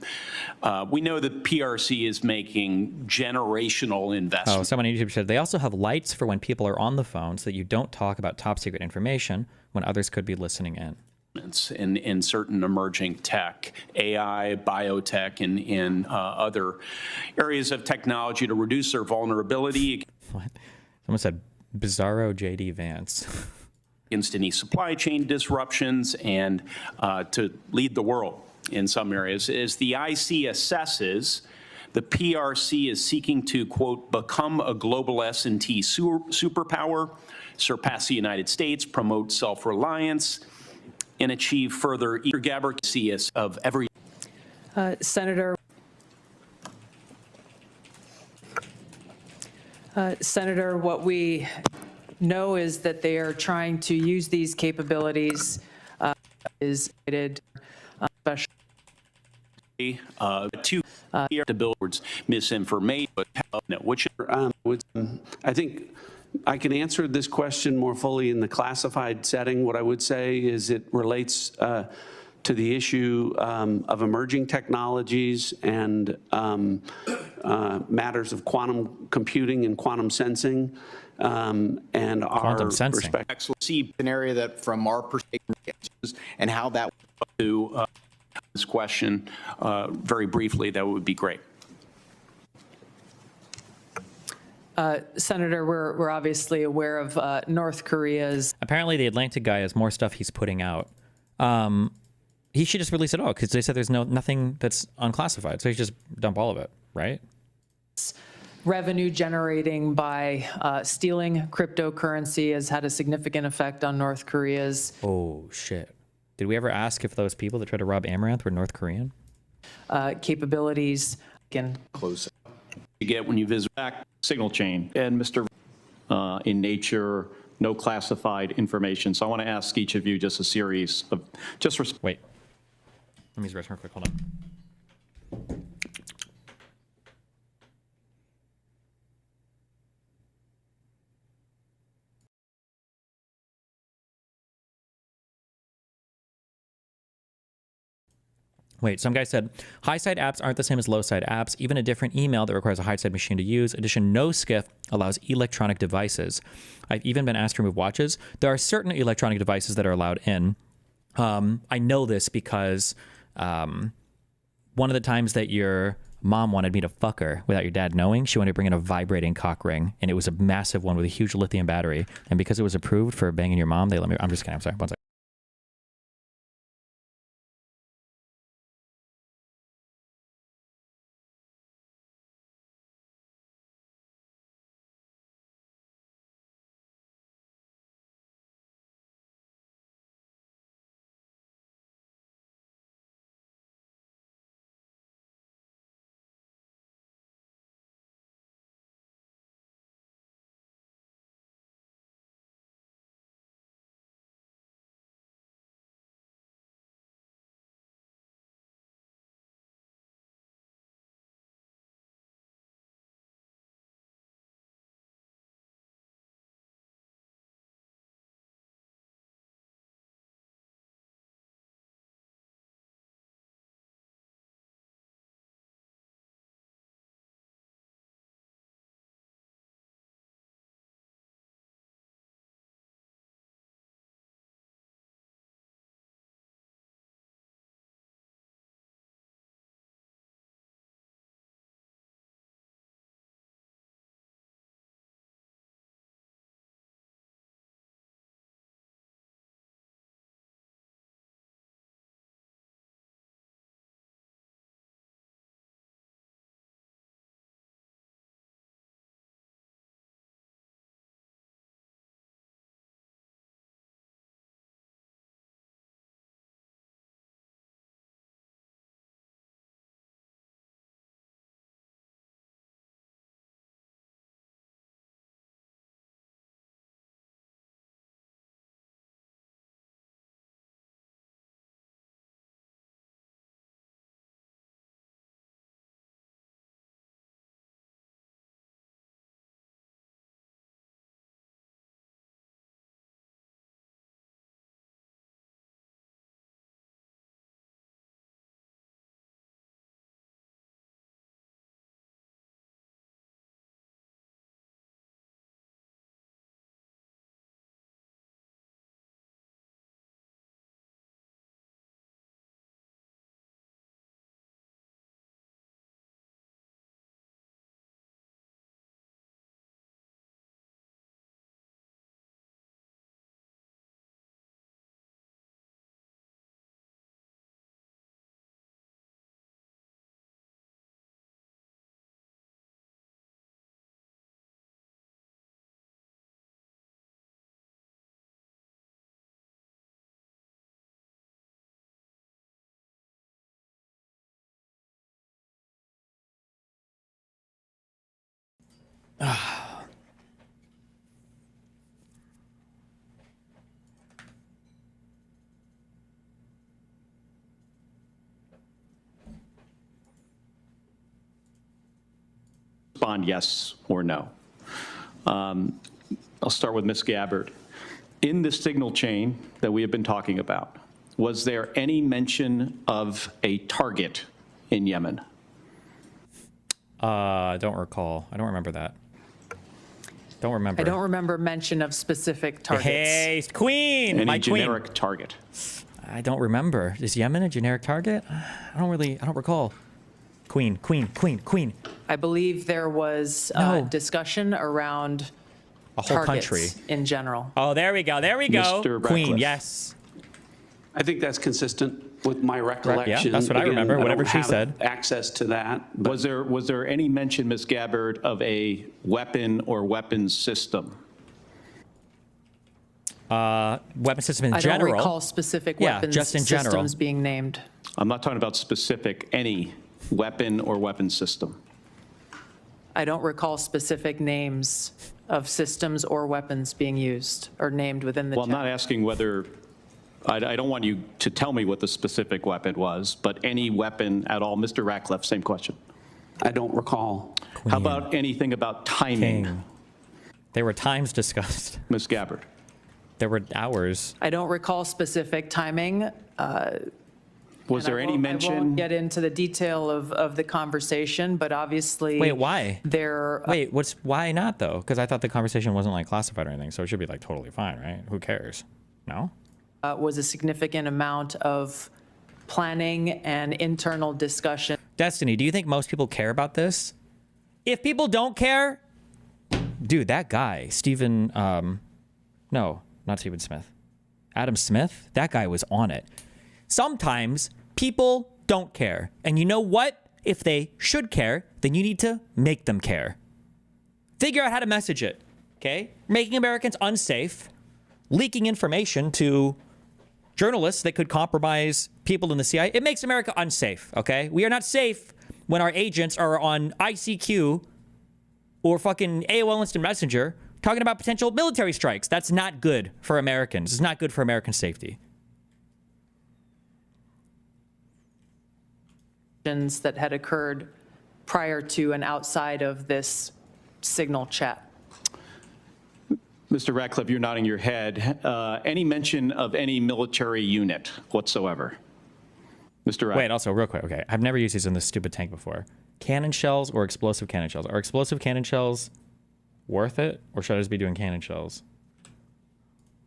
We know that PRC is making generational investments. Oh, someone on YouTube said they also have lights for when people are on the phone so that you don't talk about top secret information when others could be listening in. In certain emerging tech, AI, biotech, and in other areas of technology to reduce their vulnerability. What? Someone said Bizarro JD Vance. Against any supply chain disruptions and to lead the world in some areas. As the IC assesses, the PRC is seeking to, quote, become a global S&T superpower, surpass the United States, promote self-reliance, and achieve further Gabbard CS of every. Senator, what we know is that they are trying to use these capabilities especially to the billboards misinformation, which I think I can answer this question more fully in the classified setting. What I would say is it relates to the issue of emerging technologies and matters of quantum computing and quantum sensing. and our Quantum sensing. respect. See an area that, from our perspective, and how that To this question very briefly, that would be great. Senator, we're obviously aware of North Korea's. Apparently, the Atlantic guy has more stuff he's putting out. He should just release it all because they said there's nothing that's unclassified. So he should just dump all of it, right? Revenue generating by stealing cryptocurrency has had a significant effect on North Korea's. Oh, shit. Did we ever ask if those people that tried to rob Amaranth were North Korean? Capabilities. Again, close You get when you visit back signal chain and Mr. In nature, no classified information. So I want to ask each of you just a series of Wait. Let me use the restroom real quick. Hold on. Wait, some guy said, high-side apps aren't the same as low-side apps. Even a different email that requires a high-side machine to use. In addition, no SCIF allows electronic devices. I've even been asked to remove watches. There are certain electronic devices that are allowed in. I know this because one of the times that your mom wanted me to fuck her without your dad knowing, she wanted to bring in a vibrating cock ring, and it was a massive one with a huge lithium battery. And because it was approved for banging your mom, they let me. I'm just kidding. I'm sorry. One second. Respond yes or no. I'll start with Ms. Gabbard. In the signal chain that we have been talking about, was there any mention of a target in Yemen? I don't recall. I don't remember that. Don't remember. I don't remember mention of specific targets. Hey, Queen, Any my generic queen. target? I don't remember. Is Yemen a generic target? I don't recall. Queen. I believe there was No. discussion around A whole targets country. in general. Oh, there we go. Mr. Queen, Ratcliffe. yes. I think that's consistent with my recollection. that's what I remember, don't whatever she have said. Access to that. But Was there any mention, Ms. Gabbard, of a weapon or weapons system? Weapon system in I general. don't recall specific Yeah, weapons just in general. systems being named. I'm not talking about specific, any weapon or weapons system. I don't recall specific names of systems or weapons being used or named within the Well, I'm not asking whether, I don't want you to tell me what the specific weapon was, but any weapon at all. Mr. Ratcliffe, same question. I don't recall. How about anything about timing? King. There were times discussed. Ms. Gabbard. There were hours. I don't recall specific timing. Was there any I mention? won't get into the detail of the conversation, but obviously. Wait, why? There. Wait, why not though? Because I thought the conversation wasn't like classified or anything, so it should be like totally fine, right? Who cares? No? Was a significant amount of planning and internal discussion. Destiny, do you think most people care about this? If people don't care, dude, that guy, Stephen, no, not Stephen Smith. Adam Smith, that guy was on it. Sometimes people don't care. And you know what? If they should care, then you need to make them care. Figure out how to message it, okay? Making Americans unsafe, leaking information to journalists that could compromise people in the CIA. It makes America unsafe, okay? We are not safe when our agents are on ICQ or fucking AOL Instant Messenger talking about potential military strikes. That's not good for Americans. It's not good for American safety. That had occurred prior to and outside of this Signal chat. Mr. Ratcliffe, you're nodding your head. Any mention of any military unit whatsoever? Mr. Ratcliffe. Wait, also, real quick, okay. I've never used these in this stupid tank before. Cannon shells or explosive cannon shells? Are explosive cannon shells worth it, or should I just be doing cannon shells?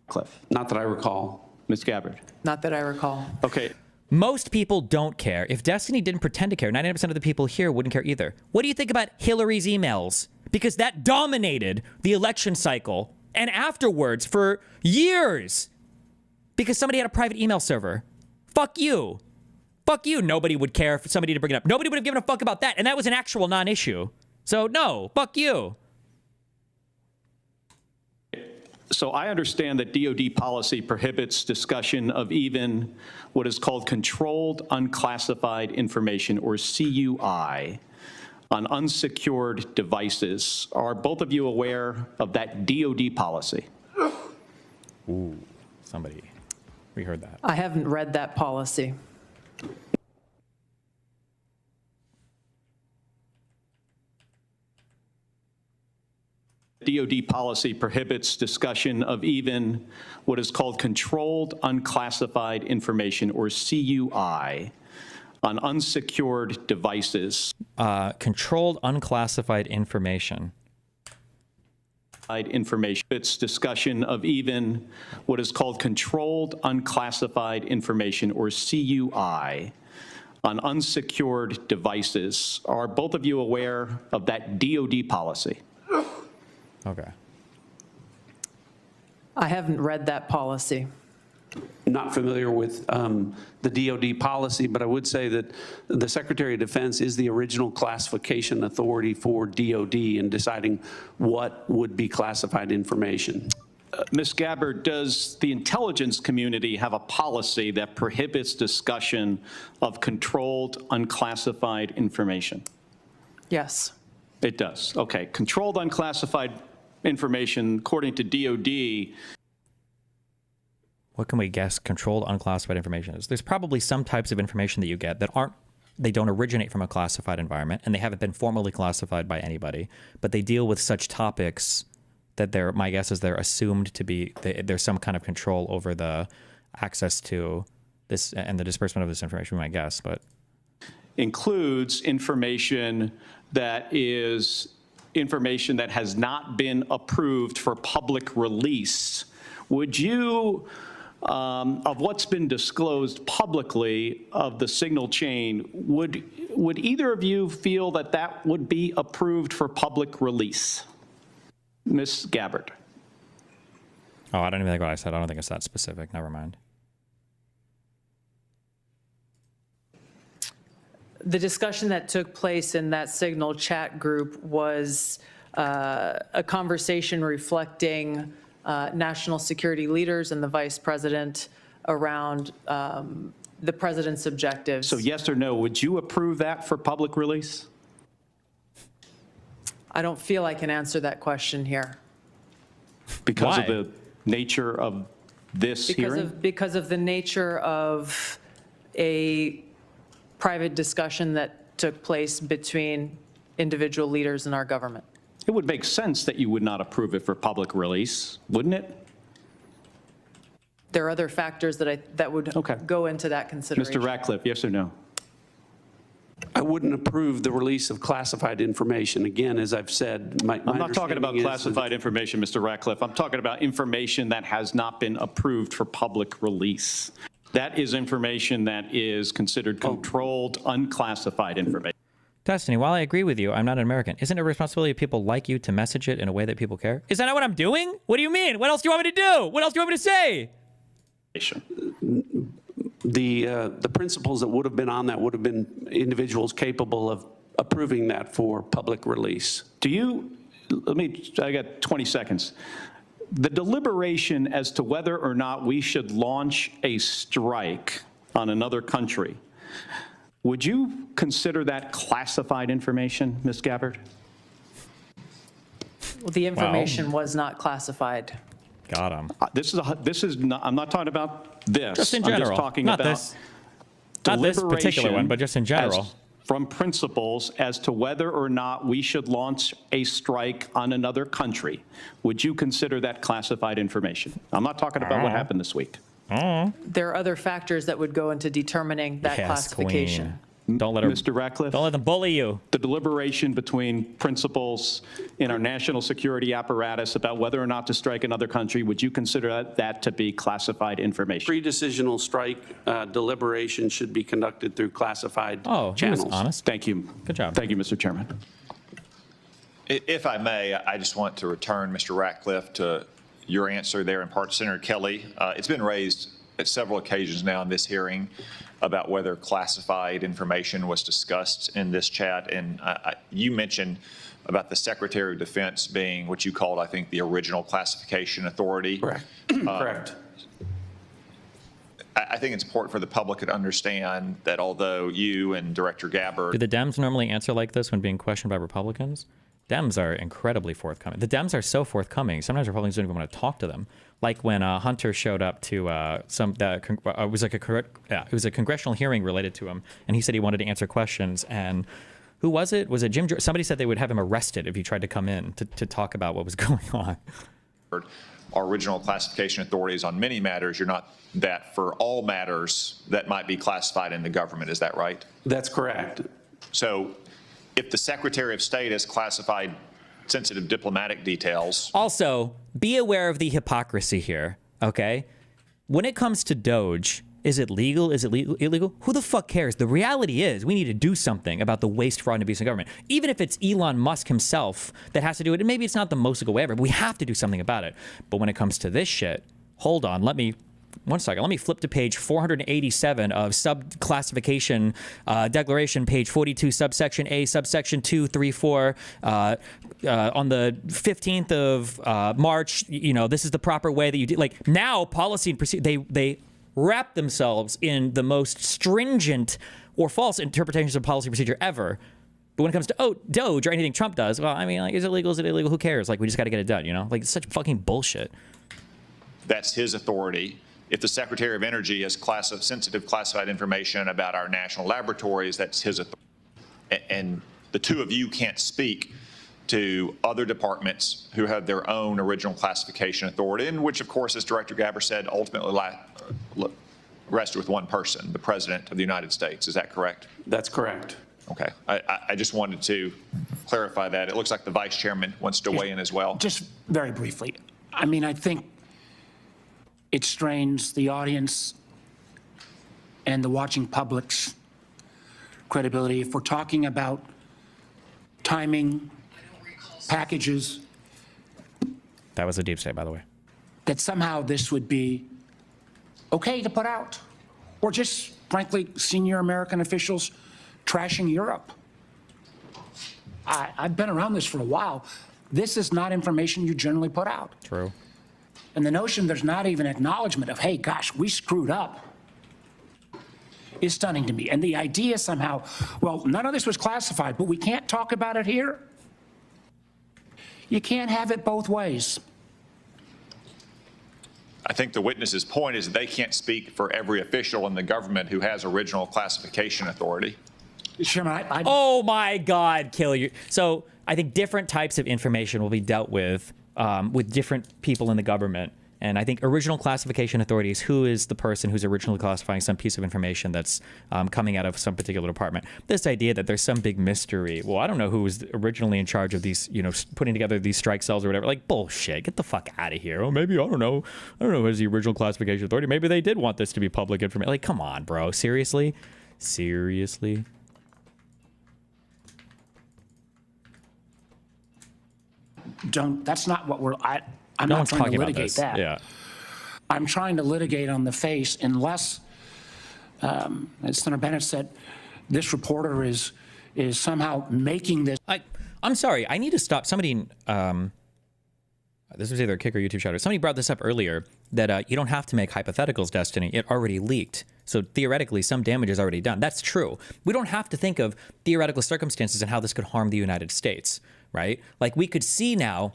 Cliff. Not that I recall. Ms. Gabbard. Not that I recall. Okay. Most people don't care. If Destiny didn't pretend to care, 99% of the people here wouldn't care either. What do you think about Hillary's emails? Because that dominated the election cycle and afterwards for years. Because somebody had a private email server. Fuck you. Fuck you. Nobody would care for somebody to bring it up. Nobody would have given a fuck about that. And that was an actual non-issue. So no, fuck you. So I understand that DoD policy prohibits discussion of even what is called controlled unclassified information, or CUI, on unsecured devices. Are both of you aware of that DoD policy? Ooh, somebody. We heard that. I haven't read that policy. DoD policy prohibits discussion of even what is called controlled unclassified information, or CUI, on unsecured devices. Controlled unclassified information. Information. It's discussion of even what is called controlled unclassified information, or CUI, on unsecured devices. Are both of you aware of that DoD policy? Okay. I haven't read that policy. Not familiar with the DoD policy, but I would say that the Secretary of Defense is the original classification authority for DoD in deciding what would be classified information. Ms. Gabbard, does the intelligence community have a policy that prohibits discussion of controlled unclassified information? Yes. It does. Okay. Controlled unclassified information, according to DoD. What can we guess controlled unclassified information is? There's probably some types of information that you get that they don't originate from a classified environment, and they haven't been formally classified by anybody, but they deal with such topics that my guess is they're assumed to be, there's some kind of control over the access to this and the disbursement of this information, my guess, but. Includes information that is information that has not been approved for public release. Would you, of what's been disclosed publicly of the signal chain, would either of you feel that that would be approved for public release? Ms. Gabbard. Oh, I don't even think what I said. I don't think it's that specific. Never mind. The discussion that took place in that Signal chat group was a conversation reflecting national security leaders and the vice president around the president's objectives. So yes or no, would you approve that for public release? I don't feel I can answer that question here. Because Why? of the nature of this hearing? Because of the nature of a private discussion that took place between individual leaders in our government. It would make sense that you would not approve it for public release, wouldn't it? There are other factors that would go into that consideration. Mr. Ratcliffe, yes or no? I wouldn't approve the release of classified information. Again, as I've said, my I'm not talking about understanding is classified information, Mr. Ratcliffe. I'm talking about information that has not been approved for public release. That is information that is considered controlled, unclassified information. Destiny, while I agree with you, I'm not an American. Isn't it a responsibility of people like you to message it in a way that people care? Is that not what I'm doing? What do you mean? What else do you want me to do? What else do you want me to say? The principles that would have been on that would have been individuals capable of approving that for public release. Do you, I got 20 seconds. The deliberation as to whether or not we should launch a strike on another country, would you consider that classified information, Ms. Gabbard? Well, the information was not classified. Got him. This is not, I'm not talking about this. Just in I'm general. just talking Not about this. Not this particular one, but just in general. as- From principles as to whether or not we should launch a strike on another country. Would you consider that classified information? I'm not talking about what happened this week. There are other factors that would go into determining that Yes, classification. Queen. Don't let her, Mr. Ratcliffe? Don't let them bully you. The deliberation between principals in our national security apparatus about whether or not to strike another country, would you consider that to be classified information? Pre-decisional strike deliberation should be conducted through classified He channels. was honest. Thank you. Good job. Thank you, Mr. Chairman. If I may, I just want to return, Mr. Ratcliffe, to your answer there in part, Senator Kelly. It's been raised at several occasions now in this hearing about whether classified information was discussed in this chat. And you mentioned about the Secretary of Defense being what you called, I think, the original classification authority. Correct. Correct. I think it's important for the public to understand that although you and Director Gabbard. Do the Dems normally answer like this when being questioned by Republicans? Dems are incredibly forthcoming. The Dems are so forthcoming. Sometimes Republicans don't even want to talk to them. Like when Hunter showed up to it was a congressional hearing related to him, and he said he wanted to answer questions. And who was it? Was it Jim? Somebody said they would have him arrested if he tried to come in to talk about what was going on. Our original classification authorities on many matters. You're not that for all matters that might be classified in the government. Is that right? That's correct. So if the Secretary of State has classified sensitive diplomatic details. Also, be aware of the hypocrisy here, okay? When it comes to Doge, is it legal? Is it illegal? Who the fuck cares? The reality is we need to do something about the waste, fraud, and abuse in government. Even if it's Elon Musk himself that has to do it, and maybe it's not the most legal way ever, but we have to do something about it. But when it comes to this shit, hold on, one second. Let me flip to page 487 of subclassification declaration, page 42, subsection A, subsection 234. On the 15th of March, this is the proper way that you do. Like now, policy and procedure, they wrap themselves in the most stringent or false interpretations of policy and procedure ever. But when it comes to Doge or anything Trump does, well, I mean, like, is it legal? Is it illegal? Who cares? Like, we just got to get it done. Like it's such fucking bullshit. That's his authority. If the Secretary of Energy has sensitive classified information about our national laboratories, that's his authority. And the two of you can't speak to other departments who have their own original classification authority, and which, of course, as Director Gabbard said, ultimately rested with one person, the President of the United States. Is that correct? That's correct. Okay. I just wanted to clarify that. It looks like the vice chairman wants to weigh in as well. Just very briefly, I mean, I think it strains the audience and the watching public's credibility if we're talking about timing, packages, That was a deep state, by the way. that somehow this would be okay to put out, or just, frankly, senior American officials trashing Europe. I've been around this for a while. This is not information you generally put out. True. And the notion there's not even acknowledgement of, hey, gosh, we screwed up, is stunning to me. And the idea somehow, well, none of this was classified, but we can't talk about it here. You can't have it both ways. I think the witness's point is that they can't speak for every official in the government who has original classification authority. Chairman, Oh my God, kill you. So I think different types of information will be dealt with different people in the government. And I think original classification authorities, who is the person who's originally classifying some piece of information that's coming out of some particular department. This idea that there's some big mystery. Well, I don't know who was originally in charge of these, putting together these strike cells or whatever. Like, bullshit. Get the fuck out of here. Oh, maybe, I don't know who's the original classification authority. Maybe they did want this to be public information. Like, come on, bro. Seriously? Seriously? That's not what I'm No not one's trying to talking about litigate this. that. Yeah. I'm trying to litigate on the face unless, as Senator Bennett said, this reporter is somehow making this. I'm sorry. I need to stop. Somebody, this was either a kick or YouTube shout out. Somebody brought this up earlier that you don't have to make hypotheticals destiny. It already leaked. So theoretically, some damage is already done. That's true. We don't have to think of theoretical circumstances and how this could harm the United States, right? Like we could see now,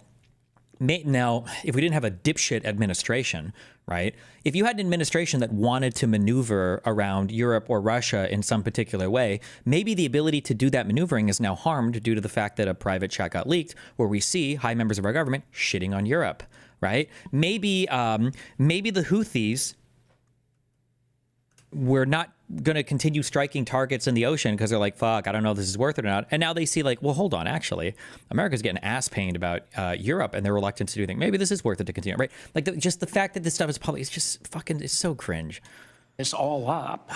if we didn't have a dipshit administration, right? If you had an administration that wanted to maneuver around Europe or Russia in some particular way, maybe the ability to do that maneuvering is now harmed due to the fact that a private chat got leaked where we see high members of our government shitting on Europe, right? Maybe the Houthis were not going to continue striking targets in the ocean because they're like, fuck, I don't know if this is worth it or not. And now they see like, well, hold on, actually, America's getting ass pained about Europe and they're reluctant to do things. Maybe this is worth it to continue, right? Like just the fact that this stuff is public, it's just fucking, it's so cringe. This all up.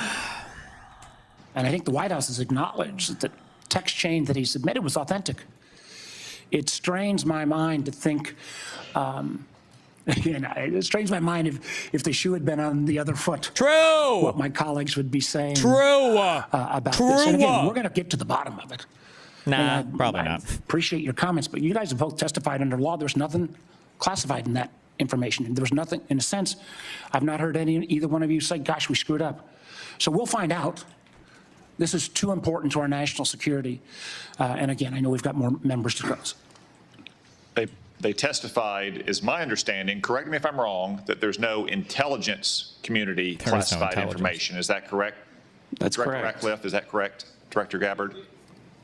And I think the White House has acknowledged that the text chain that he submitted was authentic. It strains my mind to think, it strains my mind if the shoe had been on the other foot. True. What my colleagues would be saying. True. About this. And again, we're going to get to the bottom of it. Nah, probably I not. Appreciate your comments, but you guys have both testified under law. There's nothing classified in that information. There was nothing, in a sense, I've not heard either one of you say, gosh, we screwed up. So we'll find out. This is too important to our national security. And again, I know we've got more members to close. They testified, is my understanding, correct me if I'm wrong, that there's no intelligence community classified information. Is that correct? That's Director correct. Ratcliffe, is that correct? Director Gabbard?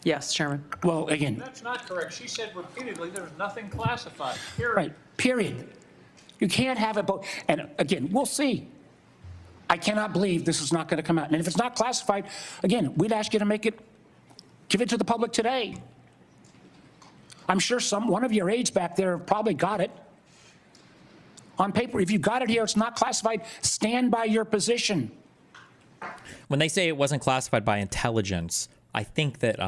Yes, Chairman. Well, again. That's not correct. She said repeatedly there's nothing classified, period. Right, period. You can't have it both. And again, we'll see. I cannot believe this is not going to come out. And if it's not classified, again, we'd ask you to give it to the public today. I'm sure one of your aides back there probably got it on paper. If you got it here, it's not classified. Stand by your position. When they say it wasn't classified by intelligence, I think that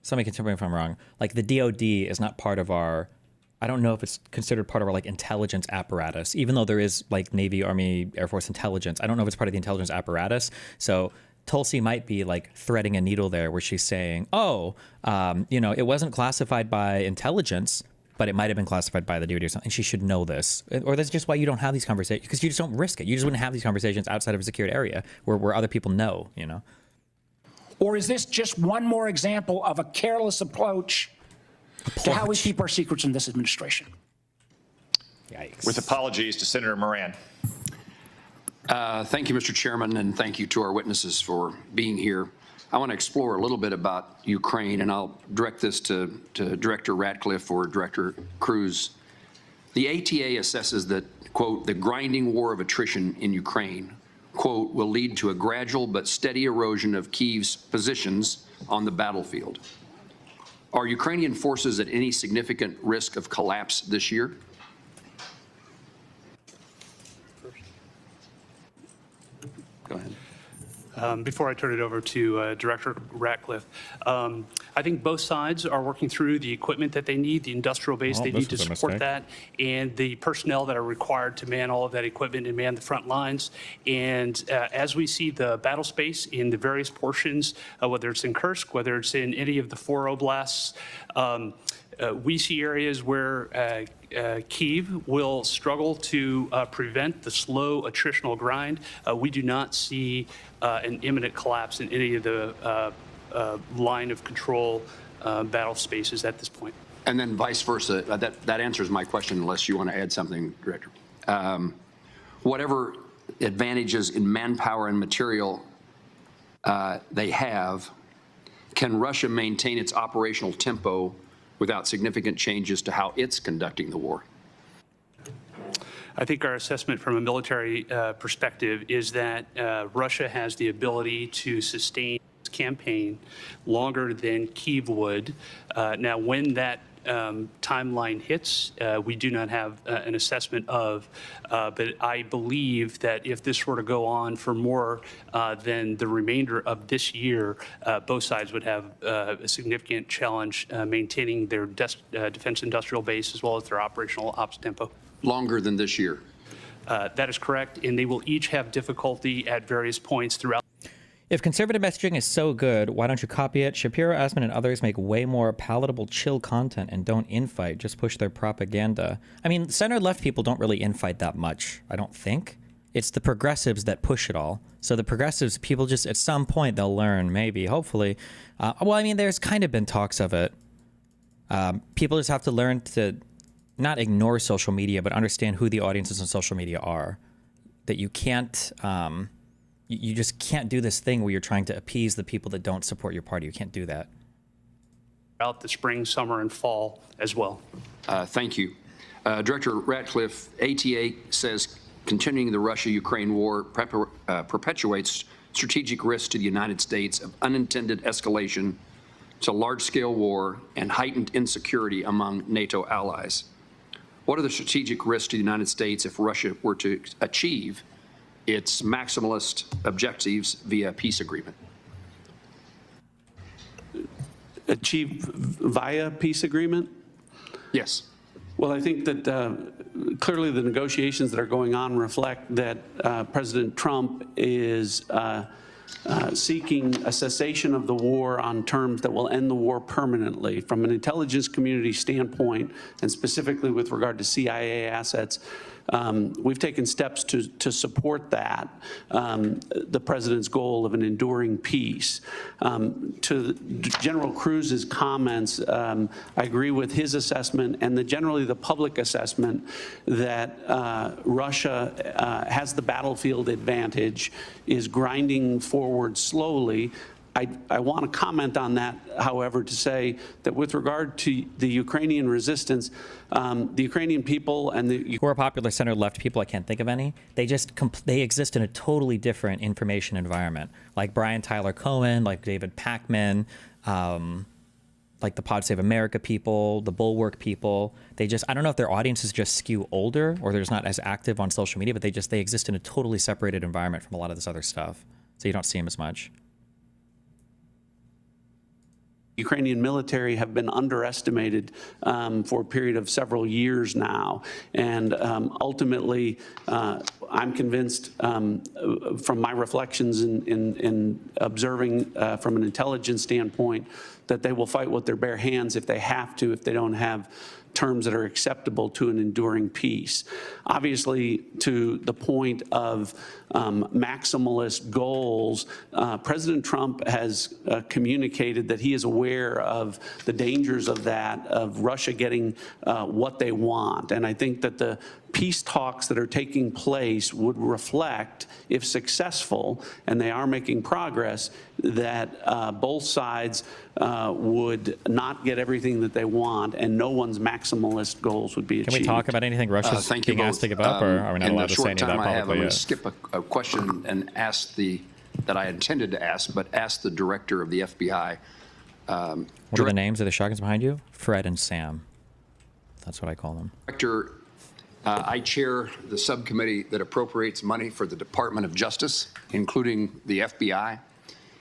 somebody can tell me if I'm wrong. Like the DOD is not part of our. I don't know if it's considered part of our like intelligence apparatus, even though there is like Navy, Army, Air Force intelligence. I don't know if it's part of the intelligence apparatus. So Tulsi might be like threading a needle there where she's saying, it wasn't classified by intelligence, but it might have been classified by the DOD or something. And she should know this. Or that's just why you don't have these conversations, because you just don't risk it. You just wouldn't have these conversations outside of a secured area where other people know, Or is this just one more example of a careless approach to how we keep our secrets in this administration? Yikes. With apologies to Senator Moran. Thank you, Mr. Chairman, and thank you to our witnesses for being here. I want to explore a little bit about Ukraine, and I'll direct this to Director Ratcliffe or Director Cruz. The ATA assesses that, quote, the grinding war of attrition in Ukraine quote, will lead to a gradual but steady erosion of Kyiv's positions on the battlefield. Are Ukrainian forces at any significant risk of collapse this year? Go ahead. Before I turn it over to Director Ratcliffe, I think both sides are working through the equipment that they need, the industrial base they need to support that, and the personnel that are required to man all of that equipment and man the front lines. And as we see the battle space in the various portions, whether it's in Kursk, whether it's in any of the 4 oblasts, we see areas where Kyiv will struggle to prevent the slow attritional grind. We do not see an imminent collapse in any of the line of control battle spaces at this point. And then vice versa. That answers my question, unless you want to add something, Director. Whatever advantages in manpower and material they have, can Russia maintain its operational tempo without significant changes to how it's conducting the war? I think our assessment from a military perspective is that Russia has the ability to sustain its campaign longer than Kyiv would. Now, when that timeline hits, we do not have an assessment of, but I believe that if this were to go on for more than the remainder of this year, both sides would have a significant challenge maintaining their defense industrial base as well as their operational ops tempo. Longer than this year? That is correct, and they will each have difficulty at various points throughout. If conservative messaging is so good, why don't you copy it? Shapiro, Asman, and others make way more palatable, chill content and don't infight, just push their propaganda. I mean, center-left people don't really infight that much, I don't think. It's the progressives that push it all. So the progressives, people just, at some point, they'll learn, maybe, hopefully. Well, I mean, there's kind of been talks of it. People just have to learn to not ignore social media, but understand who the audiences on social media are. That you can't... you just can't do this thing where you're trying to appease the people that don't support your party. You can't do that. Throughout the spring, summer, and fall as well. Thank you. Director Ratcliffe, ATA says continuing the Russia-Ukraine war perpetuates strategic risks to the United States of unintended escalation to large-scale war and heightened insecurity among NATO allies. What are the strategic risks to the United States if Russia were to achieve its maximalist objectives via peace agreement? Achieve via peace agreement? Yes. Well, I think that clearly the negotiations that are going on reflect that President Trump is seeking a cessation of the war on terms that will end the war permanently. From an intelligence community standpoint, and specifically with regard to CIA assets, we've taken steps to support that, the president's goal of an enduring peace. To General Cruz's comments, I agree with his assessment and generally the public assessment that Russia has the battlefield advantage, is grinding forward slowly. I want to comment on that, however, to say that with regard to the Ukrainian resistance, the Ukrainian people and the who are popular center-left people, I can't think of any. They just they exist in a totally different information environment. Like Brian Tyler Cohen, like David Pakman, like the Pod Save America people, the Bulwark people. They just, I don't know if their audiences just skew older or they're just not as active on social media, but they exist in a totally separated environment from a lot of this other stuff. So you don't see them as much. Ukrainian military have been underestimated for a period of several years now. And ultimately, I'm convinced from my reflections in observing from an intelligence standpoint that they will fight with their bare hands if they have to, if they don't have terms that are acceptable to an enduring peace. Obviously, to the point of maximalist goals, President Trump has communicated that he is aware of the dangers of that, of Russia getting what they want. And I think that the peace talks that are taking place would reflect, if successful, and they are making progress, that both sides would not get everything that they want, and no one's maximalist goals would be achieved. Can we talk about anything Russia's Thank you being asked to give up, or are we not allowed to say any of that In the short time I have, I'm publicly going yet? to skip a question and ask that I intended to ask, but ask the director of the FBI. What are the names of the shotguns behind you? Fred and Sam. That's what I call them. Director, I chair the subcommittee that appropriates money for the Department of Justice, including the FBI.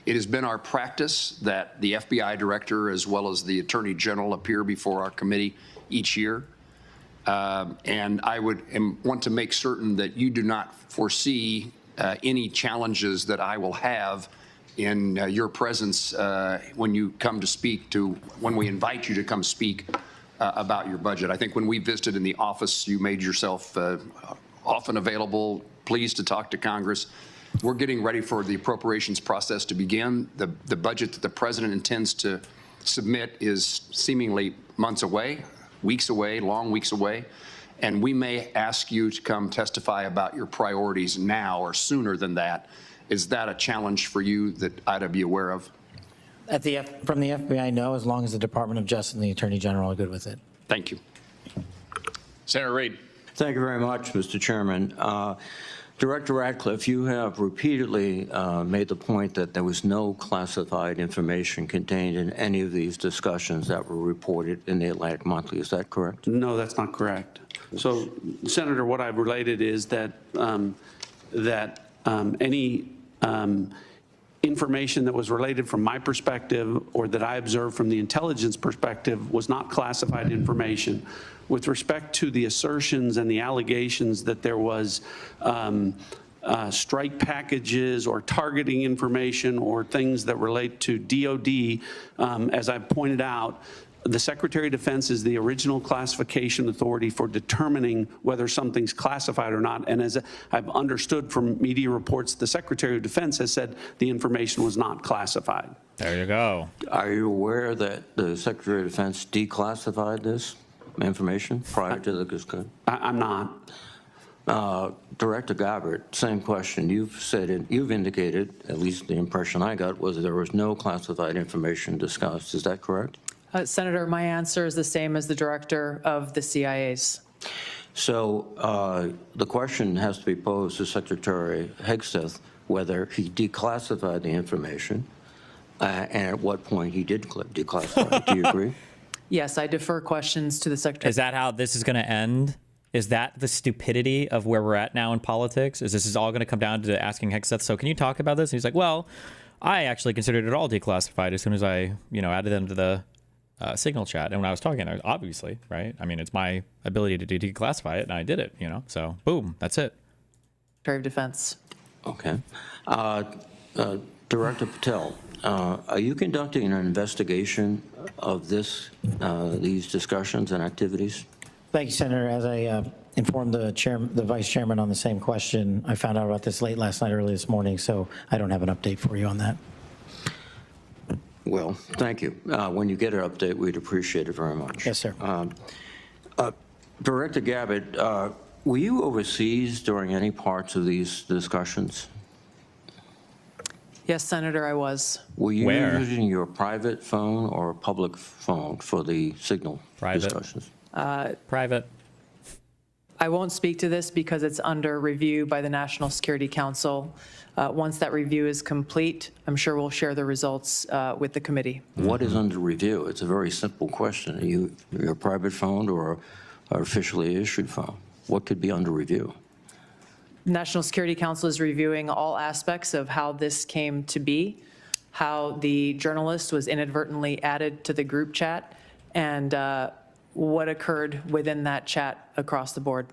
It has been our practice that the FBI director, as well as the Attorney General, appear before our committee each year. And I want to make certain that you do not foresee any challenges that I will have in your presence when you come to speak when we invite you to come speak about your budget. I think when we visited in the office, you made yourself often available, pleased to talk to Congress. We're getting ready for the appropriations process to begin. The budget that the president intends to submit is seemingly months away, weeks away, long weeks away. And we may ask you to come testify about your priorities now or sooner than that. Is that a challenge for you that I ought to be aware of? From the FBI, no, as long as the Department of Justice and the Attorney General are good with it. Thank you. Senator Reid. Thank you very much, Mr. Chairman. Director Ratcliffe, you have repeatedly made the point that there was no classified information contained in any of these discussions that were reported in the Atlantic Monthly. Is that correct? No, that's not correct. So, Senator, what I've related is that any information that was related from my perspective or that I observed from the intelligence perspective was not classified information. With respect to the assertions and the allegations that there was strike packages or targeting information or things that relate to DOD, as I've pointed out, the Secretary of Defense is the original classification authority for determining whether something's classified or not. And as I've understood from media reports, the Secretary of Defense has said the information was not classified. There you go. Are you aware that the Secretary of Defense declassified this information prior to the discussion? I'm not. Director Gabbard, same question. You've indicated, at least the impression I got, was that there was no classified information discussed. Is that correct? Senator, my answer is the same as the director of the CIA's. So the question has to be posed to Secretary Hegseth whether he declassified the information and at what point he did declassify it. Do you agree? Yes, I defer questions to the Secretary. Is that how this is going to end? Is that the stupidity of where we're at now in politics? Is this is all going to come down to asking Hegseth, so can you talk about this? And he's like, well, I actually considered it all declassified as soon as I, added them to the Signal chat. And when I was talking, obviously, right? I mean, it's my ability to declassify it, and I did it, So, boom, that's it. Secretary of Defense. Okay. Director Patel, are you conducting an investigation of these discussions and activities? Thank you, Senator. As I informed the Vice Chairman on the same question, I found out about this late last night, early this morning, so I don't have an update for you on that. Well, thank you. When you get an update, we'd appreciate it very much. Yes, sir. Director Gabbard, were you overseas during any parts of these discussions? Yes, Senator, I was. Were you using your private phone or public phone for the Signal discussions? Private. I won't speak to this because it's under review by the National Security Council. Once that review is complete, I'm sure we'll share the results with the committee. What is under review? It's a very simple question. Are you your private phone or officially issued phone? What could be under review? National Security Council is reviewing all aspects of how this came to be, how the journalist was inadvertently added to the group chat, and what occurred within that chat across the board.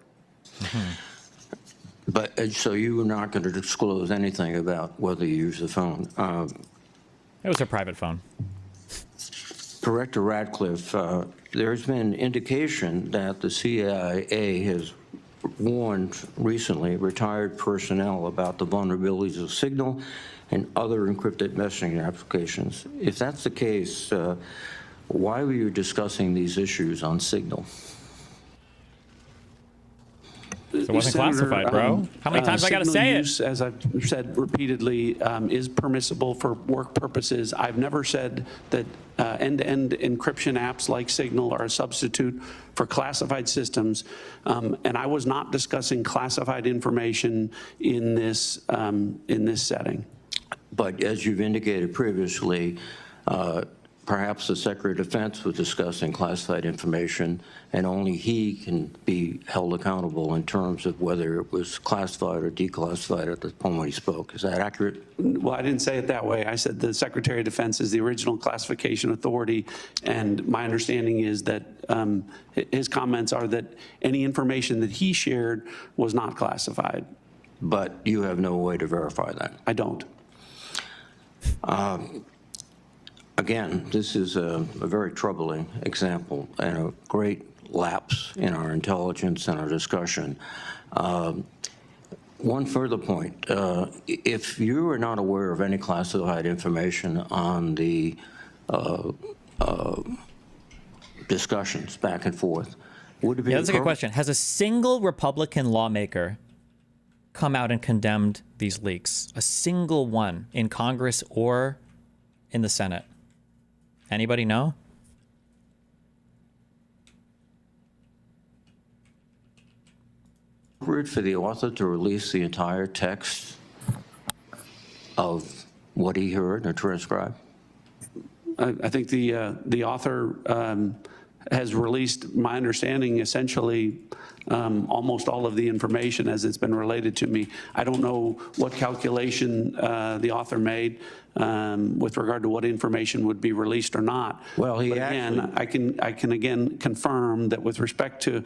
Mm-hmm. But so you were not going to disclose anything about whether you use the phone? It was a private phone. Director Ratcliffe, there's been indication that the CIA has warned recently retired personnel about the vulnerabilities of Signal and other encrypted messaging applications. If that's the case, why were you discussing these issues on Signal? it wasn't classified, bro. How many times I got to say it? Use, as I've said repeatedly, is permissible for work purposes. I've never said that end-to-end encryption apps like Signal are a substitute for classified systems, and I was not discussing classified information in this setting. But as you've indicated previously, perhaps the Secretary of Defense was discussing classified information, and only he can be held accountable in terms of whether it was classified or declassified at the point he spoke. Is that accurate? Well, I didn't say it that way. I said the Secretary of Defense is the original classification authority, and my understanding is that his comments are that any information that he shared was not classified. But you have no way to verify that? I don't. Again, this is a very troubling example and a great lapse in our intelligence and our discussion. One further point, if you are not aware of any classified information on the discussions back and forth, would it be that's a good question. Has a single Republican lawmaker come out and condemned these leaks? A single one in Congress or in the Senate? Anybody know? For the author to release the entire text of what he heard or transcribed? I think the author has released, my understanding, essentially almost all of the information as it's been related to me. I don't know what calculation the author made with regard to what information would be released or not. Well, he again, I can again confirm that with respect to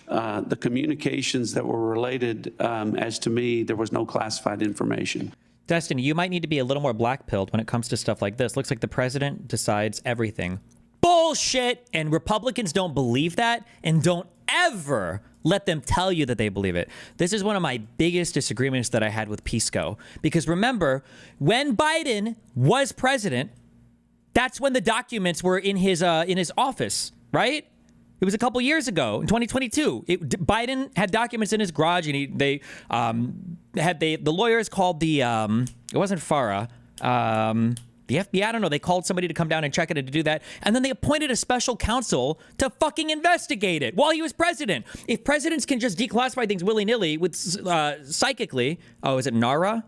the communications that were related, as to me, there was no classified information. Destiny, you might need to be a little more black-pilled when it comes to stuff like this. Looks like the president decides everything. Bullshit! And Republicans don't believe that, and don't ever let them tell you that they believe it. This is one of my biggest disagreements that I had with Pisco. Because remember, when Biden was president, that's when the documents were in his office, right? It was a couple years ago, in 2022. Biden had documents in his garage, and the lawyers called the, it wasn't FARA, the FBI, I don't know, they called somebody to come down and check it and to do that. And then they appointed a special counsel to fucking investigate it while he was president. If presidents can just declassify things willy-nilly with psychically, oh, is it NARA?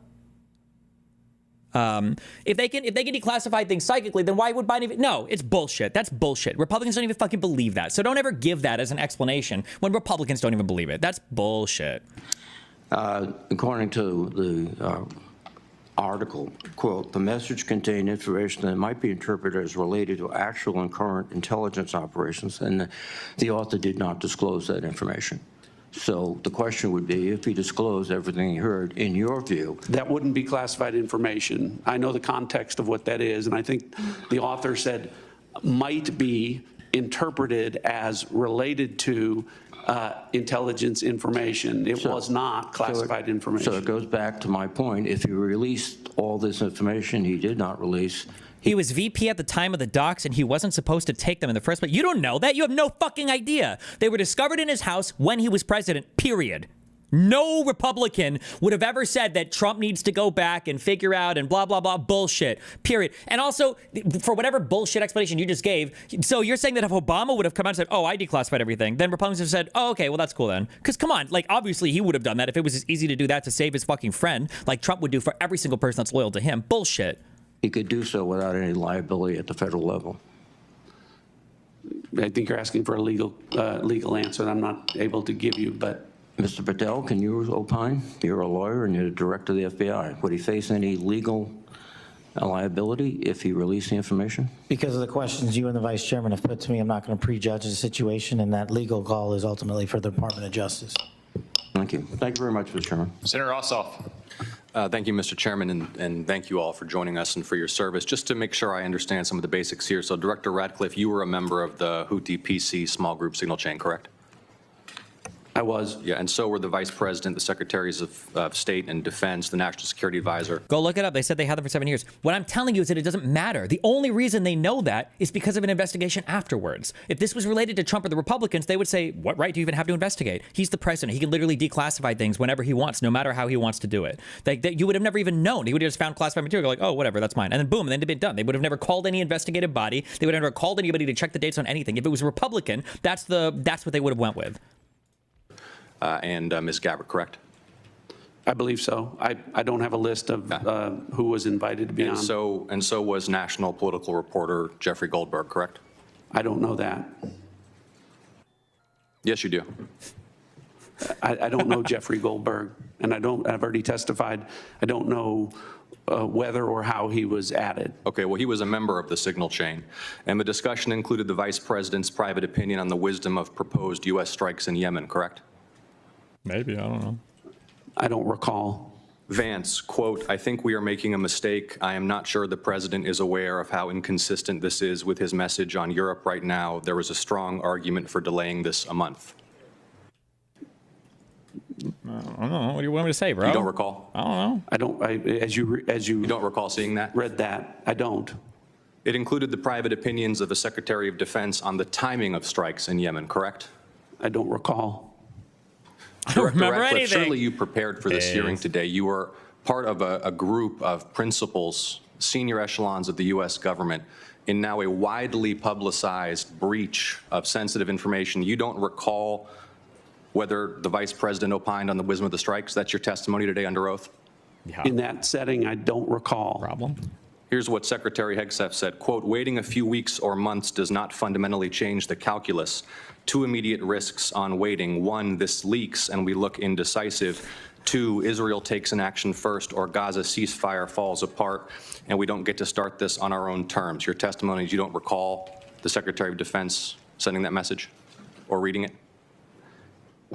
If they can declassify things psychically, then why would Biden even? No, it's bullshit. That's bullshit. Republicans don't even fucking believe that. So don't ever give that as an explanation when Republicans don't even believe it. That's bullshit. According to the article, quote, the message contained information that might be interpreted as related to actual and current intelligence operations, and the author did not disclose that information. So the question would be, if he disclosed everything he heard, in your view. That wouldn't be classified information. I know the context of what that is, and I think the author said might be interpreted as related to intelligence information. It was not classified information. So it goes back to my point. If he released all this information he did not release. He was VP at the time of the docs, and he wasn't supposed to take them in the first place. You don't know that? You have no fucking idea. They were discovered in his house when he was president, period. No Republican would have ever said that Trump needs to go back and figure out and blah, blah, blah, bullshit, period. And also, for whatever bullshit explanation you just gave, so you're saying that if Obama would have come out and said, oh, I declassified everything, then Republicans have said, oh, okay, well, that's cool then. Because come on, like, obviously he would have done that if it was as easy to do that to save his fucking friend, like Trump would do for every single person that's loyal to him. Bullshit. He could do so without any liability at the federal level. I think you're asking for a legal answer that I'm not able to give you, but. Mr. Patel, can you opine? You're a lawyer and you're the director of the FBI. Would he face any legal liability if he released the information? Because of the questions you and the vice chairman have put to me, I'm not going to prejudge the situation, and that legal call is ultimately for the Department of Justice. Thank you. Thank you very much, Mr. Chairman. Senator Ossoff. Thank you, Mr. Chairman, and thank you all for joining us and for your service. Just to make sure I understand some of the basics here. So, Director Ratcliffe, you were a member of the Houthi PC small group signal chain, correct? I was. Yeah, and so were the Vice President, the Secretaries of State and Defense, the National Security Advisor. Go look it up. They said they had them for 7 years. What I'm telling you is that it doesn't matter. The only reason they know that is because of an investigation afterwards. If this was related to Trump or the Republicans, they would say, what right do you even have to investigate? He's the president. He can literally declassify things whenever he wants, no matter how he wants to do it. You would have never even known. He would have just found classified material, like, oh, whatever, that's mine. And then boom, and then it'd been done. They would have never called any investigative body. They would have never called anybody to check the dates on anything. If it was a Republican, that's what they would have went with. And Ms. Gabbard, correct? I believe so. I don't have a list of who was invited to be on. And so was national political reporter Jeffrey Goldberg, correct? I don't know that. Yes, you do. I don't know Jeffrey Goldberg, and I've already testified. I don't know whether or how he was added. Okay, well, he was a member of the signal chain, and the discussion included the Vice President's private opinion on the wisdom of proposed U.S. strikes in Yemen, correct? Maybe, I don't know. I don't recall. Vance, quote, I think we are making a mistake. I am not sure the president is aware of how inconsistent this is with his message on Europe right now. There was a strong argument for delaying this a month. I don't know. What do you want me to say, bro? You don't recall? I don't know. I don't, as you don't recall seeing that? Read that. I don't. It included the private opinions of the Secretary of Defense on the timing of strikes in Yemen, correct? I don't recall. I don't remember Ratcliffe, anything. surely you prepared for this hearing today. You were part of a group of principals, senior echelons of the U.S. government, in now a widely publicized breach of sensitive information. You don't recall whether the Vice President opined on the wisdom of the strikes? That's your testimony today under oath? Yeah. In that setting, I don't recall. Problem. Here's what Secretary Hegseth said, quote, waiting a few weeks or months does not fundamentally change the calculus. Two immediate risks on waiting. One, this leaks and we look indecisive. Two, Israel takes an action first or Gaza ceasefire falls apart and we don't get to start this on our own terms. Your testimony is you don't recall the Secretary of Defense sending that message or reading it?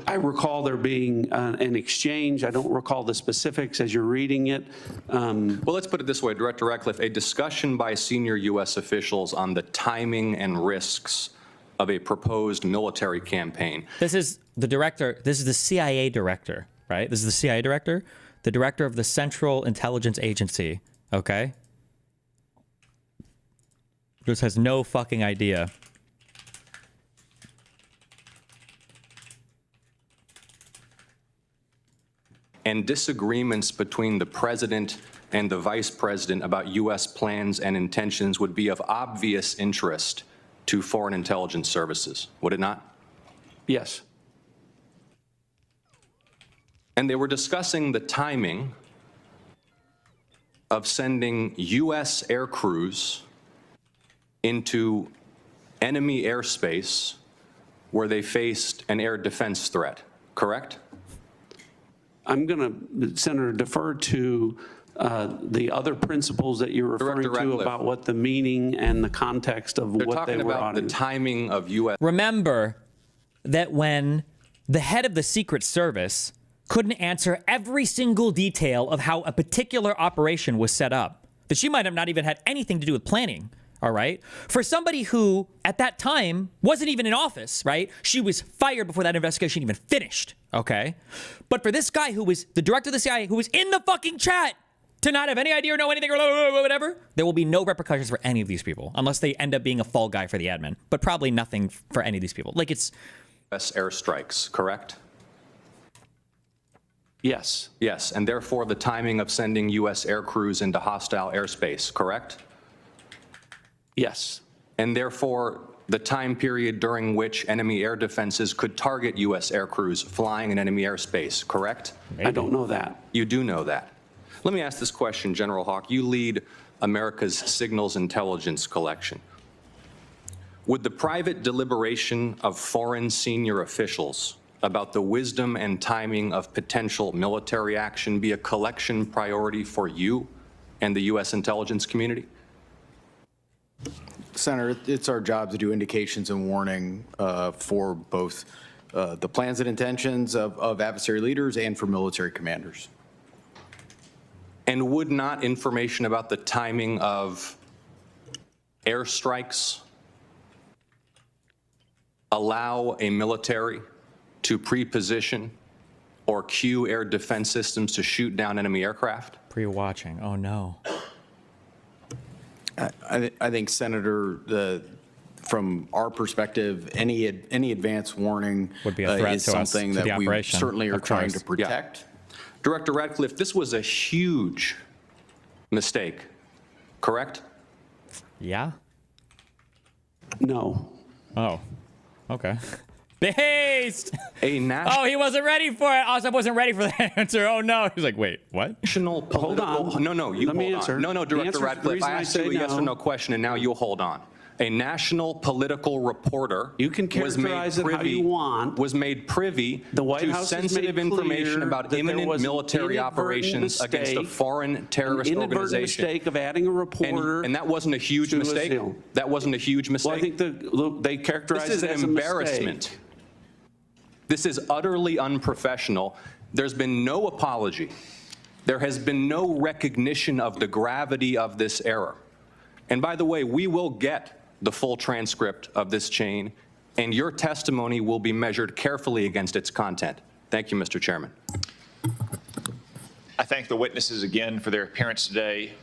I recall there being an exchange. I don't recall the specifics as you're reading it. Well, let's put it this way, Director Ratcliffe, a discussion by senior U.S. officials on the timing and risks of a proposed military campaign. This is the director. This is the CIA director, right? This is the CIA director, the director of the Central Intelligence Agency, okay? Just has no fucking idea. And disagreements between the president and the vice president about U.S. plans and intentions would be of obvious interest to foreign intelligence services, would it not? Yes. And they were discussing the timing of sending U.S. air crews into enemy airspace where they faced an air defense threat, correct? I'm going to, Senator, defer to the other principles that you're referring to about what the meaning and the context of what they were about the timing of U.S. Remember that when the head of the Secret Service couldn't answer every single detail of how a particular operation was set up, that she might have not even had anything to do with planning, all right? For somebody who, at that time, wasn't even in office, right? She was fired before that investigation even finished, okay? But for this guy who was the director of the CIA, who was in the fucking chat, to not have any idea or know anything or whatever, there will be no repercussions for any of these people, unless they end up being a fall guy for the admin, but probably nothing for any of these people. Like, it's... U.S. airstrikes, correct? Yes. Yes, and therefore the timing of sending U.S. air crews into hostile airspace, correct? Yes. And therefore the time period during which enemy air defenses could target U.S. air crews flying in enemy airspace, correct? I don't know that. You do know that. Let me ask this question, General Hawk. You lead America's signals intelligence collection. Would the private deliberation of foreign senior officials about the wisdom and timing of potential military action be a collection priority for you and the U.S. intelligence community? Senator, it's our job to do indications and warning for both the plans and intentions of adversary leaders and for military commanders. And would not information about the timing of airstrikes allow a military to pre-position or cue air defense systems to shoot down enemy aircraft? Pre-watching. Oh, no. I think, Senator, from our perspective, any advance warning would be a threat is to us, something to the that we operation, certainly are of trying course. to protect. Director Radcliffe, this was a huge mistake, correct? Yeah? No. Oh, okay. Based! A national. Oh, he wasn't ready for it. I wasn't ready for that answer. Oh, no. He's like, wait, what? National political. on. No, you Let me hold answer. on. No, The Director answer- the Radcliffe, reason I I asked you say a yes or no- no question, and now you'll hold on. A national political reporter You can characterize it how you want. was made privy The White to House has made sensitive information clear about that there imminent was an military inadvertent operations against a mistake, foreign terrorist an inadvertent organization. mistake of adding a reporter. And that wasn't a huge to a mistake? seal. That wasn't a huge mistake? Well, I think they characterize This is it an as a mistake. embarrassment. This is utterly unprofessional. There's been no apology. There has been no recognition of the gravity of this error. And by the way, we will get the full transcript of this chain, and your testimony will be measured carefully against its content. Thank you, Mr. Chairman. I thank the witnesses again for their appearance today.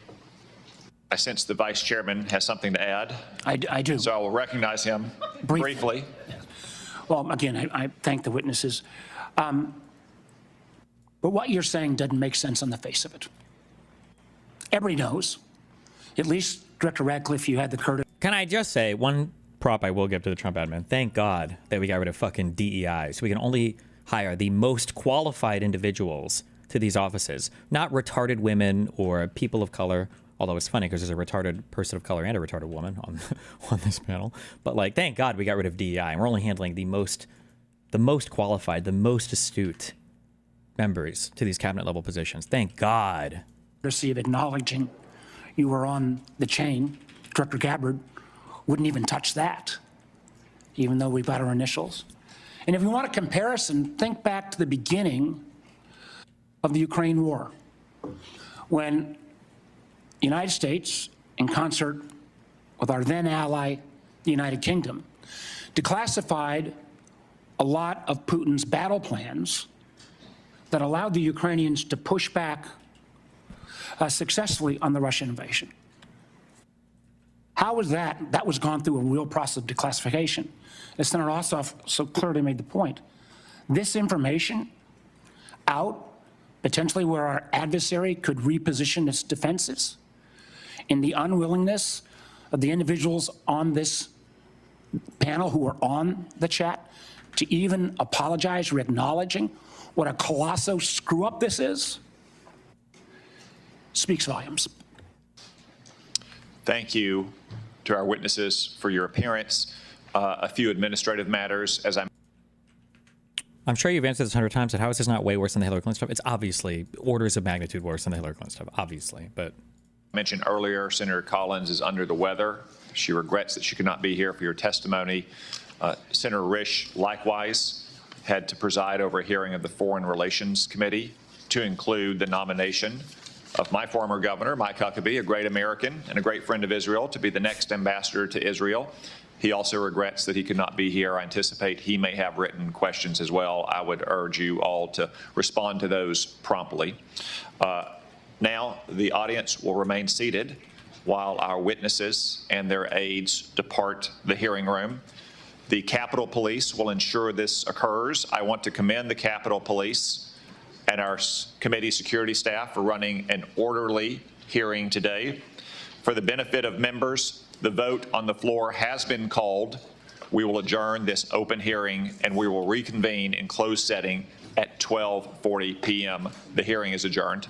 I sense the vice chairman has something to add. I do. So I will recognize him briefly. Well, again, I thank the witnesses. But what you're saying doesn't make sense on the face of it. Everybody knows, at least Director Radcliffe, you had the courtesy. Can I just say one prop I will give to the Trump admin? Thank God that we got rid of fucking DEI, so we can only hire the most qualified individuals to these offices, not retarded women or people of color. Although it's funny because there's a retarded person of color and a retarded woman on this panel. But like, thank God we got rid of DEI, and we're only handling the most qualified, the most astute members to these cabinet level positions. Thank God. Courtesy of acknowledging you were on the chain. Director Gabbard wouldn't even touch that, even though we've got our initials. And if you want a comparison, think back to the beginning of the Ukraine war, when the United States, in concert with our then ally, the United Kingdom, declassified a lot of Putin's battle plans that allowed the Ukrainians to push back successfully on the Russian invasion. How was that? That was gone through a real process of declassification. As Senator Ossoff so clearly made the point, this information out, potentially where our adversary could reposition its defenses, in the unwillingness of the individuals on this panel who are on the chat to even apologize or acknowledging what a colossal screw-up this is, speaks volumes. Thank you to our witnesses for your appearance. A few administrative matters. As I'm sure you've answered this 100 times, but how is this not way worse than the Hillary Clinton stuff? It's obviously orders of magnitude worse than the Hillary Clinton stuff, obviously, but. mentioned earlier, Senator Collins is under the weather. She regrets that she could not be here for your testimony. Senator Risch likewise had to preside over a hearing of the Foreign Relations Committee to include the nomination of my former governor, Mike Huckabee, a great American and a great friend of Israel, to be the next ambassador to Israel. He also regrets that he could not be here. I anticipate he may have written questions as well. I would urge you all to respond to those promptly. Now, the audience will remain seated while our witnesses and their aides depart the hearing room. The Capitol Police will ensure this occurs. I want to commend the Capitol Police and our committee security staff for running an orderly hearing today. For the benefit of members, the vote on the floor has been called. We will adjourn this open hearing and we will reconvene in closed setting at 12:40 p.m. The hearing is adjourned.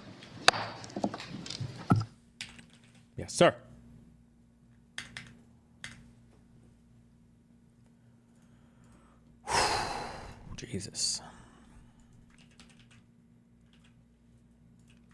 Yes, sir. Jesus.